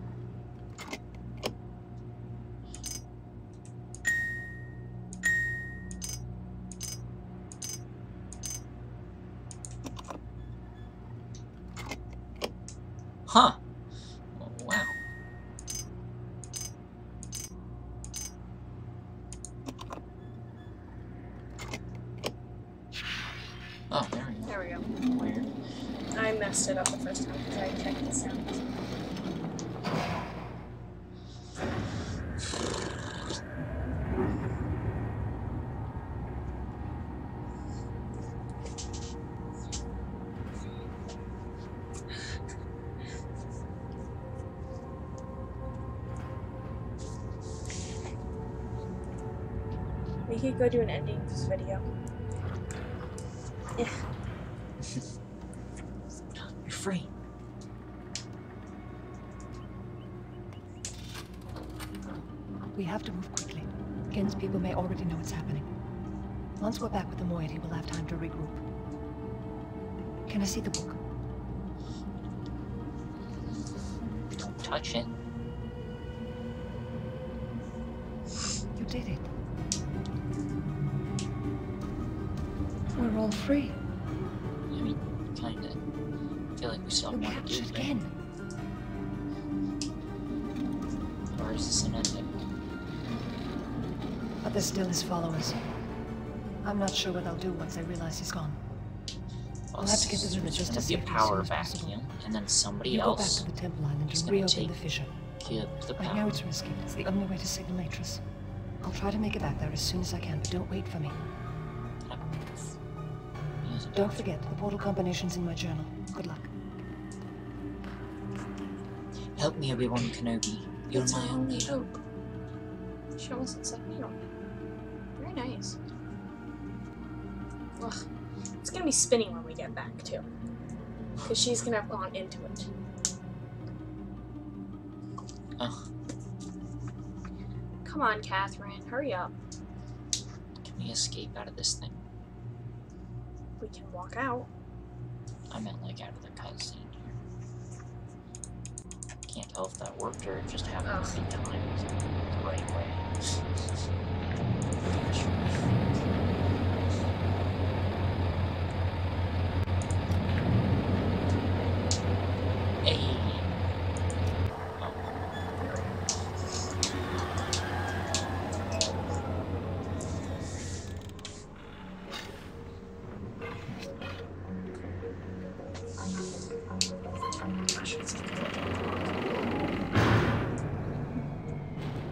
Huh. Oh, wow. Oh, there we go. There we go. Weird. I messed it up the first time because I checked the sound. could go do an ending to this video. Yeah. You're free. We have to move quickly. Gen's people may already know what's happening. Once we're back with the Moid, he will have time to regroup. Can I see the book? Don't touch it. You did it. We're all free. I mean, kinda. I feel like we still have You more to do. captured Gen. Or is this an ending? But there's still his followers. I'm not sure what they'll do once they realize he's gone. Well, We'll have to get the river just to as be a safely power as soon as possible. vacuum, and then somebody You go back else to the Temple Island is and gonna reopen take the fissure. give the I know power. it's risky, but it's the only way to save the Matrix. I'll try to make it back there as soon as I can, but don't wait for me. Don't forget, the portal combination's in my journal. Good luck. Help me, Obi-Wan Kenobi. You're That's my our only only hope. She almost said me on it. Very nice. Ugh. It's gonna be spinning when we get back, too. Because she's gonna have gone into it. Oh, Come on, Catherine. Hurry up. can we escape out of this thing? We can walk out. I meant like out of the cutscene here. Can't tell if that worked or it just happened to be timed the right way. Hey. Oh.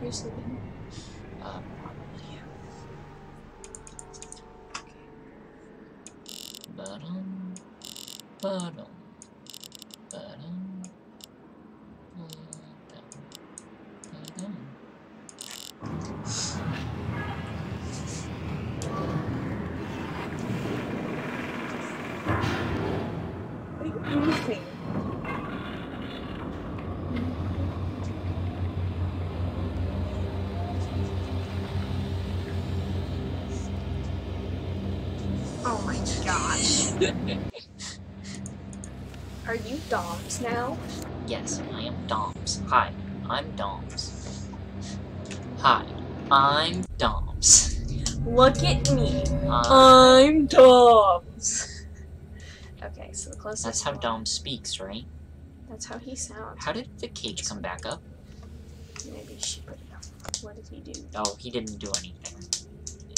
You're sleeping. Probably, yeah. Ba-dum, ba-dum, ba-dum, ba-dum, ba-dum. What are you moving? Oh my gosh. Are you Doms now? Yes, I am Doms. Hi, I'm Doms. Hi, I'm Doms. Look at me. I'm Doms. Okay, so the closest. That's how one- Dom speaks, right? That's how he sounds. How did the cage come back up? Maybe she put it up. What did he do? Oh, he didn't do anything.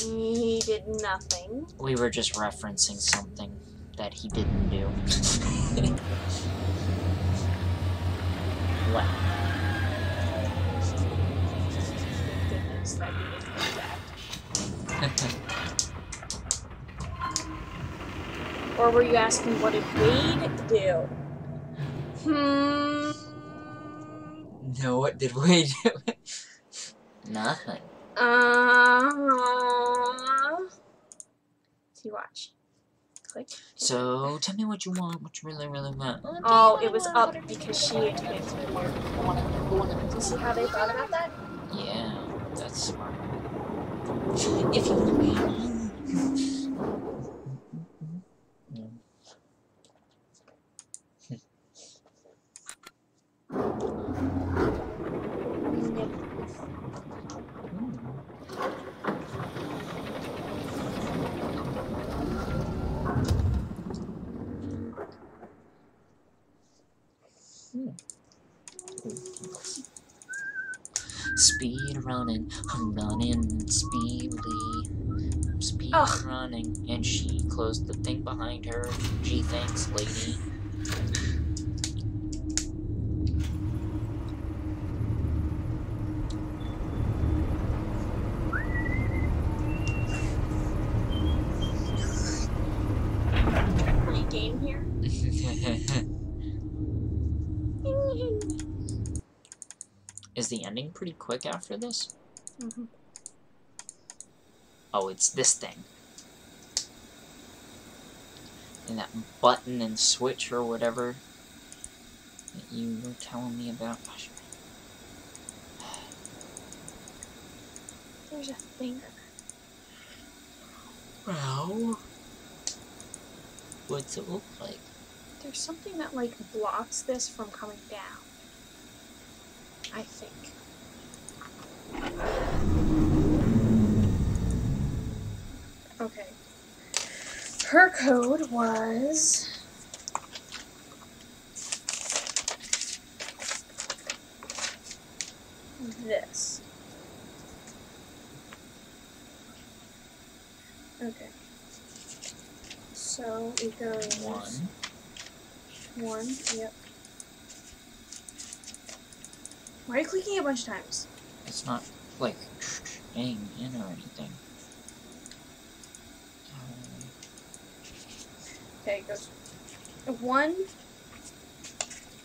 He did nothing. We were just referencing something that he didn't do. What? Goodness, that he didn't do that. Or were you asking what did Wade do? No, what did we do? Nothing. See, watch. Click. So, tell me what you want, what you really, really want. Oh, it was up because she took it to the mirror. Do you see how they thought about that? Yeah, that's smart. If you Speed running, I'm running speedily. Speed running, and she closed the thing behind her. Gee, thanks, lady. Free game here. Is the ending pretty quick after this? Mm-hmm. Oh, it's this thing. And that button and switch or whatever that you were telling me about. There's a thing. Well, what's it look like? There's something that, like, blocks this from coming down. I think. Okay. Her code was... this. Okay. So it goes... One, yep. Why are you clicking a bunch of times? It's not, like, staying in or anything. Okay, it goes 1,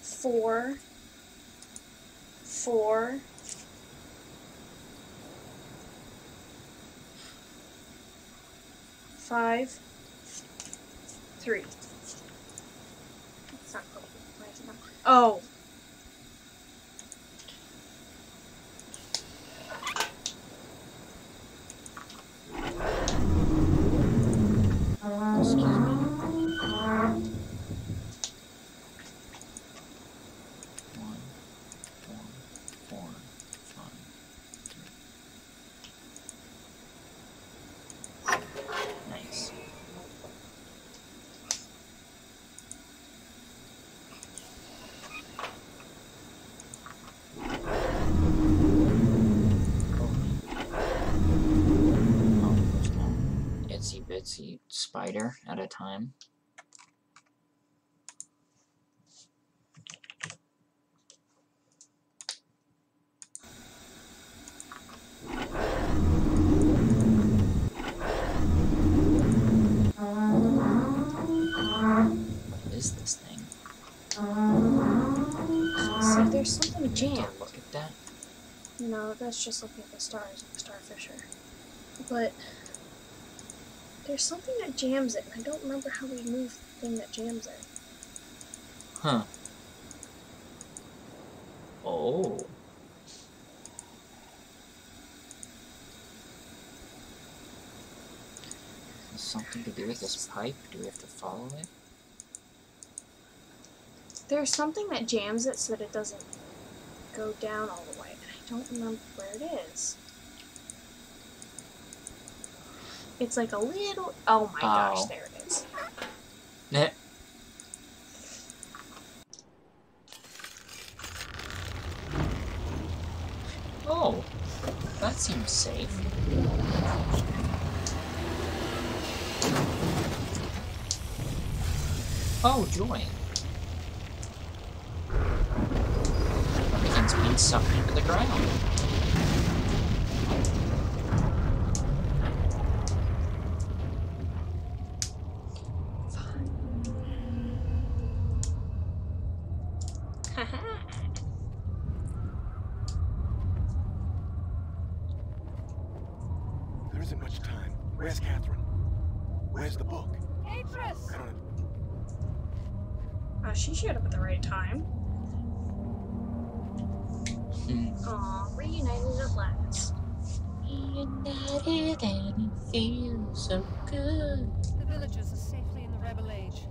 4, 4, 5, 3. That's not close. Why is it not? Oh! Excuse me. 1, 4, 5, 3. Nice. Itsy bitsy spider at a time. What is this thing? See, there's something jammed. Look at that. No, that's just looking at the stars of the Starfisher. But there's something that jams it, and I don't remember how we move the thing that jams it. Huh. Oh. Is something to do with this pipe? Do we have to follow it? There's something that jams it so that it doesn't go down all the way, and I don't remember where it is. It's like a little... Oh my gosh, there it is. Eh. Oh, that seems safe. Oh, joy. Everything's being sucked into the ground. There isn't much time. Where's Catherine? Where's the book? I don't... She showed up at the right time. Aw, reunited at last. Reunited and it feels so good. The villagers are safely in the Rebel Age.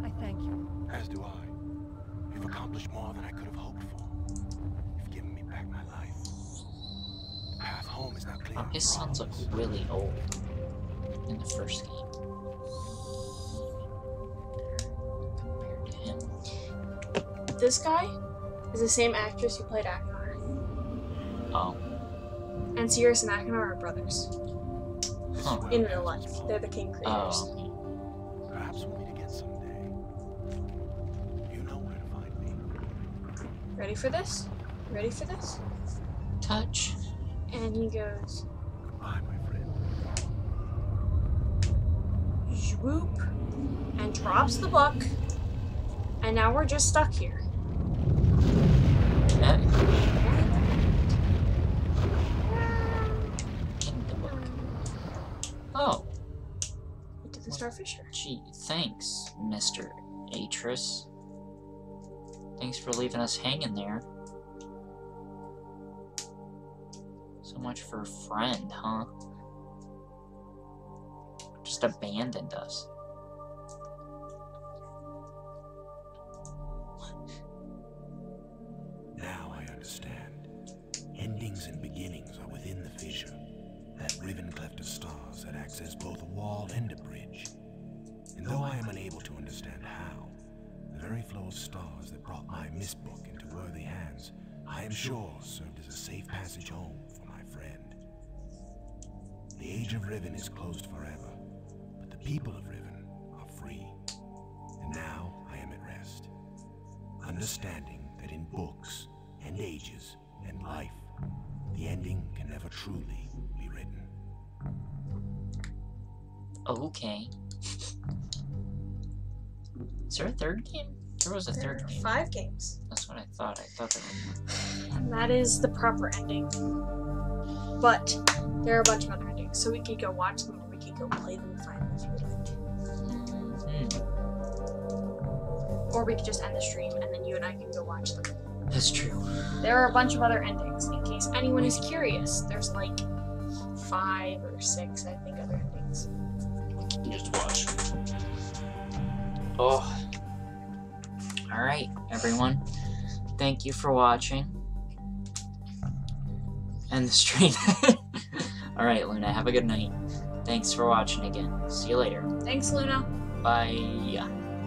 I thank you. As do I. You've accomplished more than I could have hoped for. You've given me back my life. The path home is not clear. His sons look really old in the first game. Compared to him. This guy is the same actress who played Akinar. Oh. And Sirius and Akinar are brothers. Huh. In real life. They're the king creators. Oh. Perhaps we'll meet again someday. You know where to find me. Ready for this? Ready for this? Touch. And he goes, Goodbye, my friend. swoop, and drops the book. And now we're just stuck here. Oh. We did the Starfisher. Gee, thanks, Mr. Atris. Thanks for leaving us hanging there. So much for a friend, huh? Just abandoned us. Now I understand. Endings and beginnings are within the fissure. That Riven cleft of stars that acts as both a wall and a bridge. And though I am unable to understand how, the very flow of stars that brought my Myst book into worthy hands, I am sure served as a safe passage home for my friend. The age of Riven is closed forever, but the people of Riven are free. And now I am at rest, understanding that in books and ages and life, the ending can never truly be written. Okay. Is there a third game? There was a third game. 5 games. That's what I thought. I thought there were more. And that is the proper ending. But there are a bunch of other endings, so we could go watch them or we could go play them finally if you would like to. Or we could just end the stream and then you and I can go watch them. That's true. There are a bunch of other endings in case anyone is curious. There's like 5 or 6, I think, other endings. Just watch. Oh. Alright, everyone. Thank you for watching. End the stream. Alright, Luna, have a good night. Thanks for watching again. See you later. Thanks, Luna. Bye.